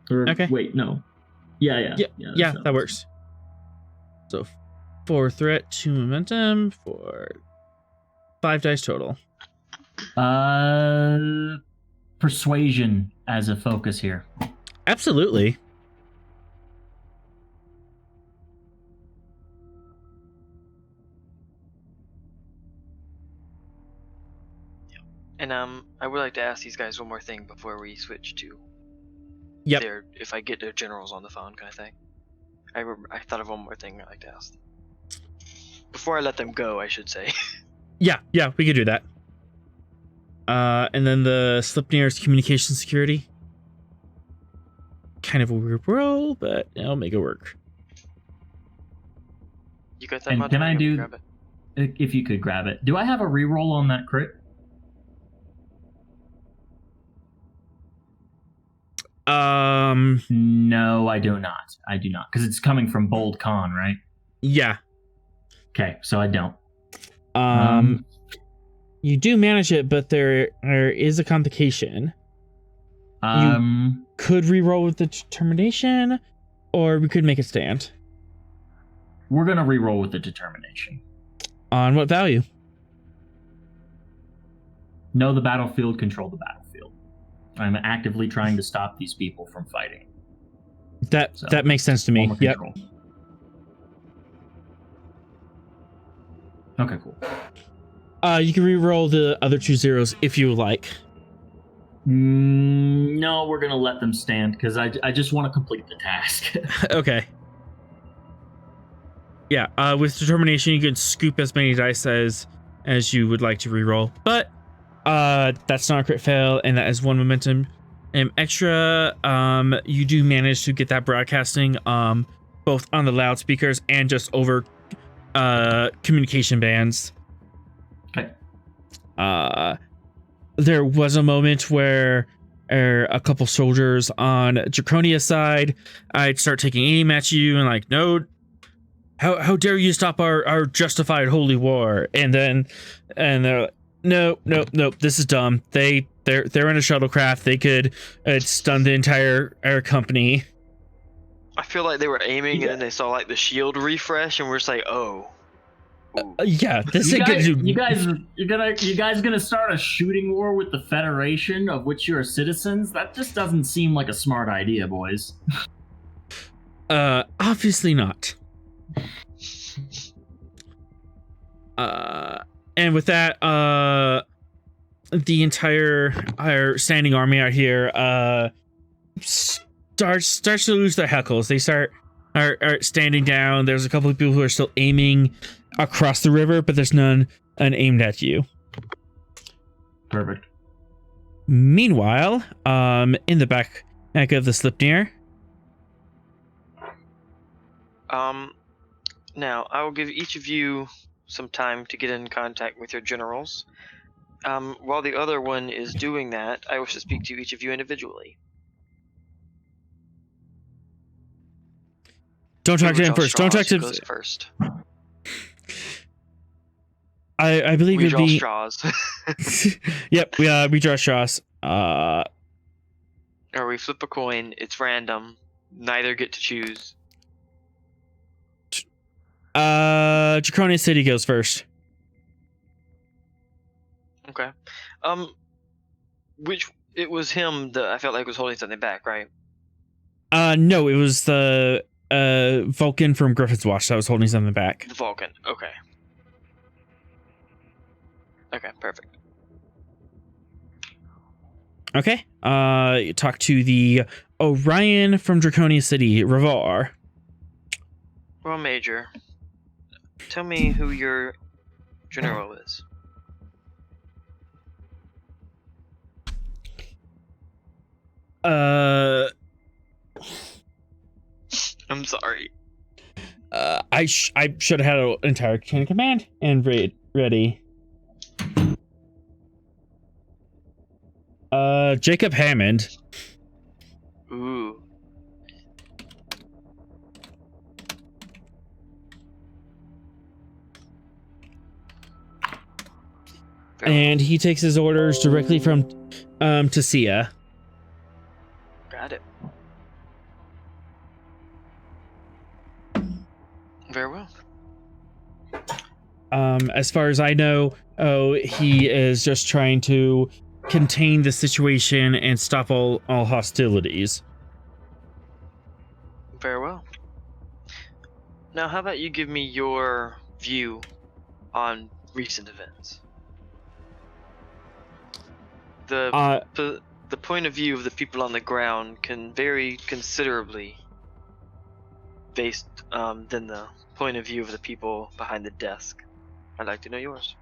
Or, okay. Wait, no. Yeah, that works. So 4 threat, 2 momentum, for 5 dice total. Persuasion as a focus here. Absolutely. And I would like to ask these guys one more thing before we switch to if I get their generals on the phone, kind of thing. I thought of one more thing I'd like to ask them. Before I let them go, I should say. Yeah, we could do that. And then the Slipnir's communication security. kind of a weird roll, but I'll make it work. You got that? And mod? can I do- Grab it. If you could grab it. Do I have a reroll on that crit? No, I do not. I do not. Because it's coming from Bold Con, right? Yeah. Okay, so I don't. You do manage it, but there is a complication. Could re-roll with the determination, or we could make it stand. We're gonna re-roll with the determination. On what value? Know the battlefield, control the battlefield. I'm actively trying to stop these people from fighting. That makes sense to me. Form of Yep. control. Okay, cool. You can re-roll the other 2 zeros if you like. No, we're gonna let them stand because I just want to complete the task. Okay. Yeah, with determination, you can scoop as many dice as you would like to re-roll, but that's not a crit fail, and that is 1 momentum extra. You do manage to get that broadcasting both on the loudspeakers and just over communication bands. Okay. There was a moment where a couple soldiers on Draconia's side, I'd start taking aim at you and like, no, how dare you stop our justified holy war? And they're like, no, this is dumb. They're in a shuttlecraft. They could stun the entire air company. I feel like they were aiming and then they saw like the shield refresh and we're just like, oh. Yeah, this ain't gonna do. You guys gonna start a shooting war with the Federation of which you're citizens? That just doesn't seem like a smart idea, boys. Obviously not. And with that, the entire our standing army out here starts to lose their heckles. They are standing down. There's a couple of people who are still aiming across the river, but there's none aimed at you. Perfect. Meanwhile, in the back of the Slipnir. Now I will give each of you some time to get in contact with your generals. While the other one is doing that, I wish to speak to each of you individually. Don't talk to him Draw first. Don't talk straws, to who goes first. I believe We it'd draw be. straws. Yep, we draw straws. Or we flip a coin. It's random. Neither get to choose. Draconia City goes first. Okay. Which it was him that I felt like was holding something back, right? No, it was the Vulcan from Gryphon's Watch that was holding something back. The Vulcan. Okay. Okay, perfect. Okay. Talk to the Orion from Draconia City, Ravar. Well, Major, tell me who your general is. I'm sorry. I should have had an entire chain of command and ready. Jacob Hammond. Ooh. And he takes his orders directly from Tasia. Got it. Very well. As far as I know, he is just trying to contain the situation and stop all hostilities. Very well. Now, how about you give me your view on recent events? The point of view of the people on the ground can vary considerably based than the point of view of the people behind the desk. I'd like to know yours.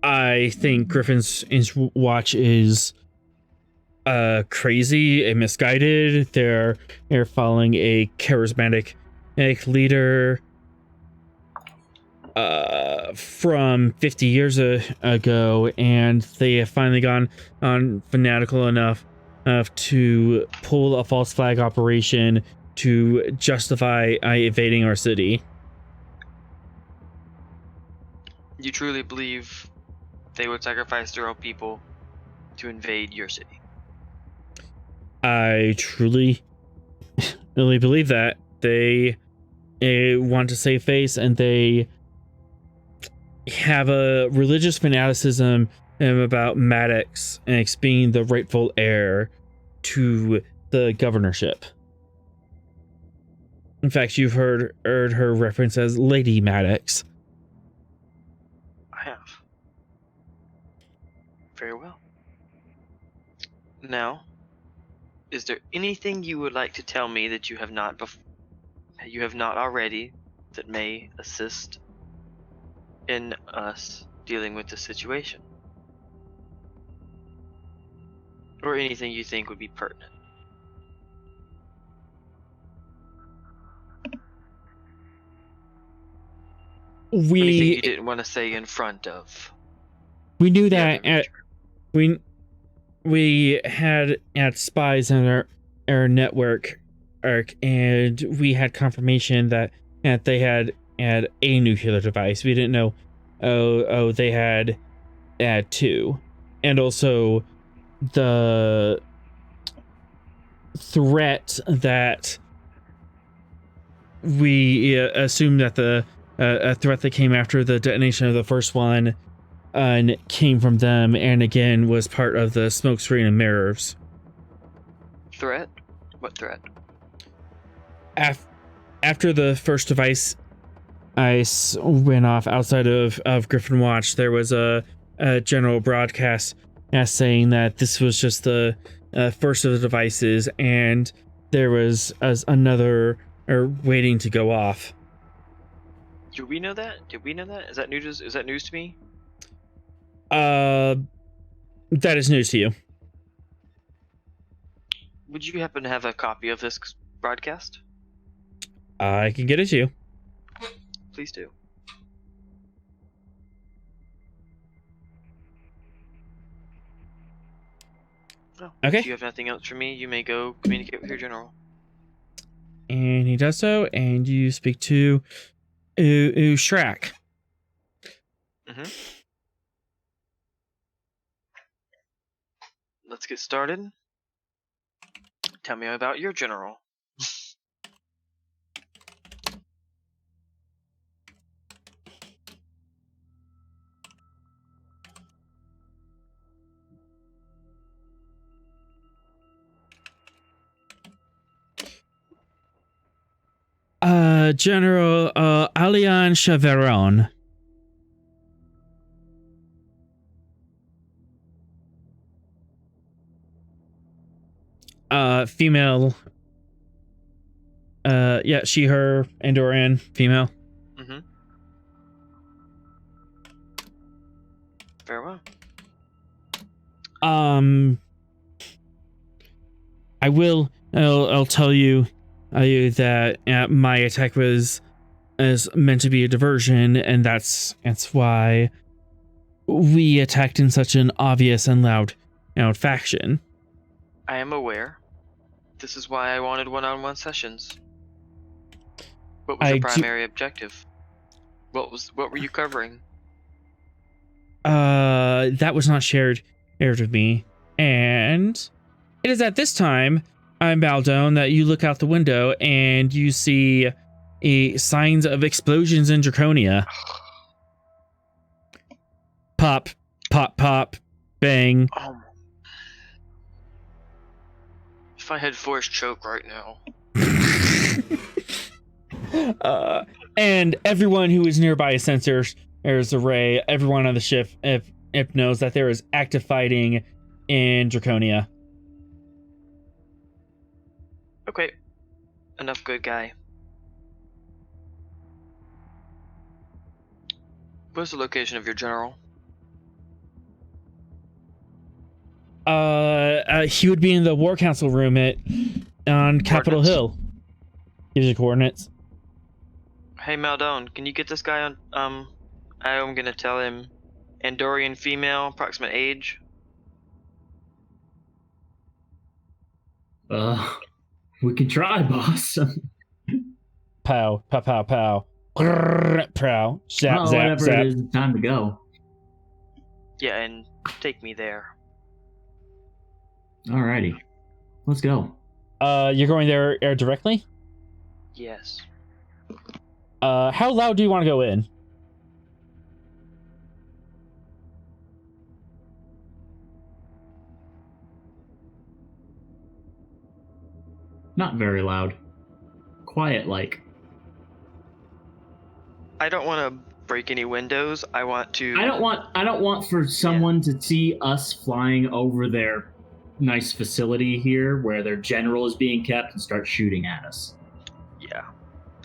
I think Gryphon's Watch is crazy and misguided. They're following a charismatic leader from 50 years ago, and they have finally gone on fanatical enough to pull a false flag operation to justify invading our city. You truly believe they would sacrifice their own people to invade your city? I truly really believe that. They want to save face, and they have a religious fanaticism about Maddox and being the rightful heir to the governorship. In fact, you've heard her referenced as Lady Maddox. I have. Very well. Now, is there anything you would like to tell me that you have not already that may assist in us dealing with the situation? Or anything you think would be pertinent? Anything you didn't want to say in front of? We knew that we had spies in our network, and we had confirmation that they had a nuclear device. We didn't know they had two, and also the threat that we assumed that a threat that came after the detonation of the first one and came from them, and again was part of the smoke screen and mirrors. Threat? What threat? After the first device went off outside of Gryphon Watch, there was a general broadcast saying that this was just the first of the devices, and there was another waiting to go off. Do we know that? Did we know that? Is that news to me? That is news to you. Would you happen to have a copy of this broadcast? I can get it to you. Please do. Oh, okay. If you have nothing else for me, you may go communicate with your general. And he does so, and you speak to Shrek. Mm-hmm. Let's get started. Tell me about your general. General Alian Chaveron. Female. Yeah, she, her, Andorian, female. Mm-hmm. Very well. I'll tell you that my attack is meant to be a diversion, and that's why we attacked in such an obvious and loud faction. I am aware. This is why I wanted one-on-one sessions. What was your primary objective? What were you covering? That was not shared with me, and it is at this time, Baldone, that you look out the window and you see signs of explosions in Draconia. Pop, pop, pop, bang. If I had forced choke right now. And everyone who is nearby sensors, there's array. Everyone on the ship if knows that there is active fighting in Draconia. Okay. Enough, good guy. What's the location of your general? He would be in the War Council room on Capitol Hill. Gives you coordinates. Hey Maldon, can you get this guy on? I'm gonna tell him Andorian female, approximate age. We can try, boss. Pow, pow, pow, pow. Prow. Zap, Oh, zap, whatever zap. it is, it's time to go. Yeah, and take me there. Alrighty. Let's go. You're going there directly? Yes. How loud do you want to go in? Not very loud. Quiet like. I don't want to break any windows. I want to. I don't want for someone to see us flying over their nice facility here where their general is being kept and start shooting at us. Yeah.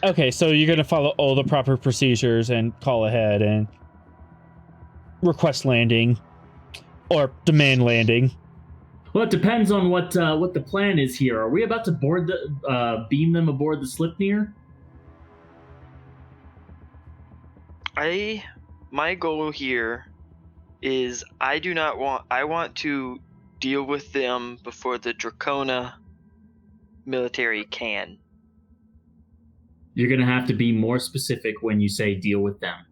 Okay, so you're going to follow all the proper procedures and call ahead and request landing or demand landing. Well, it depends on what the plan is here. Are we about to board beam them aboard the Slipnir? My goal here is I want to deal with them before the Dracona military can. You're going to have to be more specific when you say deal with them.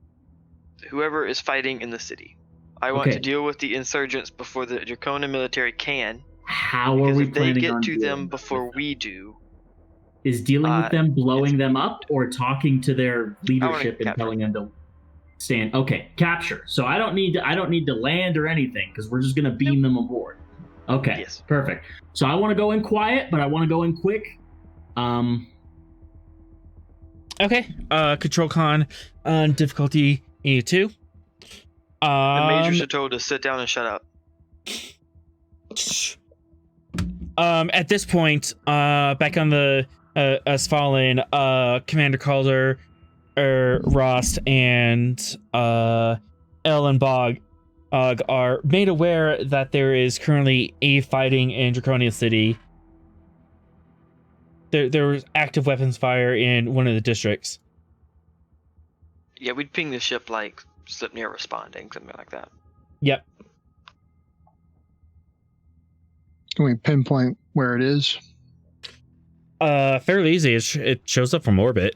Whoever is fighting in the city. I want to deal with the insurgents before the Dracona military can. How are we planning on if they get to dealing them before we do. Is dealing with them blowing them up or talking to their leadership and capture. telling them to stand? Okay, capture. So I don't need to land or anything because we're just going to beam them aboard. Okay, Yes. Perfect. So I want to go in quiet, but I want to go in quick. Okay, control con on difficulty 82. The majors are told to sit down and shut up. At this point, back on the Svalinn, Commander Calder, Rost, and Ellen Bog are made aware that there is currently a fighting in Draconia City. There was active weapons fire in one of the districts. Yeah, we'd ping the ship like Slipnir responding, something like that. Yep. Can we pinpoint where it is? Fairly easy. It shows up from orbit.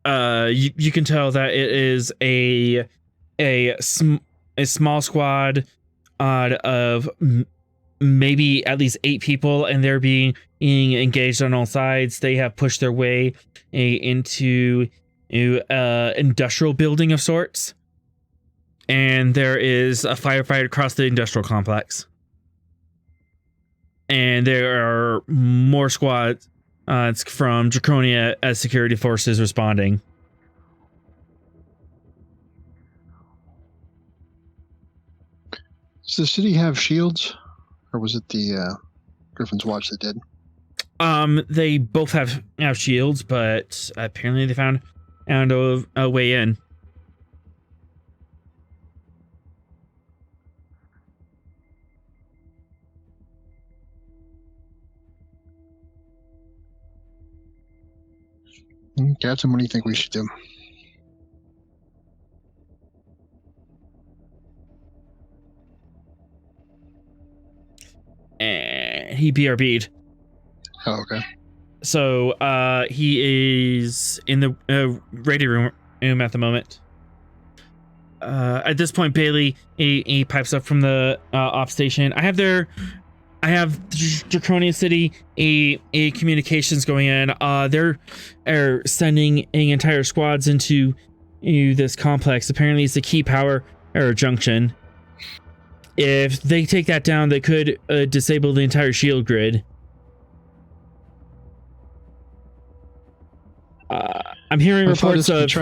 You can tell that it is a small squad of maybe at least 8 people, and they're being engaged on all sides. They have pushed their way into industrial building of sorts, and there is a firefight across the industrial complex, and there are more squads from Draconia as security forces responding. Does the city have shields? Or was it the Gryphon's Watch that did? They both have shields, but apparently they found a way in. Captain, what do you think we should do? And he BRB'd. Oh, okay. So he is in the radio room at the moment. At this point, Bailey he pipes up from the op station. I have Draconia City a communications going in. They're sending entire squads into this complex. Apparently, it's a key power junction. If they take that down, they could disable the entire shield grid. I'm hearing reports of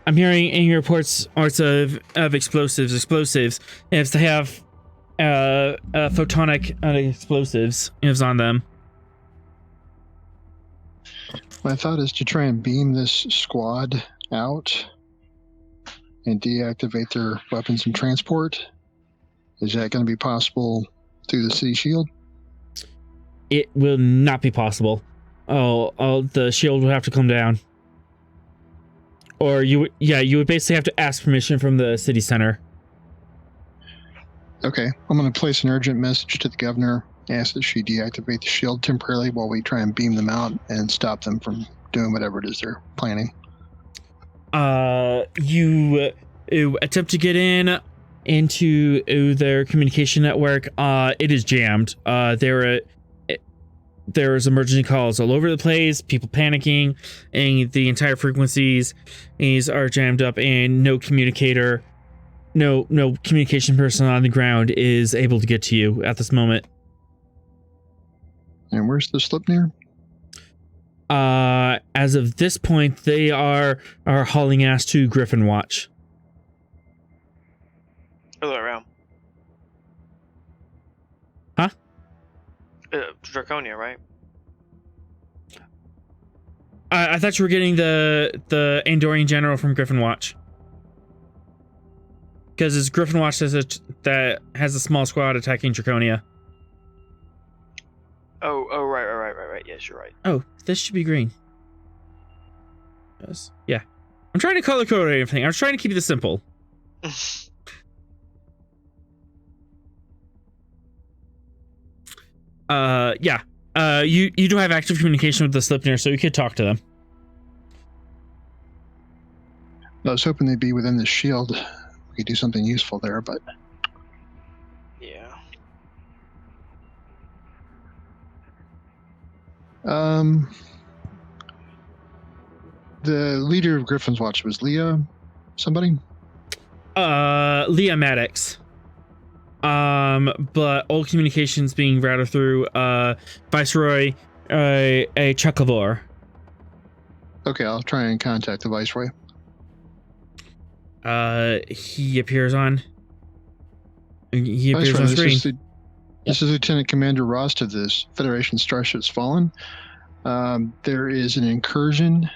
I'm hearing reports of explosives. If they have photonic explosives on them. My thought is to try and beam this squad out and deactivate their weapons and transport? Is that going to be possible through the city shield? It will not be possible. The shield will have to come down. Or you would basically have to ask permission from the city center. Okay, I'm going to place an urgent message to the governor, ask that she deactivate the shield temporarily while we try and beam them out and stop them from doing whatever it is they're planning. You attempt to get into their communication network. It is jammed. There's emergency calls all over the place, people panicking, and the entire frequencies are jammed up, and no communication person on the ground is able to get to you at this moment. And where's the Slipnir? As of this point, they are hauling ass to Gryphon Watch. Other way around. Huh? Draconia, right? I thought you were getting the Andorian general from Gryphon Watch. Because it's Gryphon Watch that has a small squad attacking Draconia. Oh, right. Yes, you're right. Oh, this should be green. Yes. Yeah. I'm trying to color code everything. I was trying to keep this simple. Yeah. You do have active communication with the Slipnir, so you could talk to them. I was hoping they'd be within the shield. We could do something useful there, but... Yeah. The leader of Gryphon's Watch was Leah somebody? Leah Maddox. But all communications being routed through Viceroy a Chuckabor. Okay, I'll try and contact the Viceroy. He appears on. He appears Viceroy, on screen. This is Lieutenant Commander Rost of this Federation starship Svalinn. There is an incursion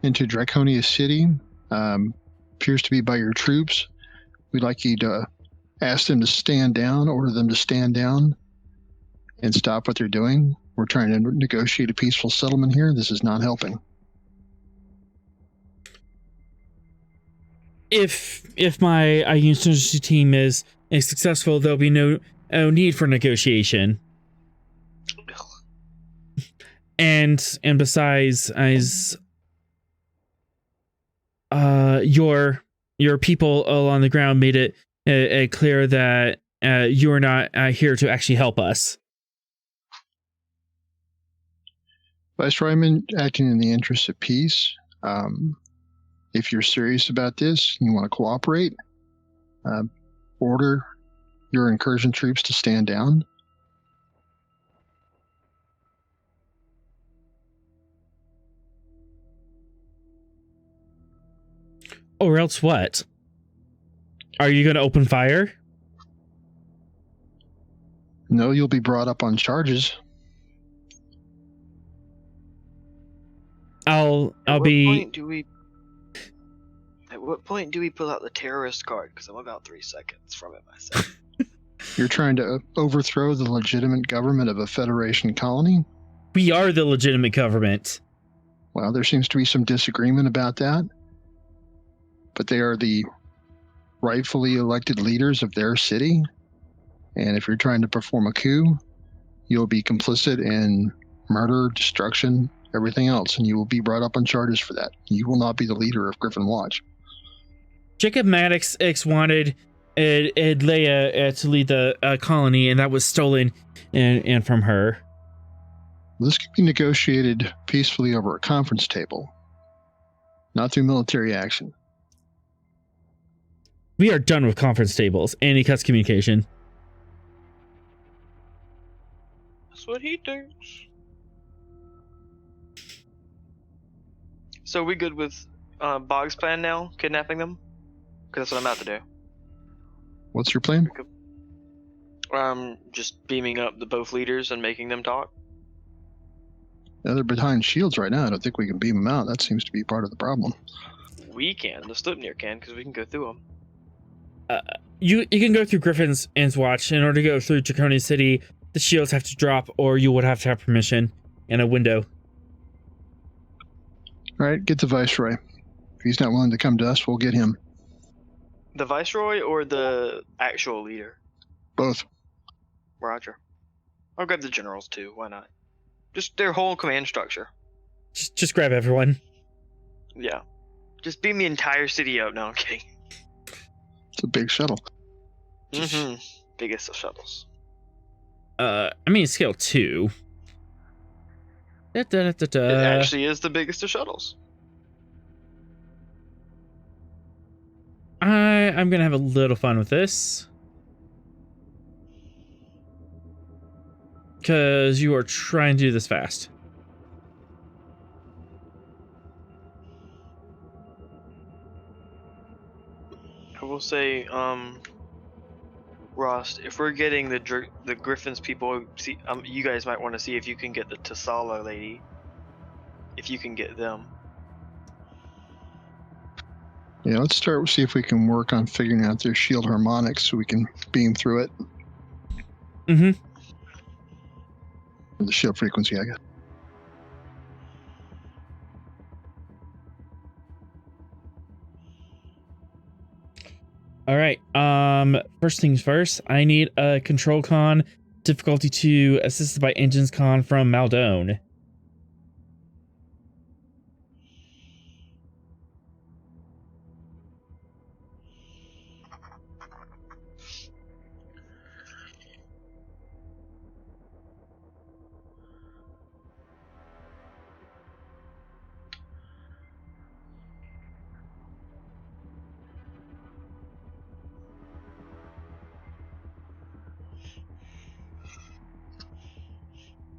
into Draconia City. Appears to be by your troops. We'd like you to ask them to stand down, order them to stand down, and stop what they're doing. We're trying to negotiate a peaceful settlement here. This is not helping. If my insurgency team is successful, there'll be no need for negotiation. And besides, as your people along the ground made it clear that you are not here to actually help us. Viceroy, I'm acting in the interest of peace. If you're serious about this, you want to cooperate, order your incursion troops to stand down. Or else what? Are you going to open fire? No, you'll be brought up on charges. At what point do we pull out the terrorist card? Because I'm about 3 seconds from it myself. You're trying to overthrow the legitimate government of a Federation colony? We are the legitimate government. Well, there seems to be some disagreement about that. But they are the rightfully elected leaders of their city. And if you're trying to perform a coup, you'll be complicit in murder, destruction, everything else, and you will be brought up on charges for that. You will not be the leader of Gryphon Watch. Jacob Maddox wanted Leia to lead the colony, and that was stolen and from her. This could be negotiated peacefully over a conference table, not through military action. We are done with conference tables, and he cuts communication. That's what he thinks. So we good with Bog's plan now? Kidnapping them? Because that's what I'm about to do. What's your plan? Just beaming up the both leaders and making them talk. They're behind shields right now. I don't think we can beam them out. That seems to be part of the problem. we can. The Slipnir can, because we can go through them. You can go through Gryphon's Watch. In order to go through Draconis City, the shields have to drop, or you would have to have permission and a window. All right, get the Viceroy. If he's not willing to come to us, we'll get him. The Viceroy or the actual leader? Both. Roger. I'll grab the generals too. Why not? Just their whole command structure. Just grab everyone. Yeah. Just beam the entire city up. No, I'm kidding. It's a big shuttle. Mm-hmm. Biggest of shuttles. I mean, scale 2. It actually is the biggest of shuttles. I'm gonna have a little fun with this. Because you are trying to do this fast. I will say, Ross, if we're getting the Gryphon's people, you guys might want to see if you can get the Tassala lady. If you can get them. Yeah, let's start see if we can work on figuring out their shield harmonics so we can beam through it. Mm-hmm. The shield frequency, I guess. All right. First things first, I need a control con difficulty 2 assisted by engines con from Maldone.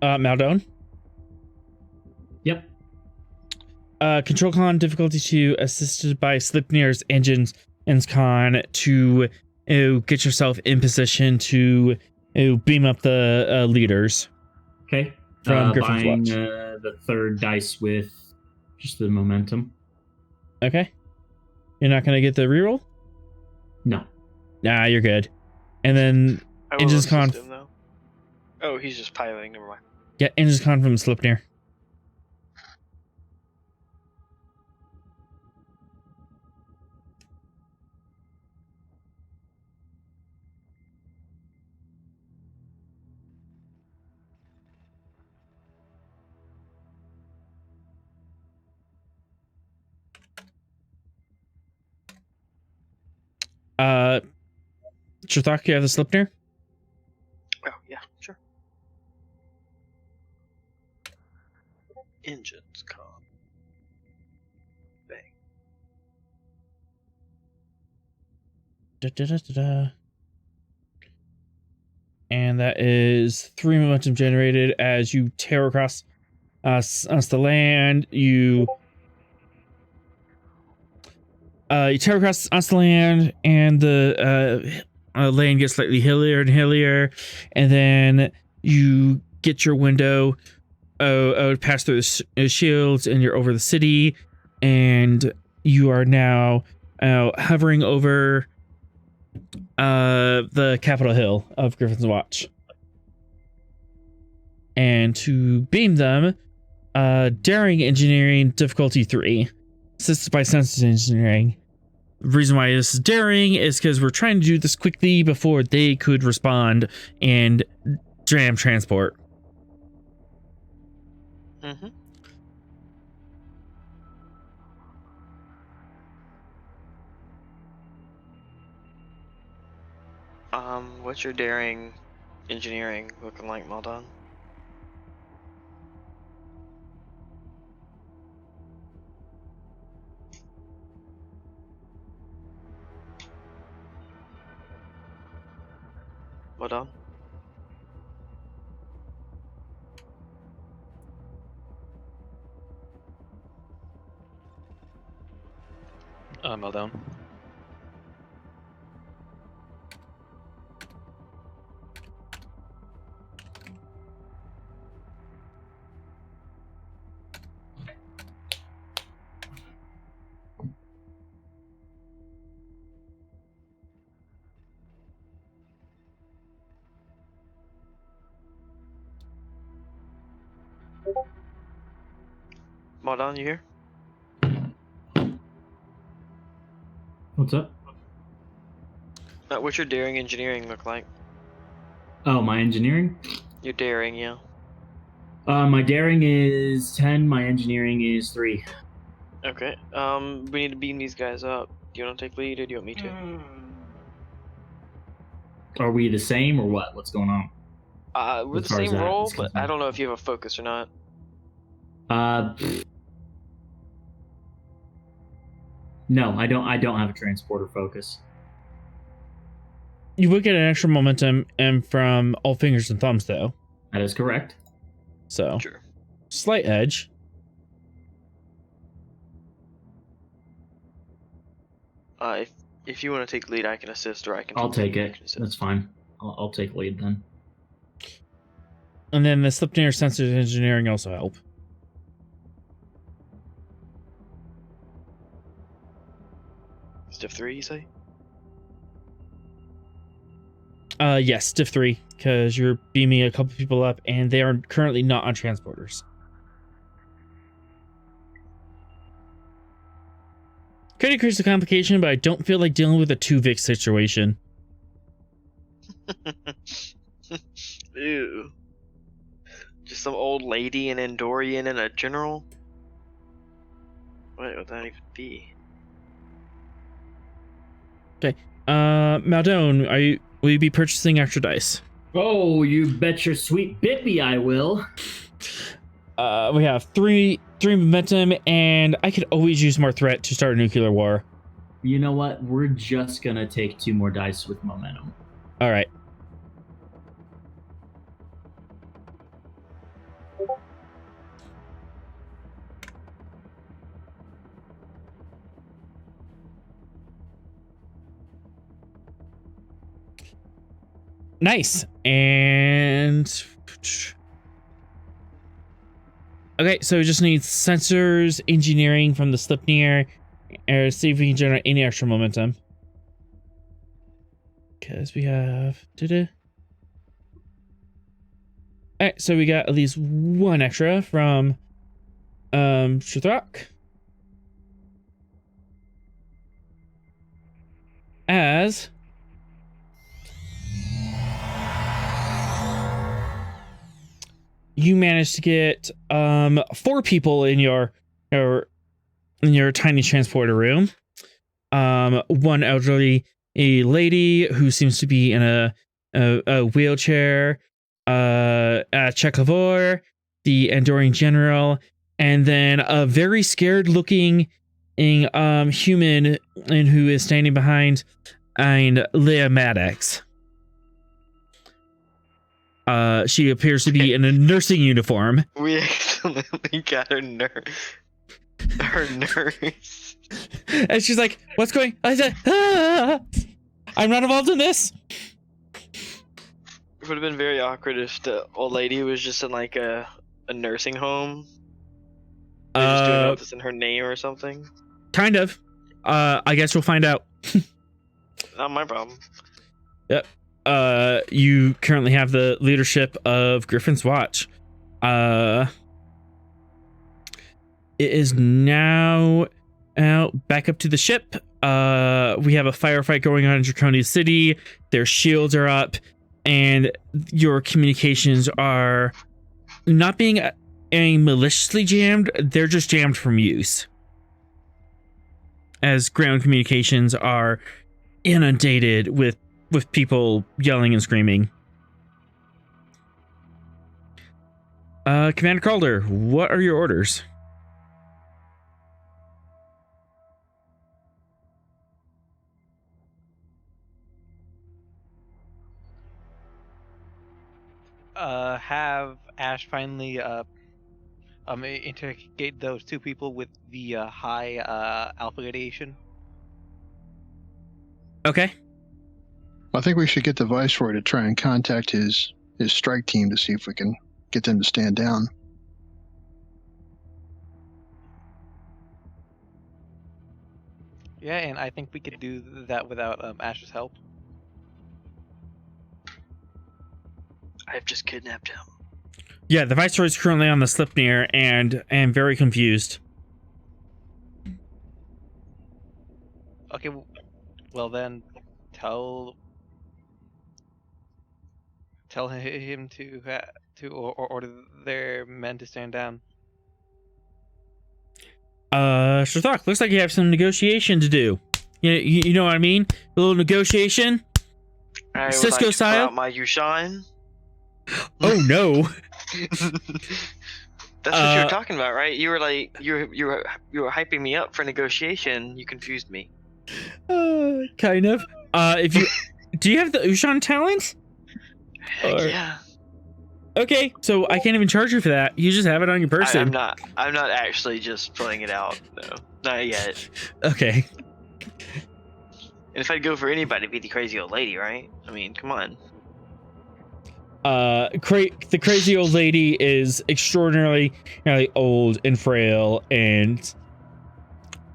Maldone? Yep. Control con difficulty 2 assisted by Slipnir's engines and con to get yourself in position to beam up the leaders. Okay. From Gryphon's buying Watch. the third dice with just the momentum. Okay. You're not going to get the reroll? No. Nah, you're good. And then I will engines assist con. him, though. Oh, he's just piloting. Never mind. Yeah, engines con from Slipnir. Chirthak, you have the Slipnir? Oh, yeah, sure. Engines con. Bang. And that is 3 momentum generated as you tear across the land. You tear across the land, and the land gets slightly hillier and hillier, and then you get your window pass through the shields, and you're over the city, and you are now hovering over the Capitol Hill of Gryphon's Watch. And to beam them, daring engineering difficulty 3, assisted by census engineering. The reason why this is daring is because we're trying to do this quickly before they could respond and jam transport. Mm-hmm. What's your daring engineering looking like, Maldon? Maldon? Maldon. Maldon, you here? What's up? What's your daring engineering look like? Oh, my engineering? Your daring, yeah. My daring is 10. My engineering is 3. Okay. We need to beam these guys up. Do you want to take lead, or do you want me to? Are we the same or what? What's going on? We're As the far as same that role, is but I concerned. don't know if you have a focus or not. No, I don't have a transporter focus. You would get an extra momentum and from all fingers and thumbs, though. That is correct. So, Sure. slight edge. If you want to take lead, I can assist, or I can. I'll take you it. can assist. That's fine. I'll take lead then. And then the Slipnir sensors engineering also help. Stiff 3, you say? Yes, Stiff 3, because you're beaming a couple people up, and they are currently not on transporters. Could increase the complication, but I don't feel like dealing with a 2-Vic situation. Ew. Just some old lady, an Endorian, and a general? What would that even be? Maldon, will you be purchasing extra dice? Oh, you bet your sweet bippy I will. We have three momentum, and I could always use more threat to start a nuclear war. You know what? We're just gonna take 2 more dice with momentum. All right. Nice. And okay, so we just need sensors engineering from the Slipnir, and see if we can generate any extra momentum. Because we have Alright, so we got at least 1 extra from Shuthrak. As you managed to get 4 people in your tiny transporter room. 1 elderly lady who seems to be in a wheelchair, a Chekhovor, the Andorian general, and then a very scared looking human and who is standing behind Leah Maddox. She appears to be in a nursing uniform. We accidentally got her nurse. And she's like, "What's going?" I said, "Ah, I'm not involved in this." It would have been very awkward if the old lady was just in like a nursing home. They're just doing all this in her name or something. Kind of. I guess we'll find out. Not my problem. Yep. You currently have the leadership of Gryphon's Watch. It is now out back up to the ship. We have a firefight going on in Draconis City. Their shields are up, and your communications are not being maliciously jammed. They're just jammed from use, as ground communications are inundated with people yelling and screaming. Commander Calder, what are your orders? Have Ash finally interrogate those 2 people with the high alpha radiation. Okay. I think we should get the Viceroy to try and contact his strike team to see if we can get them to stand down. Yeah, and I think we could do that without Ash's help. I've just kidnapped him. Yeah, the Viceroy is currently on the Slipnir and very confused. Okay, well then, tell him to order their men to stand down. Shazak, looks like you have some negotiation to do. You know what I mean? A little negotiation? I would Cisco like to style? pull out my Yushan. Oh no. That's what you were talking about, right? You were like, you were hyping me up for negotiation. You confused me. Kind of. If you do you have the Ushan talent? Heck yeah. Okay, so I can't even charge you for that. You just have it on your person. I'm not actually just pulling it out. No, not yet. Okay. And if I'd go for anybody, it'd be the crazy old lady, right? I mean, come on. The crazy old lady is extraordinarily old and frail, and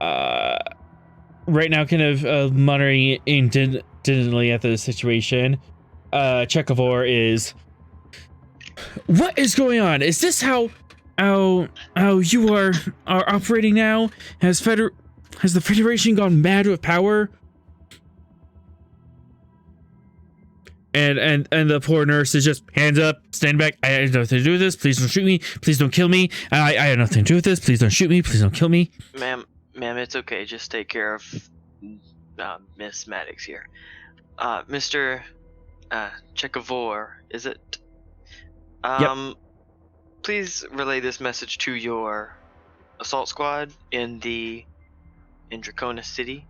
right now kind of muttering indignantly at the situation. Chekhovor is, what is going on? Is this how you are operating now? Has the Federation gone mad with power? And the poor nurse is just hands up, stand back. I have nothing to do with this. Please don't shoot me. Please don't kill me. I have nothing to do with this. Please don't shoot me. Please don't kill me. Ma'am, it's okay. Just take care of Miss Maddox here. Mr. Chekhovor, is it? Yep. Please relay this message to your assault squad in Draconis City.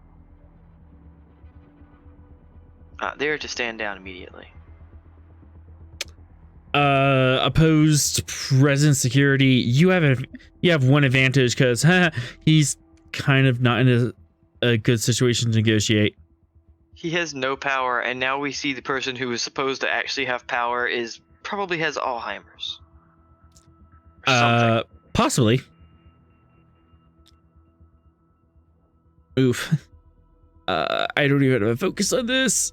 They are to stand down immediately. Opposed present security. You have one advantage because he's kind of not in a good situation to negotiate. He has no power, and now we see the person who is supposed to actually have power probably has Alzheimer's. Or something. Possibly. Oof. I don't even have a focus on this.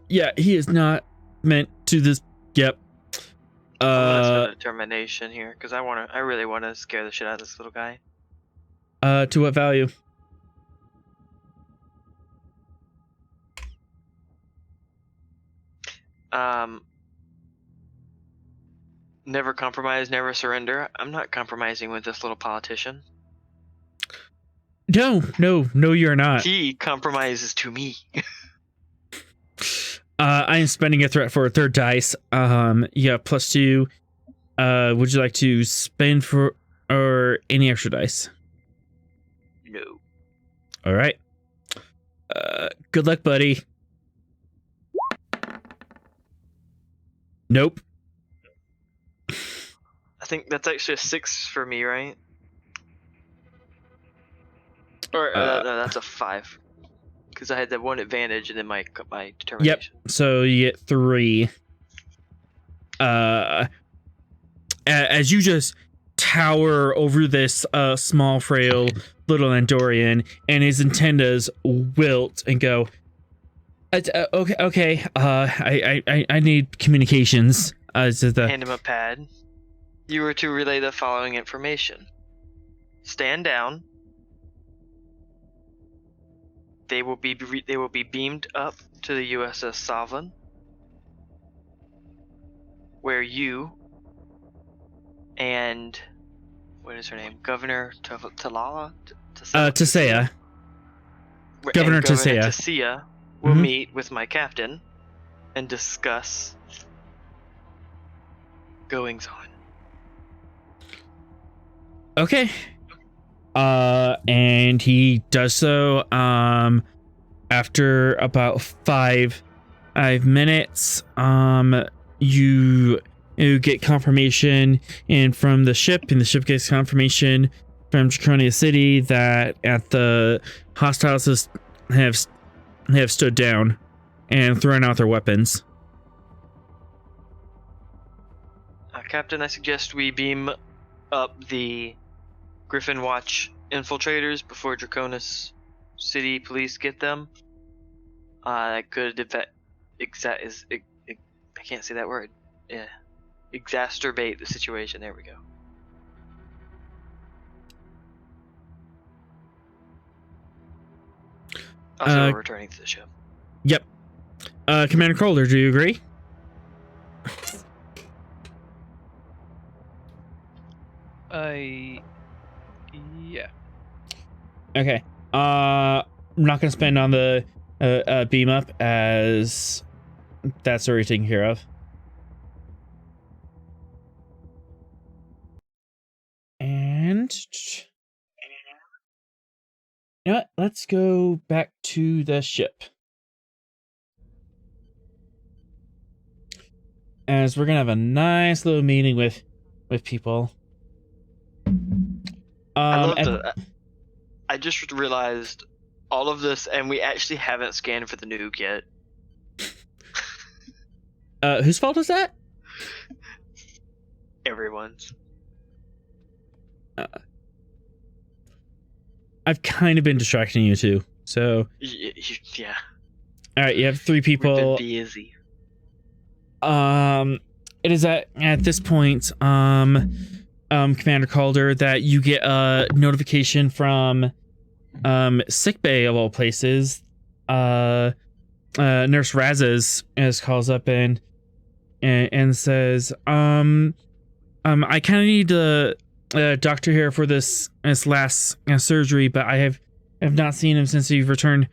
Yeah, he is not meant to this. Yep. I'm gonna spend a determination here because I really want to scare the shit out of this little guy. To what value? Never compromise, never surrender. I'm not compromising with this little politician. No, you're not. He compromises to me. I am spending a threat for a third dice. Yeah, +2. Would you like to spend for or any extra dice? No. All right. Good luck, buddy. Nope. I think that's actually a 6 for me, right? Or no, that's a 5. Because I had that one advantage and then my determination. Yep. So you get 3. As you just tower over this small, frail little Andorian, and his antennas wilt and go. Okay. I need communications. Hand him a pad. You were to relay the following information. Stand down. They will be beamed up to the USS Svalinn, where you and what is her name, Governor Talala, Tisea. Governor Tisea will meet with my captain and discuss goings on. Okay. And he does so. After about 5 minutes, you get confirmation from the ship, and the ship gets confirmation from Draconia City that the hostiles have stood down and thrown out their weapons. Captain, I suggest we beam up the Gryphon Watch infiltrators before Draconis City police get them. I can't say that word. Yeah. exacerbate the situation. There we go. Also, we're returning to the ship. Yep. Commander Calder, do you agree? Yeah. Okay. I'm not gonna spend on the beam up, as that's already taken care of. And you know what? Let's go back to the ship, as we're gonna have a nice little meeting with people. I love I just realized all of this, and we actually haven't scanned for the nuke yet. Whose fault is that? Everyone's. I've kind of been distracting you too, so Yeah. all right, you have 3 people. We've been busy. It is at this point, Commander Calder, that you get a notification from sickbay of all places. Nurse Razes calls up and says, I kind of need a doctor here for this last surgery, but I have not seen him since you've returned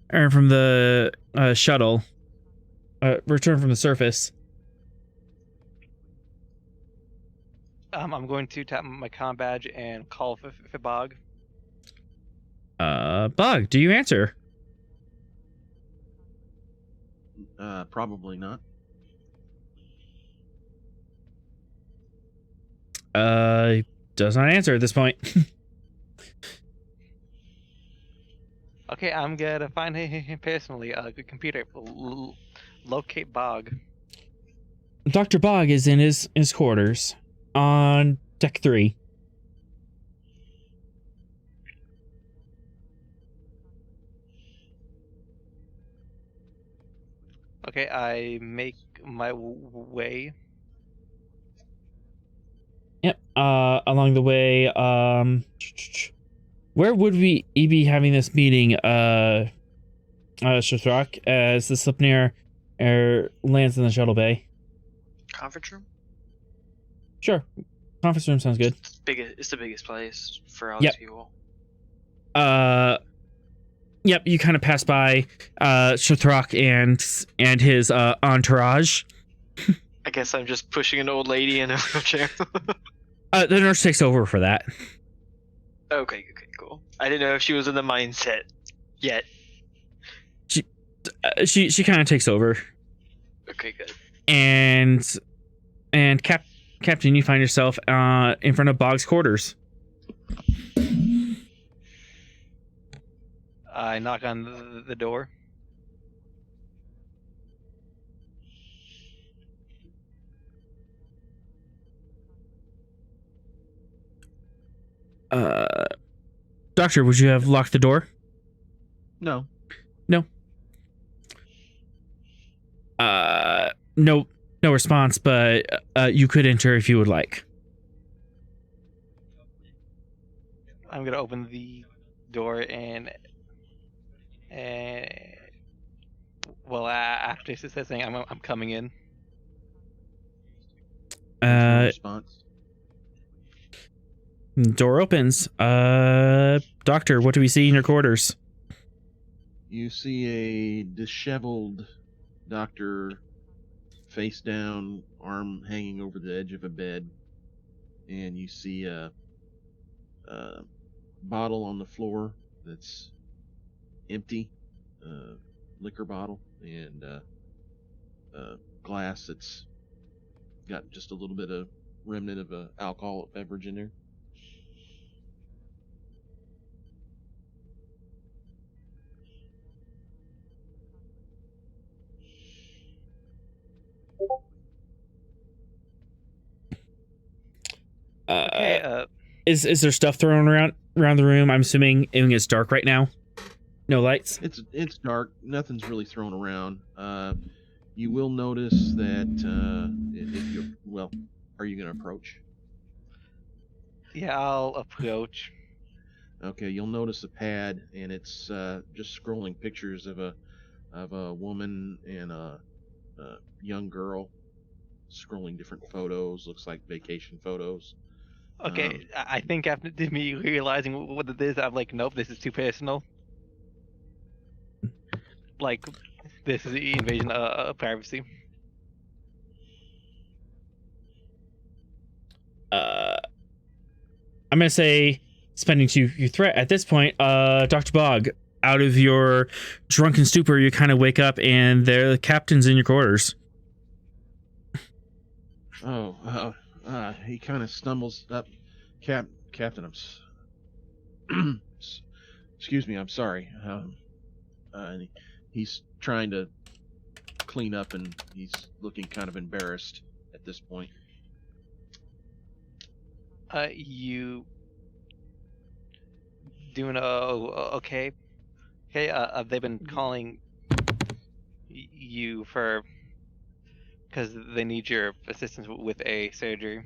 from the shuttle. Returned from the surface. I'm going to tap my comm badge and call for Bog. Bog, do you answer? Probably not. Does not answer at this point. Okay, I'm gonna find him personally. Good computer, locate Bog. Dr. Bog is in his quarters on deck 3. Okay, I make my way. Yep. Along the way, where would we be having this meeting, Shathrak, as the Slipnir lands in the shuttle bay? Conference room? Sure. Conference room sounds good. It's the biggest place for all Yep. these people. Yep, you kind of pass by Shathrak and his entourage. I guess I'm just pushing an old lady in a wheelchair. The nurse takes over for that. Okay, cool. I didn't know if she was in the mindset yet. She kind of takes over. Okay, good. And Captain, you find yourself in front of Bog's quarters. I knock on the door. Doctor, would you have locked the door? No. No response, but you could enter if you would like. I'm gonna open the door and well, after he says saying I'm coming in. No response. Door opens. Doctor, what do we see in your quarters? You see a disheveled doctor, face down, arm hanging over the edge of a bed, and you see a bottle on the floor that's empty, liquor bottle, and glass that's got just a little bit of remnant of a alcoholic beverage in there. Okay, Is there stuff thrown around the room? I'm assuming it's dark right now. No lights. It's dark. Nothing's really thrown around. You will notice that if you're Are you going to approach? Yeah, I'll approach. Okay, you'll notice a pad, and it's just scrolling pictures of a woman and a young girl, scrolling different photos. Looks like vacation photos. Okay, I think after me realizing what it is, I'm like, nope, this is too personal. Like, this is the invasion of privacy. I'm gonna say, spending to your threat at this point. Dr. Bog, out of your drunken stupor, you kind of wake up, and the captain's in your quarters. Oh, he kind of stumbles up. Captain, excuse me, I'm sorry. And he's trying to clean up, and he's looking kind of embarrassed at this point. You doing okay? Okay, they've been calling you for because they need your assistance with a surgery.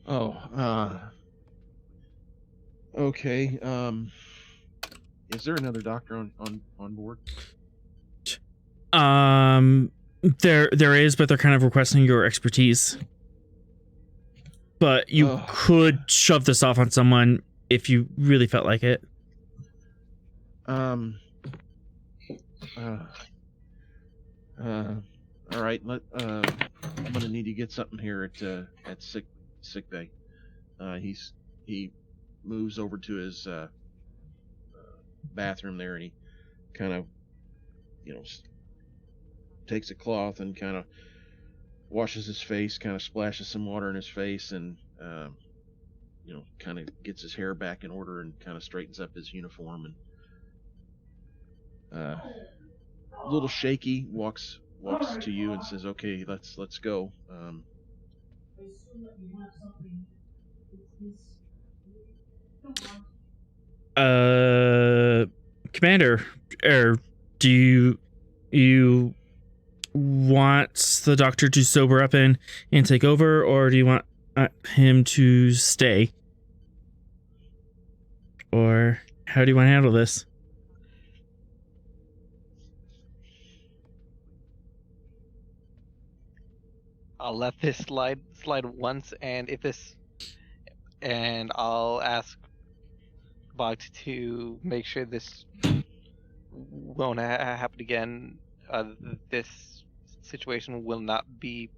Oh, okay. Is there another doctor on board? There is, but they're kind of requesting your expertise. But you could shove this off on someone if you really felt like it. All right. I'm gonna need to get something here at sick bay. He moves over to his bathroom there, and he kind of, takes a cloth and kind of washes his face, kind of splashes some water in his face, and kind of gets his hair back in order and kind of straightens up his uniform, and a little shaky walks to you and says, "Okay, let's go." Commander, do you want the doctor to sober up and take over, or do you want him to stay? Or how do you want to handle this? I'll let this slide once, and I'll ask Bog to make sure this won't happen again. This situation will not be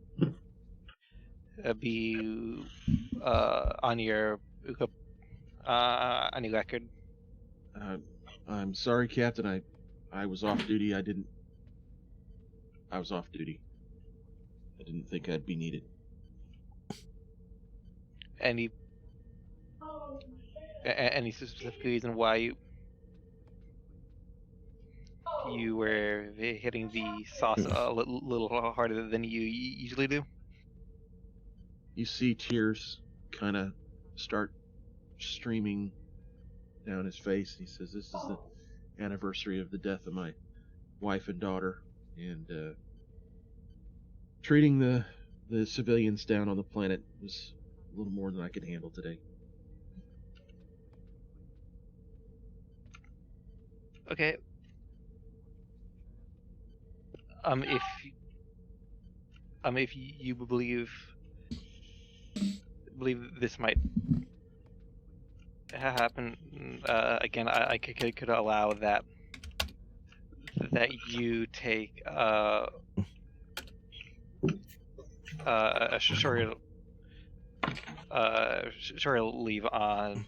on your record. I'm sorry, Captain. I was off duty. I was off duty. I didn't think I'd be needed. Any specific reason why you were hitting the sauce a little harder than you usually do? You see tears kind of start streaming down his face. He says, "This is the anniversary of the death of my wife and daughter, and treating the civilians down on the planet was a little more than I could handle today." Okay. If you believe this might happen again, I could allow that you take a short leave on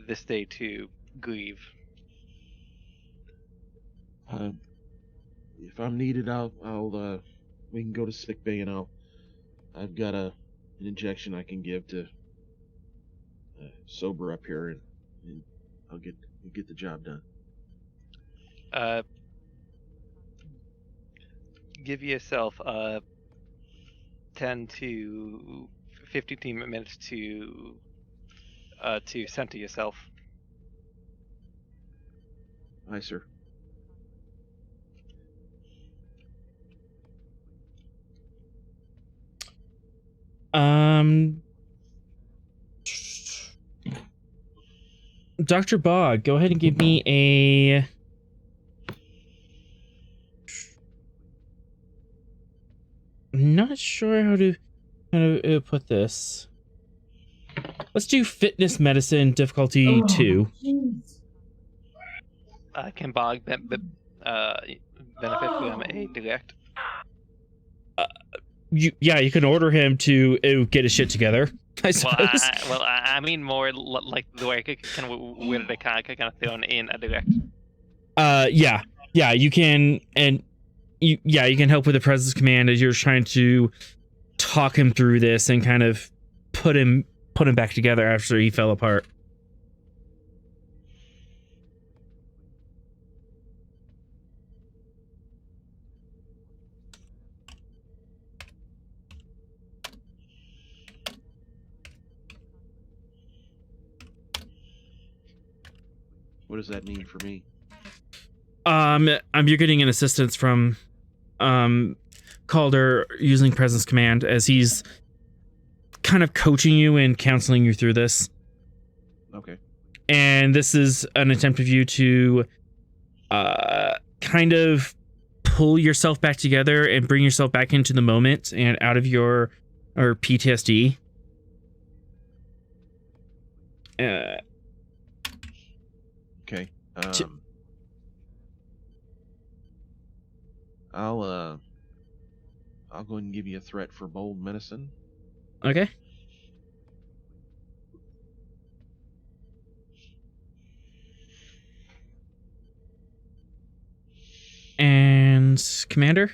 this day to grieve. If I'm needed, we can go to sick bay, and I've got an injection I can give to sober up here, and I'll get the job done. Give yourself 10 to 15 minutes to center yourself. Aye, sir. Dr. Bog, go ahead and give me a... I'm not sure how to put this. Let's do fitness medicine difficulty 2. Can Bog benefit from a direct? You can order him to get his shit together, I suppose. I mean more like the way I kind of weird I kind of thrown in a direct. Yeah, you can, and you can help with the presence command as you're trying to talk him through this and kind of put him back together after he fell apart. What does that mean for me? You're getting an assistance from Calder using presence command as he's kind of coaching you and counseling you through this. Okay. And this is an attempt of you to kind of pull yourself back together and bring yourself back into the moment and out of your PTSD. Okay. I'll go ahead and give you a threat for bold medicine. Okay. And Commander?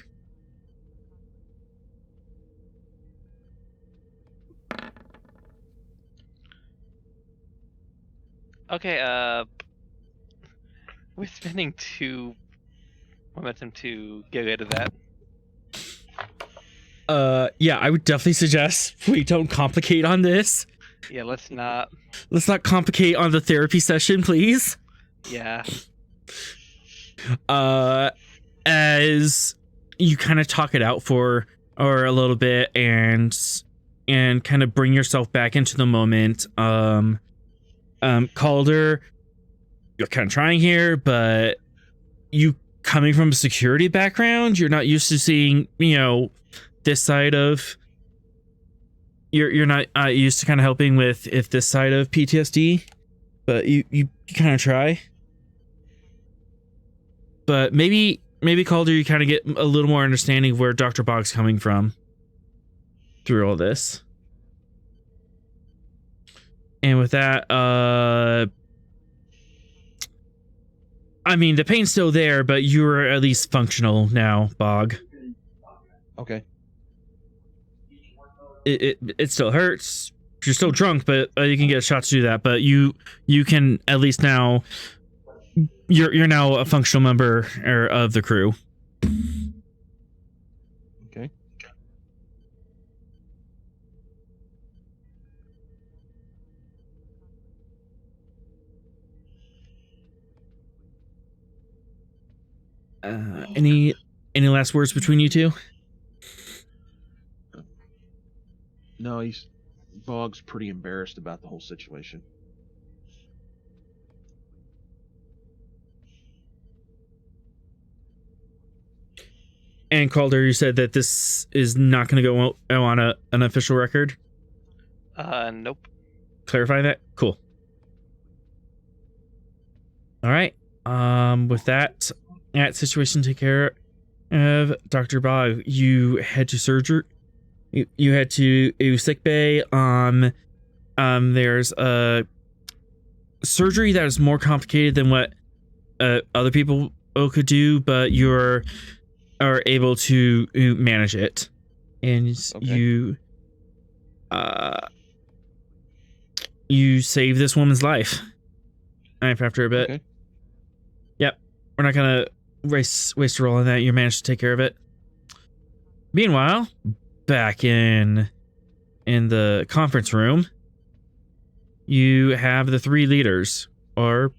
Okay, we're spending 2 momentum to get rid of that. Yeah, I would definitely suggest we don't complicate on this. Yeah, let's not complicate on the therapy session, please. Yeah. As you kind of talk it out for a little bit and kind of bring yourself back into the moment. Calder, you're kind of trying here, but you coming from a security background, you're not used to seeing, this side of you're not used to kind of helping with this side of PTSD, but you kind of try. But maybe Calder, you kind of get a little more understanding of where Dr. Bog's coming from through all this. And with that, I mean, the pain's still there, but you're at least functional now, Bog. Okay. It still hurts. You're still drunk, but you can get a shot to do that. But you can at least now. You're now a functional member of the crew. Okay. Any last words between you two? No, Bog's pretty embarrassed about the whole situation. And Calder, you said that this is not going to go on an official record? Nope. Clarify that? Cool. All right. With that situation taken care of, Dr. Bog, you head to surgery. You head to a sick bay. There's a surgery that is more complicated than what other people could do, but you're able to manage it, and okay. You save this woman's life after a bit. Okay. Yep, we're not gonna waste a roll on that. You managed to take care of it. Meanwhile, back in the conference room, you have the 3 leaders, or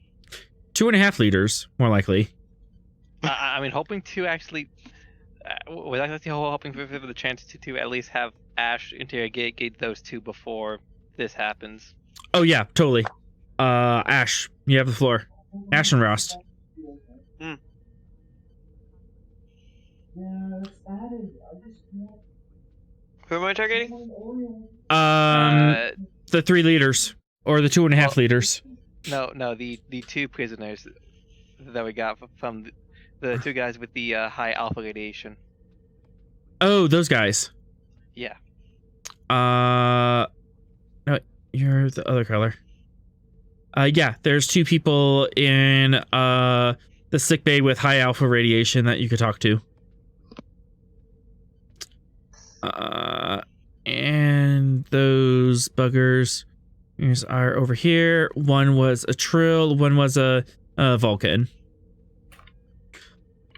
2.5 leaders, more likely. I mean, hoping to actually, was actually hoping for the chance to at least have Ash interrogate those two before this happens. Oh yeah, totally. Ash, you have the floor. Ash and Rost. Who am I targeting? The 3 leaders or the 2.5 leaders. No, the 2 prisoners that we got from the 2 guys with the high alpha radiation. Oh, those guys. Yeah. No, you're the other color. Yeah, there's 2 people in the sick bay with high alpha radiation that you could talk to. And those buggers are over here. One was a Trill, one was a Vulcan.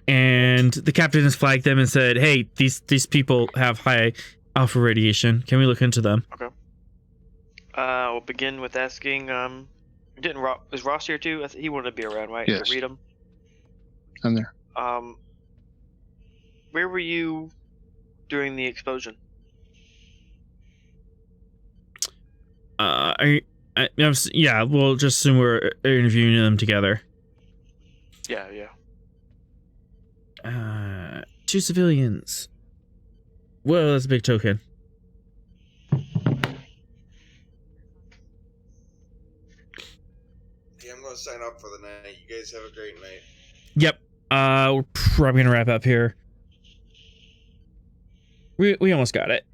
And the captain has flagged them and said, "Hey, these people have high alpha radiation. Can we look into them?" Okay. We'll begin with asking. Is Ross here too? He wanted to be around, right? Yes. To read them. I'm there. Where were you during the explosion? Yeah, we'll just assume we're interviewing them together. Yeah. 2 civilians. Whoa, that's a big token. Yeah, I'm gonna sign up for the night. You guys have a great night. Yep. We're probably gonna wrap up here. We almost got it.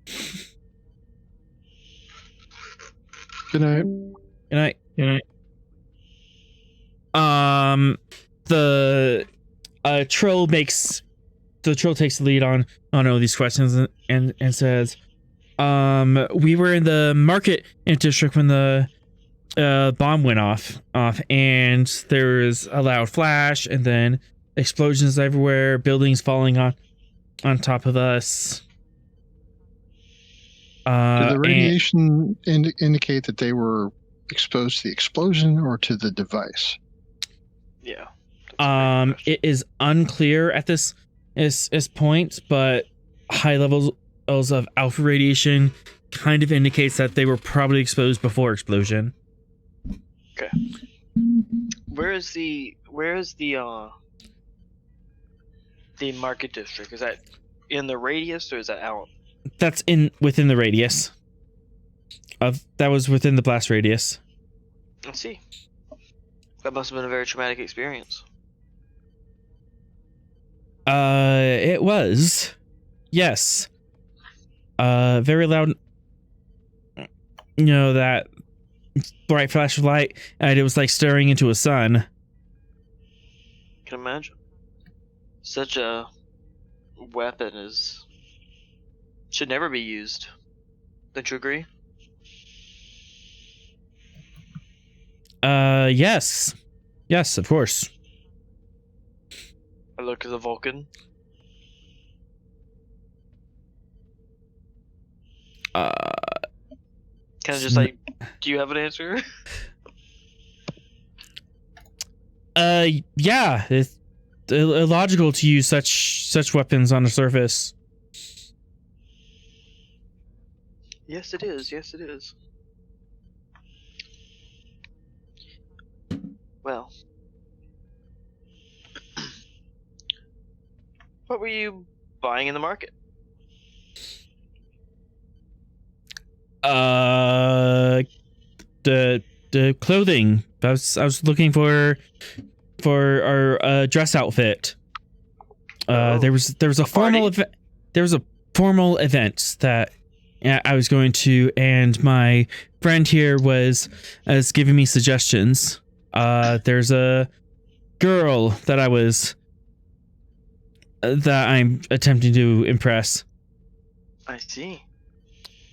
Good night. Good night. Good night. The Trill takes the lead on all these questions and says, we were in the market district when the bomb went off, and there was a loud flash and then explosions everywhere, buildings falling on top of us. Did the radiation indicate that they were exposed to the explosion or to the device? Yeah. It is unclear at this point, but high levels of alpha radiation kind of indicates that they were probably exposed before explosion. Okay. Where is the market district? Is that in the radius or is that out? That's within the radius. That was within the blast radius. I see. That must have been a very traumatic experience. It was. Yes. Very loud. That bright flash of light, and it was like staring into a sun. Can imagine. Such a weapon should never be used. Don't you agree? Yes. Yes, of course. I look at the Vulcan. Kind of just like, do you have an answer? Yeah. It's illogical to use such weapons on the surface. Yes, it is. Yes, it is. Well, what were you buying in the market? The clothing. I was looking for our dress outfit. There was a formal event. There was a formal event that I was going to, and my friend here was giving me suggestions. There's a girl that I'm attempting to impress. I see.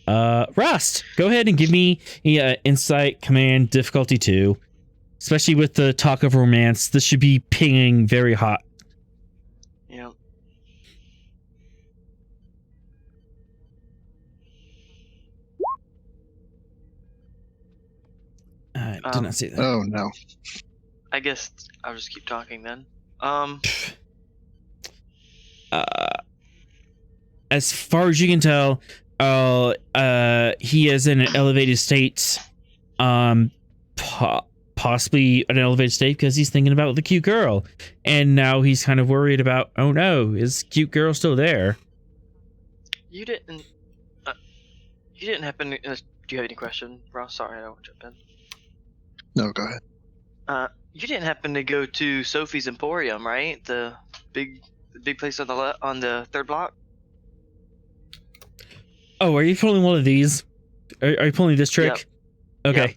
Rust, go ahead and give me insight command difficulty 2. Especially with the talk of romance, this should be pinging very hot. Yeah. I did not see that. Oh, no. I guess I'll just keep talking then. As far as you can tell, He is in an elevated state. Possibly an elevated state because he's thinking about the cute girl, and now he's kind of worried about, oh no, is cute girl still there? You didn't. You didn't happen to. Do you have any question, Ross? Sorry, I don't jump in. No, go ahead. You didn't happen to go to Sophie's Emporium, right? The big place on the third block. Oh, are you pulling one of these? Are you pulling this trick? Yep. Okay. Yep.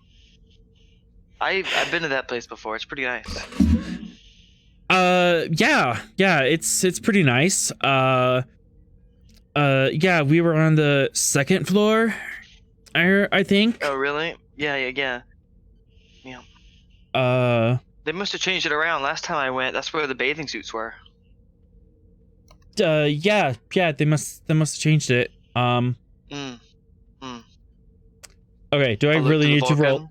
I've been to that place before. It's pretty nice. Yeah, it's pretty nice. Yeah, we were on the second floor, I think. Oh, really? Yeah. They must have changed it around. Last time I went, that's where the bathing suits were. Yeah, they must have changed it. Okay, do I really need to roll?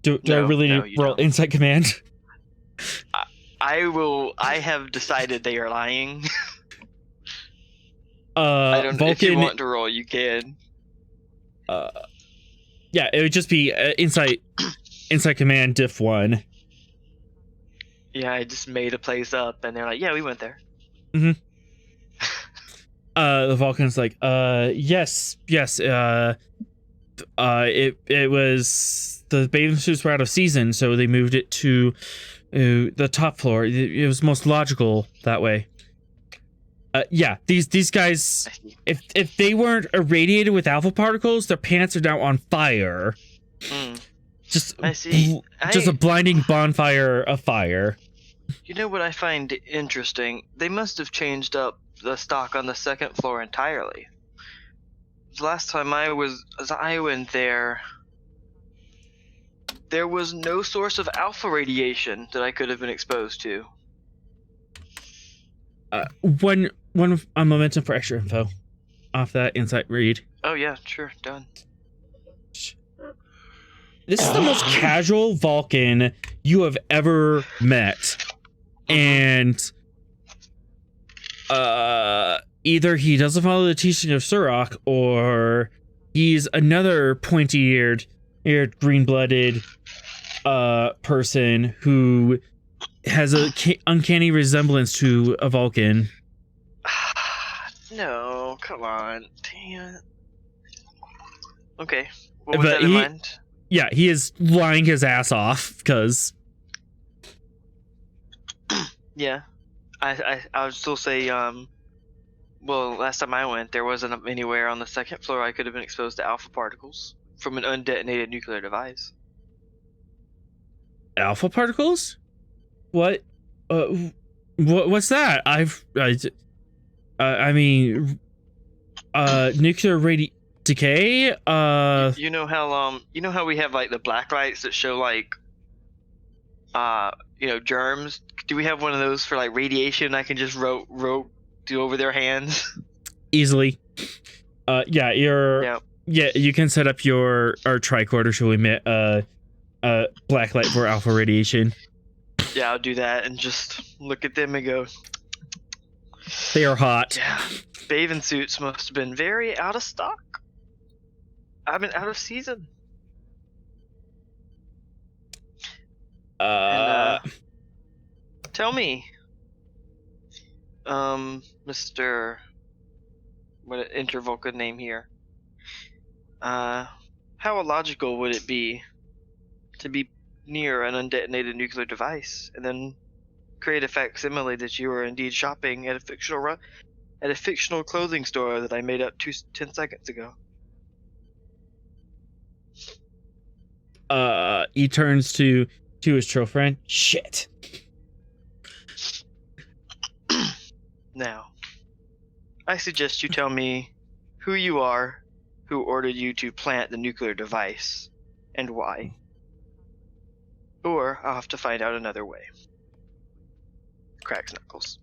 Do I really need to roll Insight Command? I have decided they are lying. I don't. Vulcan, if you want to roll, you can. Yeah, it would just be Insight Command Diff 1. Yeah, I just made a place up, and they're like, "Yeah, we went there." Mm-hmm. The Vulcan's like, yes. It was the bathing suits were out of season, so they moved it to the top floor. It was most logical that way. Yeah, these guys, if they weren't irradiated with alpha particles, their pants are now on fire. Just a blinding bonfire of fire. You know what I find interesting? They must have changed up the stock on the second floor entirely. The last time I went there was no source of alpha radiation that I could have been exposed to. One momentum for extra info off that insight read. Oh yeah, sure, done. This is the most casual Vulcan you have ever met. And either he doesn't follow the teaching of Surok, or he's another pointy-eared, green-blooded person who has a uncanny resemblance to a Vulcan. No, come on. Damn it. Okay. What was that in mind? Yeah, he is lying his ass off, because... Yeah. I would still say, well, last time I went, there wasn't anywhere on the second floor I could have been exposed to alpha particles from an undetonated nuclear device. Alpha particles? What? What's that? I mean, nuclear decay. You know how we have like the black lights that show like, germs. Do we have one of those for like radiation? I can just do over their hands. Easily. Yeah, you can set up your tricorder to emit black light for alpha radiation. Yeah, I'll do that and just look at them and go. They are hot. Yeah, bathing suits must have been very out of stock. I've been out of season. Tell me, Mr. What intervulcan name here? How illogical would it be to be near an undetonated nuclear device and then create a facsimile that you were indeed shopping at a fictional clothing store that I made up 10 seconds ago? He turns to his true friend. Shit. Now, I suggest you tell me who you are, who ordered you to plant the nuclear device, and why. Or I'll have to find out another way. Cracks knuckles.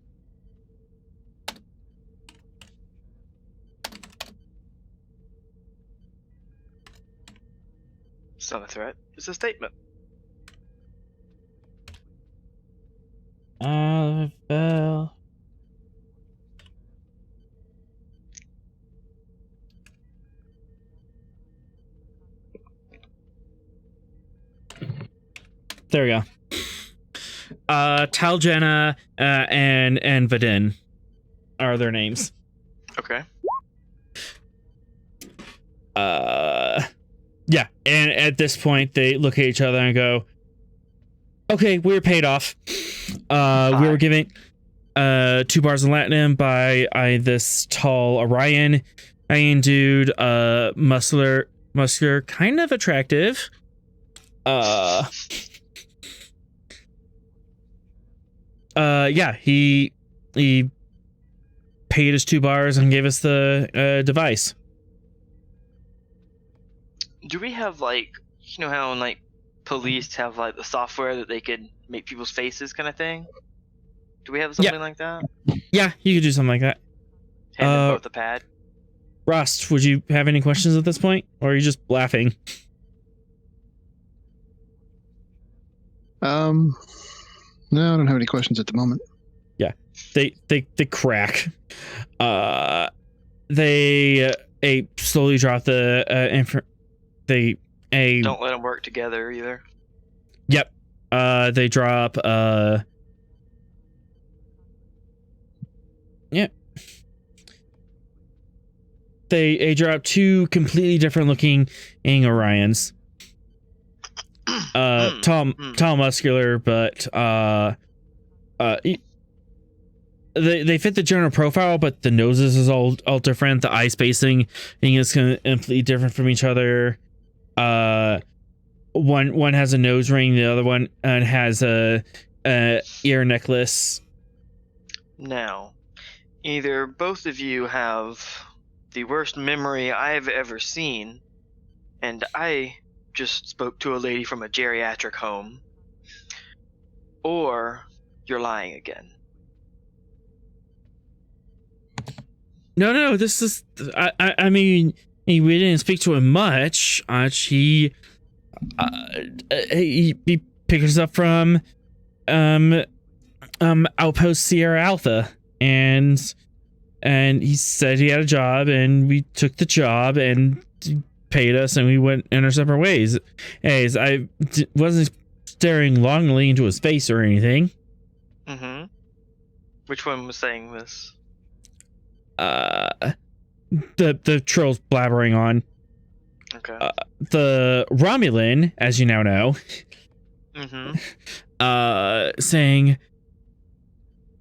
It's not a threat, it's a statement. There we go. Taljana and Vadin are their names. Okay. Yeah, and at this point they look at each other and go, okay, we were paid off. We were given 2 bars of platinum by this tall Orion dude, muscular, kind of attractive. Yeah, he paid us 2 bars and gave us the device. Do we have, like, you know how in, like, police have, like, the software that they could make people's faces kind of thing? Do we have something like that? Yeah, you could do something like that. Hand them both a pad? Rust, would you have any questions at this point? Or are you just laughing? No, I don't have any questions at the moment. Yeah, they crack. They slowly drop the Don't let them work together either. Yep. They drop yeah. They drop 2 completely different looking Orions. Tall, muscular, but they fit the general profile, but the noses is all different. The eye spacing is completely different from each other. One has a nose ring, the other one has a ear necklace. Now, either both of you have the worst memory I've ever seen, and I just spoke to a lady from a geriatric home, or you're lying again. No, this is. I mean, we didn't speak to him much. He picked us up from Outpost Sierra Alpha, and he said he had a job, and we took the job, and he paid us, and we went in our separate ways. I wasn't staring longingly into his face or anything. Mm-hmm. Which one was saying this? The troll's blabbering on. Okay. The Romulan, as you now know, saying,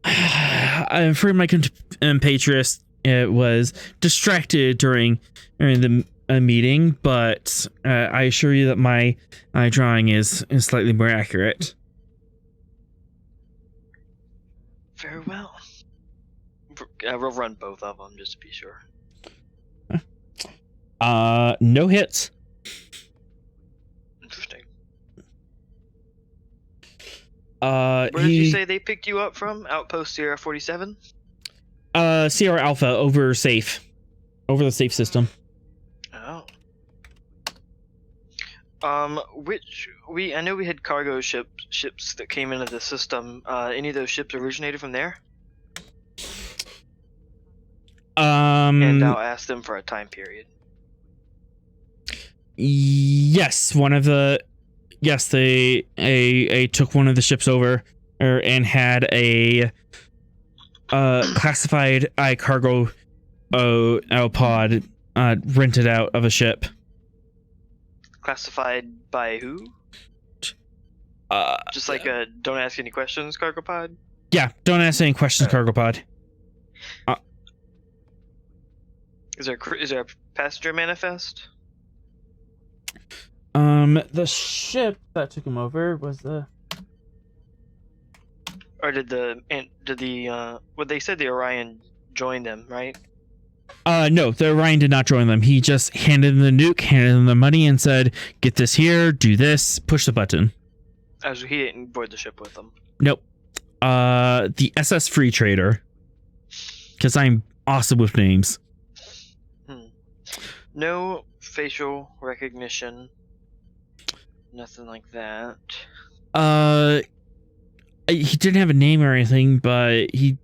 I'm afraid my compatriot was distracted during the meeting, but I assure you that my drawing is slightly more accurate. Very well. We'll run both of them just to be sure. No hits. Interesting. Where did you say they picked you up from? Outpost Sierra 47? Sierra Alpha over the safe system. Oh. I know we had cargo ships that came into the system. Any of those ships originated from there? And I'll ask them for a time period. Yes, they took one of the ships over, and had a classified cargo pod rented out of a ship. Classified by who? Just like a don't ask any questions cargo pod? Yeah, don't ask any questions cargo pod. Is there a passenger manifest? The ship that took him over was the. Or did the what they said the Orion joined them, right? No, the Orion did not join them. He just handed them the nuke, handed them the money, and said, "Get this here, do this, push the button." As he didn't board the ship with them. Nope. The SS Free Trader, because I'm awesome with names. No facial recognition. Nothing like that. He didn't have a name or anything, but he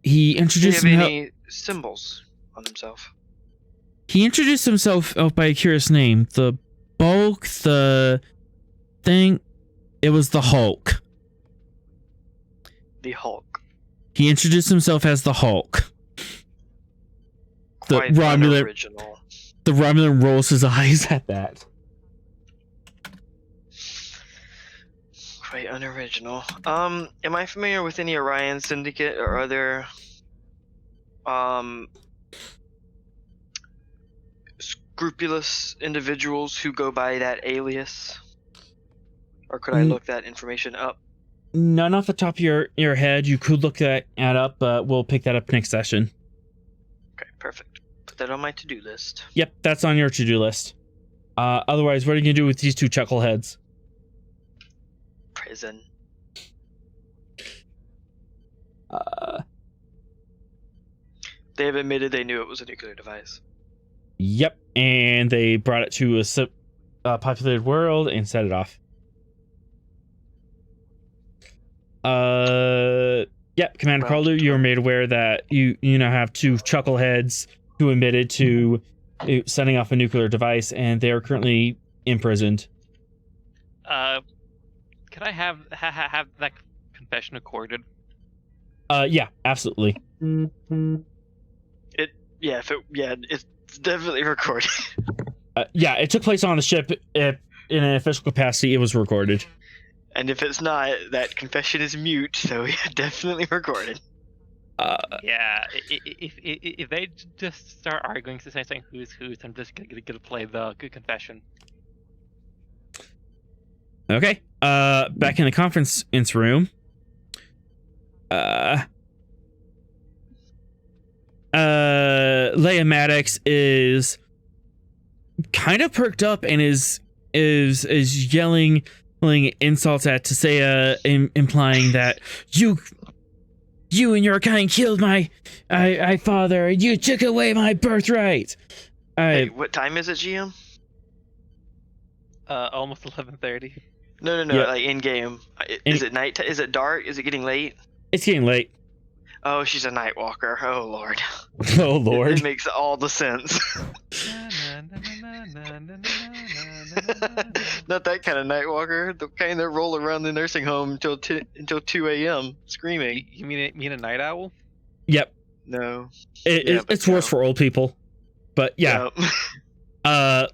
introduced himself. Did he have any symbols on himself? He introduced himself by a curious name. The bulk, the thing. It was the Hulk. The Hulk. He introduced himself as the Hulk. The Quite Romulan. original. The Romulan rolls his eyes at that. Quite unoriginal. Am I familiar with any Orion Syndicate or other scrupulous individuals who go by that alias? Or could I look that information up? None off the top of your head. You could look that up, but we'll pick that up next session. Okay, perfect. Put that on my to-do list. Yep, that's on your to-do list. Otherwise, what are you gonna do with these two chuckleheads? Prison. They have admitted they knew it was a nuclear device. Yep, and they brought it to a populated world and set it off. Yep, Commander Calder, you were made aware that you now have two chuckleheads who admitted to setting off a nuclear device, and they are currently imprisoned. Can I have that confession recorded? Yeah, absolutely. It's definitely recorded. Yeah, it took place on the ship. In an official capacity, it was recorded. And if it's not, that confession is mute, so yeah, definitely recorded. Yeah, if they just start arguing, saying who's, I'm just gonna play the good confession. Okay. Back in the conference room. Leia Maddox is kind of perked up and is yelling insults at Tisea, implying that you and your kind killed my father. You took away my birthright. Hey, what time is it, GM? Almost 11:30. No, Yeah. like in game. Is it night? Is it dark? Is it getting late? It's getting late. Oh, she's a night walker. Oh lord. Oh lord. It makes all the sense. Not that kind of night walker. The kind that roll around the nursing home until 2 a.m. screaming. You mean a night owl? Yep. No. It's worse for old people. But yeah. Yep.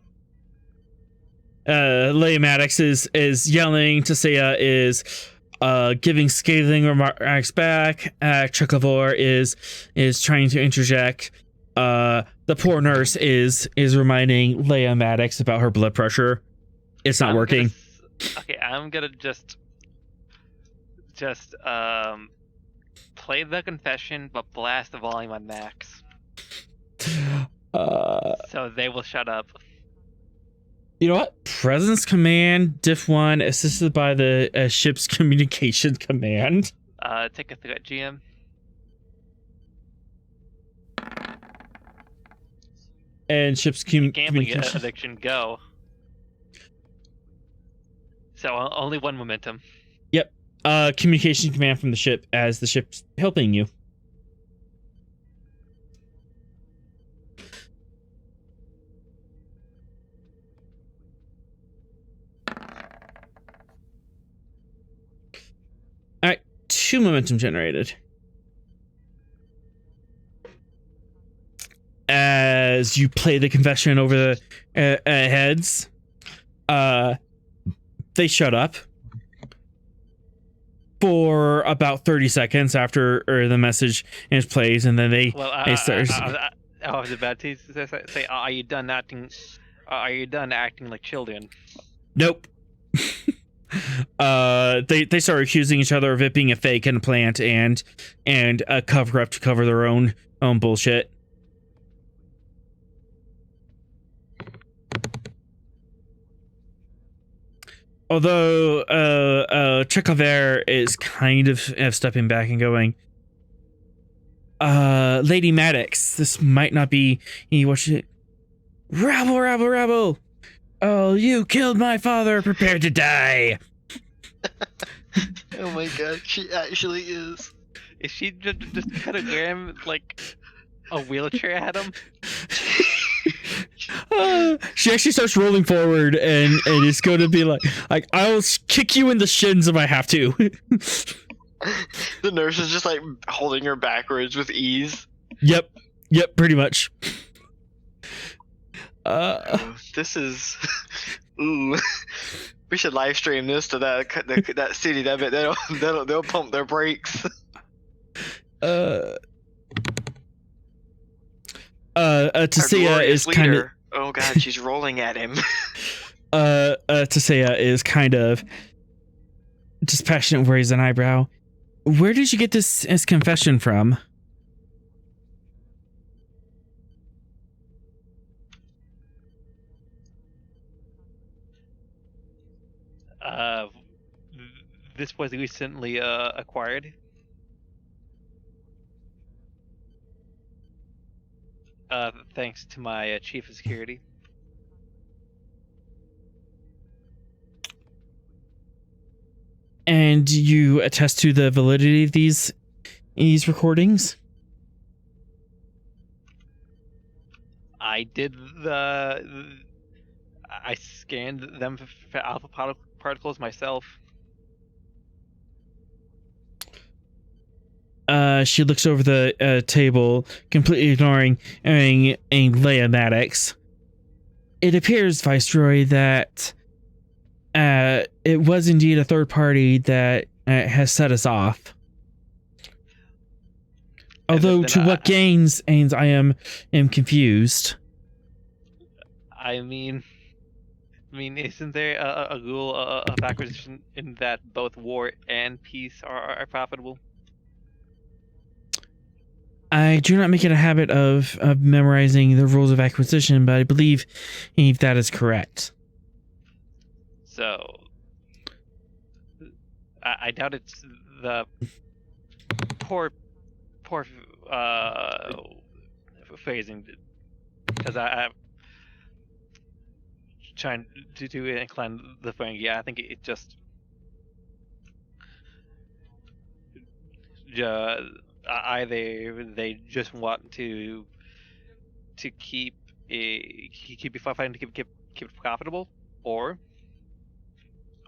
Leia Maddox is yelling. Tisea is giving scathing remarks back. Chukavor is trying to interject. The poor nurse is reminding Leia Maddox about her blood pressure. It's not working. I'm gonna just play the confession, but blast the volume on max. So they will shut up. You know what? Presence Command, Diff 1, assisted by the ship's communication command. Take a look at GM. And ship's Gambling communication. addiction, go. So only one momentum. Yep. Communication command from the ship as the ship's helping you. Alright, 2 momentum generated. As you play the confession over the heads, they shut up for about 30 seconds after the message is plays, and then they start. I was about to say, are you done acting? Are you done acting like children? Nope. They start accusing each other of it being a fake and a plant and a cover up to cover their own bullshit. Although Chekhovere is kind of stepping back and going, Lady Maddox, this might not be what you. Rabble! Oh, you killed my father. Prepare to die. Oh my god, she actually is. Is she just kind of gram like a wheelchair at him? She actually starts rolling forward and it's going to be like I'll kick you in the shins if I have to. The nurse is just like holding her backwards with ease. Yep, pretty much. This is. Ooh. We should live stream this to that city. That bit they'll pump their brakes. Tasea is kind of. Oh god, she's rolling at him. Tasea is kind of dispassionate, raise an eyebrow. Where did you get this confession from? This was recently acquired. Thanks to my chief of security. And you attest to the validity of these recordings? I did I scanned them for alpha particles myself. She looks over the table, completely ignoring Leia Maddox. It appears, Viceroy, that it was indeed a third party that has set us off. Although, to what gains, I am confused. I mean, isn't there a rule of acquisition in that both war and peace are profitable? I do not make it a habit of memorizing the rules of acquisition, but I believe that is correct. So, I doubt it's the poor phrasing, because I'm trying to incline the thing. Yeah, I think it just either they just want to keep fighting to keep it profitable, or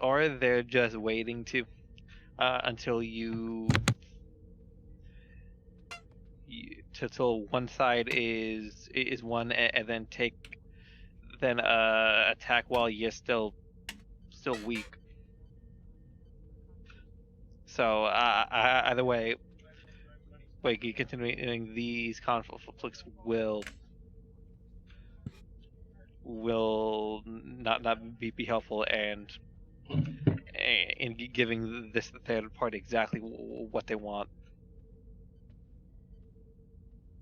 they're just waiting to until till one side is won, and then attack while you're still weak. So either way, continuing these conflicts will not be helpful, and in giving this third party exactly what they want.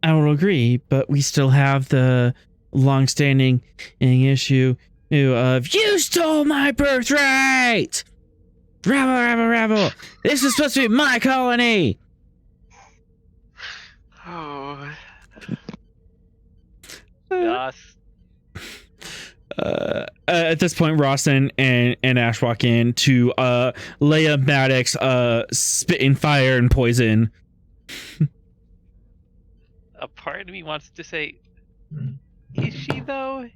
I will agree, but we still have the long-standing issue of "you stole my birthright, rabble. This is supposed to be my colony." Oh. Yes. At this point, Ross and Ash walk in to Leia Maddox spitting fire and poison. A part of me wants to say, is she though?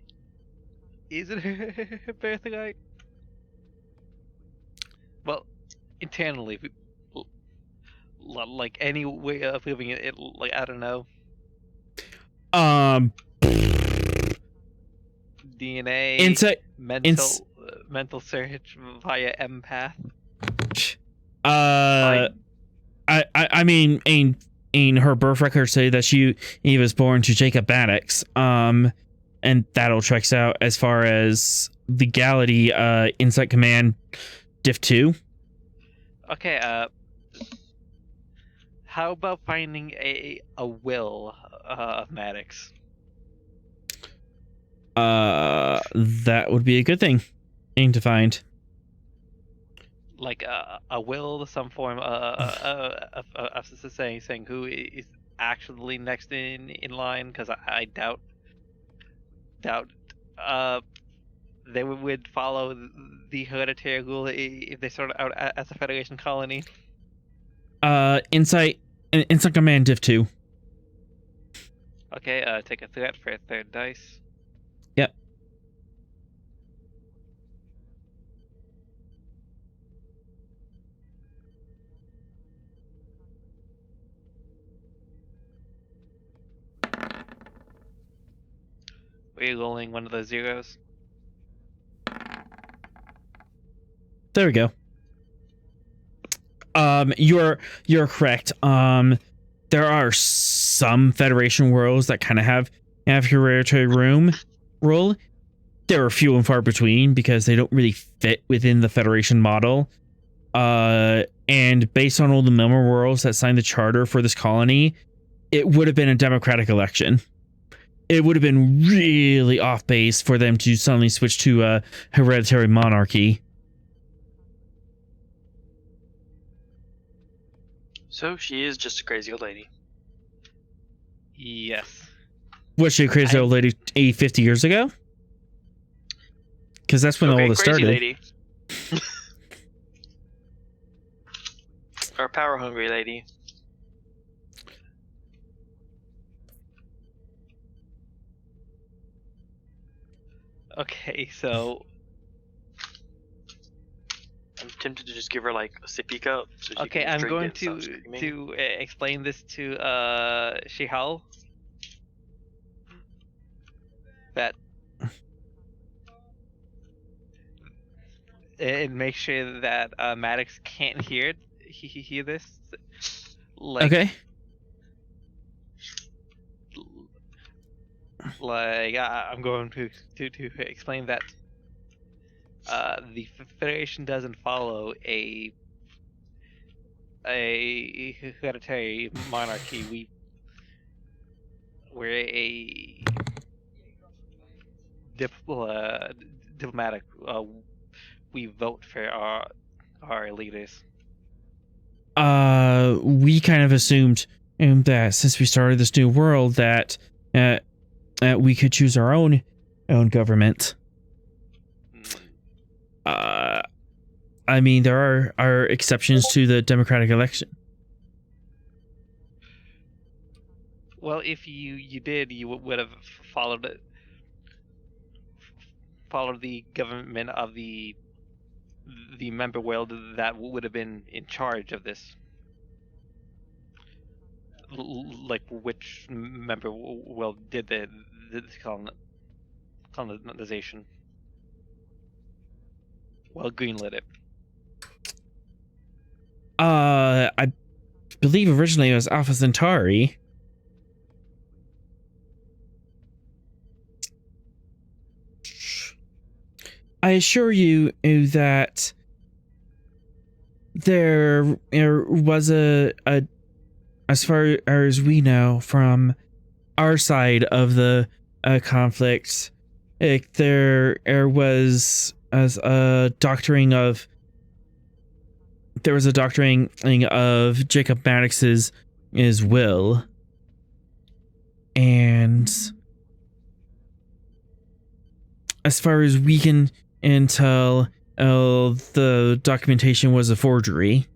Is it her birthright? Well, internally, like any way of living it, like I don't know. DNA, mental search via empath. I mean, her birth records say that she was born to Jacob Maddox. And that'll checks out as far as legality. Insight Command, Diff 2. Okay. How about finding a will of Maddox? That would be a good thing to find. Like a will, some form of saying who is actually next in line, because I doubt they would follow the hereditary rule if they started out as a Federation colony. Insight Command Div 2. Okay, take a threat for a third dice. Yep. re-rolling one of the zeros. There we go. You're correct. There are some Federation worlds that kind of have hereditary rule. There are few and far between because they don't really fit within the Federation model. And based on all the member worlds that signed the charter for this colony, it would have been a democratic election. It would have been really off base for them to suddenly switch to a hereditary monarchy. So she is just a crazy old lady. Yes. Was she a crazy old lady 50 years ago? Because that's when all this crazy started. Lady. Or power hungry lady. Okay, so I'm tempted to just give her like a sippy cup. So she okay, can I'm drink going it without screaming. to explain this to Shihal. That and make sure that Maddox can't hear it. Hear this. Like, Okay. Like I'm going to explain that the Federation doesn't follow a hereditary monarchy. We're a diplomatic. We vote for our leaders. We kind of assumed that since we started this new world that we could choose our own government. I mean, there are exceptions to the democratic election. Well, if you did, you would have followed it. Followed the government of the member world that would have been in charge of this. Like which member world did the colonization? Well, greenlit it. I believe originally it was Alpha Centauri. I assure you that there was a as far as we know from our side of the conflict, there was a doctoring of Jacob Maddox's will, and as far as we can tell, the documentation was a forgery.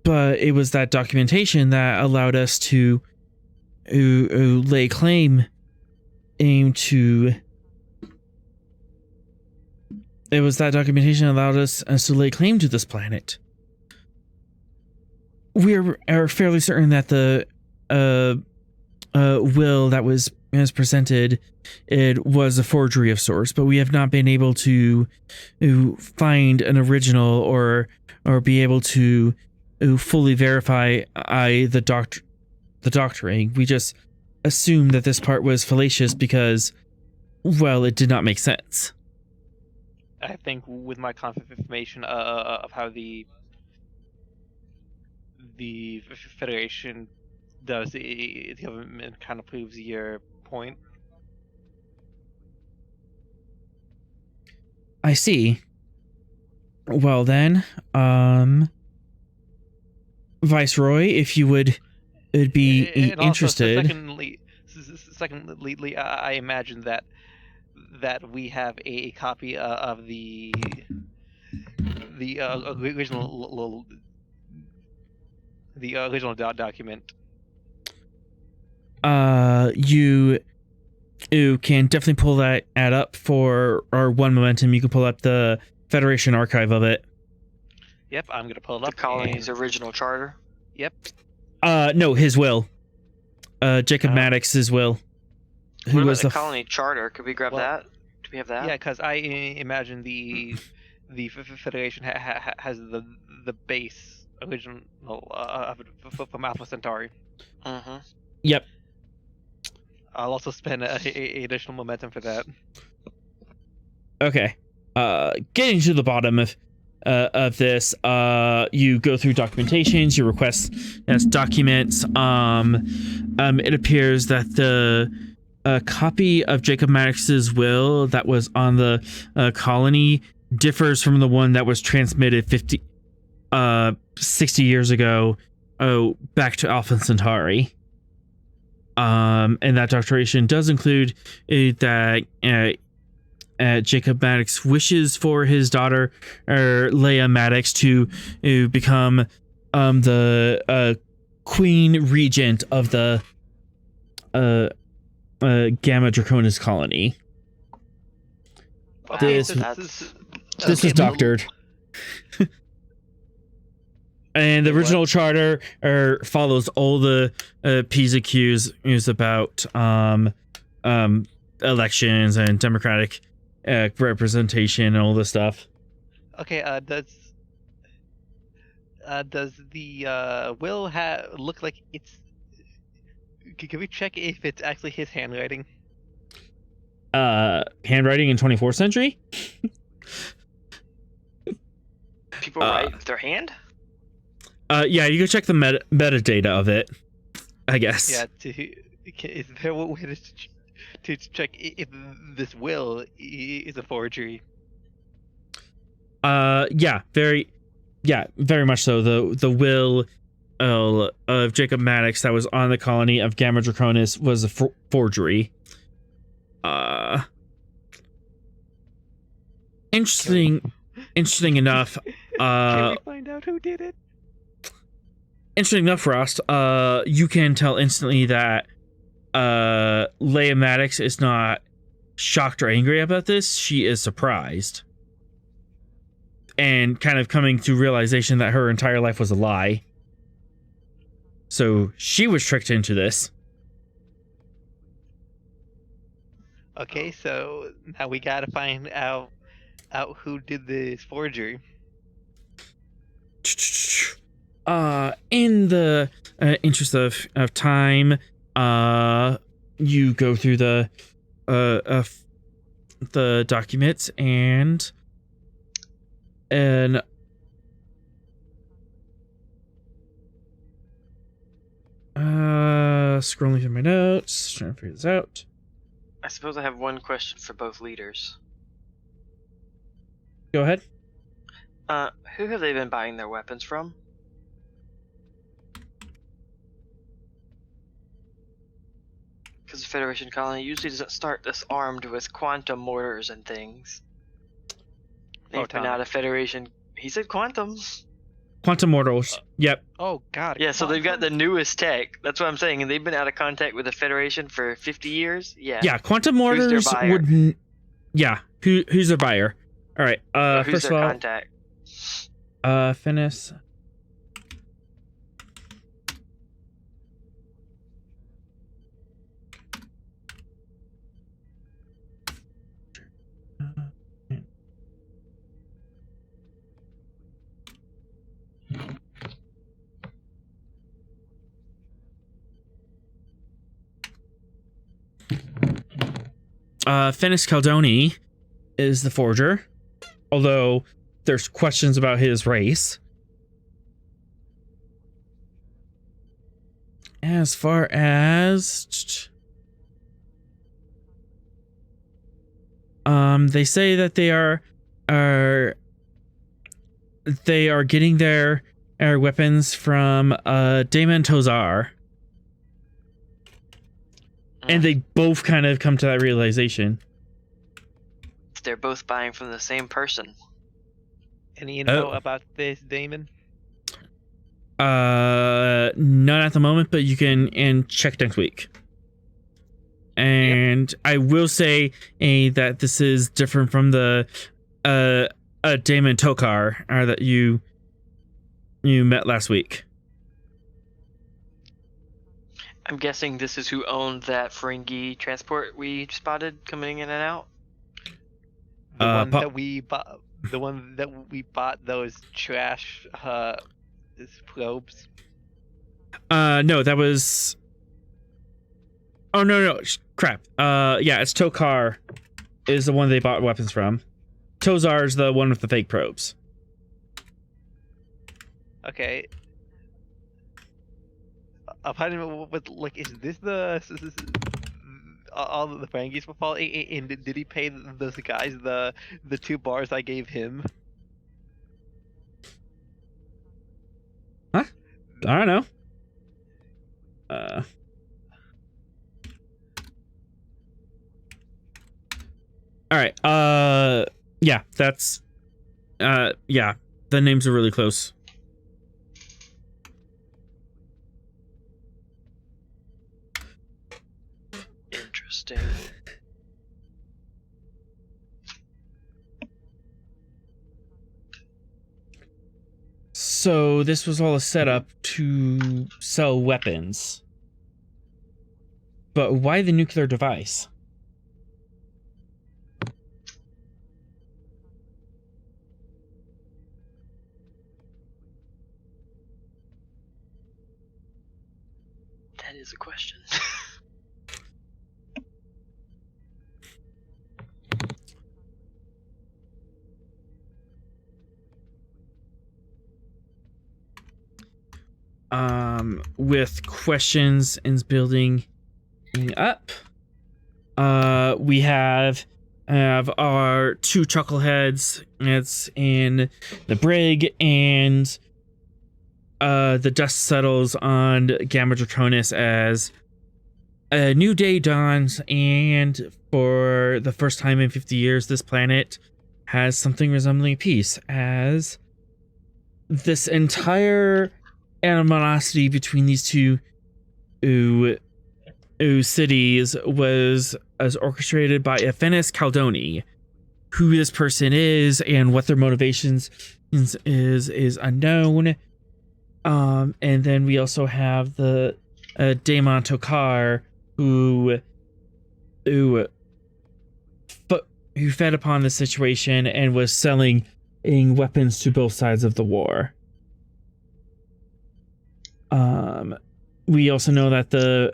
But it was that documentation that allowed us to lay claim to. It was that documentation that allowed us to lay claim to this planet. We are fairly certain that the will that was presented, it was a forgery of sorts, but we have not been able to find an original or be able to fully verify the doctoring. We just assumed that this part was fallacious because, well, it did not make sense. I think with my confirmation of how the Federation does the government kind of proves your point. I see. Well then, Viceroy, if you would be interested. Also, secondly, I imagine that we have a copy of the original document. You can definitely pull that ad up for our one momentum. You can pull up the Federation archive of it. Yep, I'm gonna pull it up. The colony's original charter. Yep. No, his will. Jacob Maddox's will. What Who about was the the colony charter? Could we grab Well, that? Do we have that? Yeah, because I imagine the Federation has the base original from Alpha Centauri. Mm-hmm. Yep. I'll also spend a additional momentum for that. Okay. Getting to the bottom of this, you go through documentations, you request documents. It appears that the copy of Jacob Maddox's will that was on the colony differs from the one that was transmitted 60 years ago back to Alpha Centauri. And that doctoration does include that Jacob Maddox wishes for his daughter Leia Maddox to become the queen regent of the Gamma Draconis colony. Wow, This was doctored. And the original charter follows all the P's and Q's about elections and democratic representation and all this stuff. Okay, does the will look like it's? Can we check if it's actually his handwriting? Handwriting in 24th century? People write with their hand? Yeah, you can check the metadata of it, I guess. Yeah. Is there a way to check if this will is a forgery? Yeah, very much so. The will of Jacob Maddox that was on the colony of Gamma Draconis was a forgery. Interesting enough. Can we find out who did it? Interesting enough, Rost. You can tell instantly that Leia Maddox is not shocked or angry about this. She is surprised. And kind of coming to realization that her entire life was a lie. So she was tricked into this. Okay, so now we gotta find out who did this forgery. In the interest of time, you go through the documents and scrolling through my notes, trying to figure this out. I suppose I have one question for both leaders. Go ahead. Who have they been buying their weapons from? Because the Federation colony usually doesn't start this armed with quantum mortars and things. They've been out of Federation. He said quantum. Quantum mortals. Yep. Oh God. Yeah, so they've got the newest tech. That's what I'm saying. And they've been out of contact with the Federation for 50 years. Yeah. Yeah, quantum mortars would. Yeah. Who's their buyer? All right. Who's first of their all, contact? Finis. Finis Caldoni is the forger, although there's questions about his race. As far as they say that they are getting their weapons from Damon Tozar. And they both kind of come to that realization. They're both buying from the same person. Any info about this, Damon? None at the moment, but you can check next week. And I will say that this is different from the Damon Tokar that you met last week. I'm guessing this is who owned that Ferengi transport we spotted coming in and out. The one Pop- that we bought. The one that we bought those trash probes. No, that was. Oh no, crap. Yeah, it's Tokar is the one they bought weapons from. Tozar's the one with the fake probes. Okay. With like, is this the all the Ferengis will fall? And did he pay those guys the 2 bars I gave him? Huh? I don't know. All right. Yeah, that's. Yeah, the names are really close. Interesting. So this was all a setup to sell weapons. But why the nuclear device? That is a question. With questions and building up, we have our 2 chuckleheads. It's in the brig, and the dust settles on Gamma Draconis as a new day dawns, and for the first time in 50 years, this planet has something resembling peace, as this entire animosity between these two cities was orchestrated by Aphenis Caldoni. Who this person is and what their motivations is unknown. And then we also have the Daemon Tokar who fed upon the situation and was selling weapons to both sides of the war. We also know that the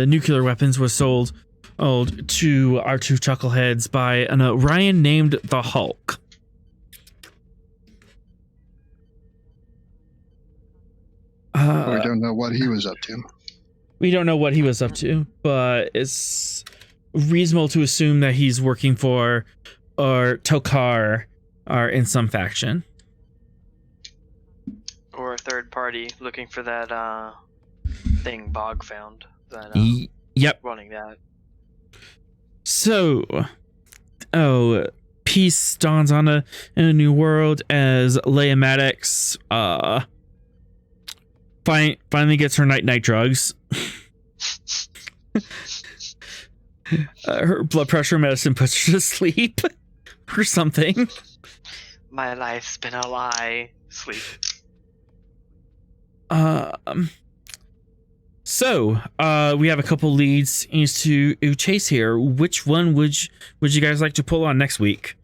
nuclear weapons was sold to our 2 chuckleheads by an Orion named the Hulk. We don't know what he was up to. We don't know what he was up to, but it's reasonable to assume that he's working for or Tokar or in some faction. Or a third party looking for that thing Bog found. That Yep. running that. So, peace dawns on in a new world as Leia Maddox finally gets her night drugs. Her blood pressure medicine puts her to sleep or something. My life's been a lie. Sleep. So we have a couple leads to chase here. Which one would you guys like to pull on next week?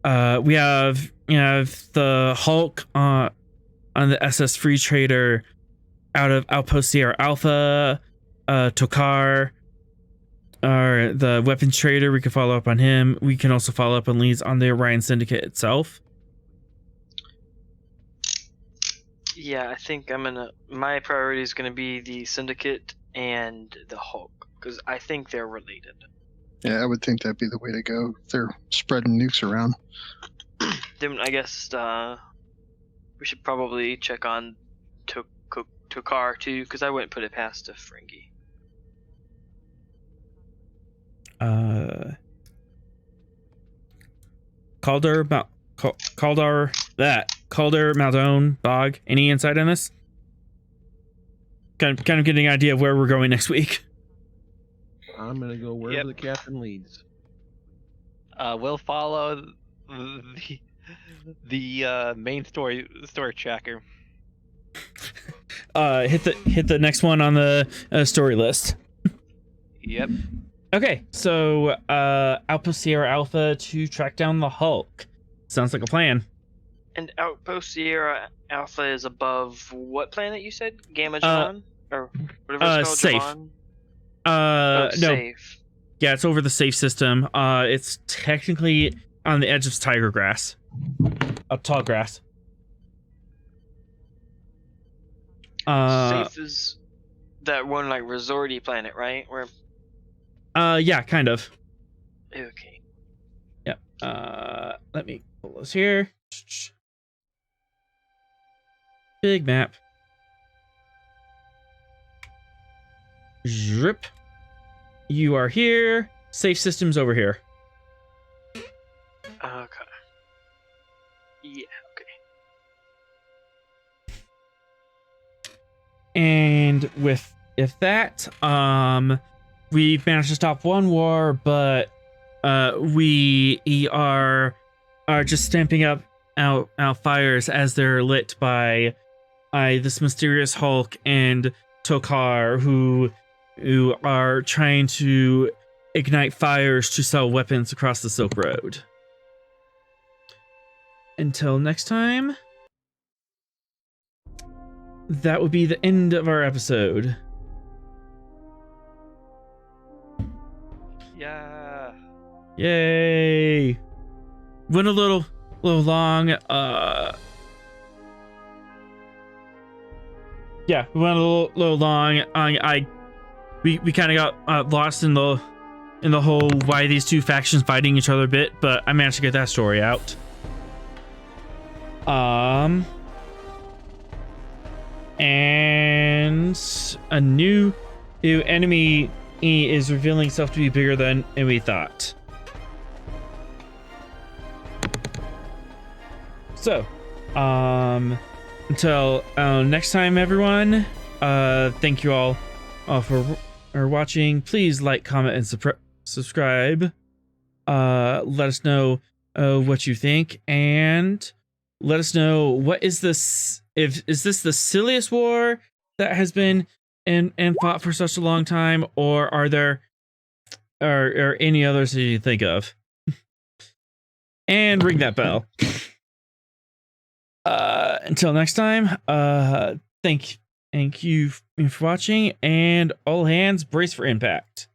We have the Hulk on the SS Free Trader out of Outpost Sierra Alpha, Tokar, or the weapons trader. We can follow up on him. We can also follow up on leads on the Orion Syndicate itself. Yeah, I think my priority is gonna be the Syndicate and the Hulk, because I think they're related. Yeah, I would think that'd be the way to go. They're spreading nukes around. Then I guess we should probably check on Tokar too, because I wouldn't put it past a Ferengi. Calder, Maldon, Bog. Any insight on this? Kind of getting an idea of where we're going next week. I'm gonna go wherever the captain leads. We'll follow the main story tracker. hit the next one on the story list. Yep. Okay, so Outpost Sierra Alpha to track down the Hulk. Sounds like a plan. And Outpost Sierra Alpha is above what planet you said? Gamma Javon? Or whatever it's called? Safe. Javon? No. Safe. Yeah, it's over the safe system. It's technically on the edge of tiger grass. Tall grass. Safe is that one like resorty planet, right? Where yeah, kind of. okay. Yep. Let me pull this here. Big map. Drip. You are here. Safe systems over here. Okay. Yeah, okay. And with that, we've managed to stop one war, but we are just stamping up out fires as they're lit by this mysterious Hulk and Tokar, who are trying to ignite fires to sell weapons across the Silk Road. Until next time, that would be the end of our episode. Yeah. Yay! Went a little long. Yeah, we went a little long. We kind of got lost in the whole why these two factions fighting each other bit, but I managed to get that story out. And a new enemy is revealing itself to be bigger than we thought. So, until next time, everyone. Thank you all for watching. Please like, comment, and subscribe. Let us know what you think, and let us know what is this. Is this the silliest war that has been and fought for such a long time, or are there or any others that you think of? And ring that bell. Until next time, thank you for watching, and all hands brace for impact.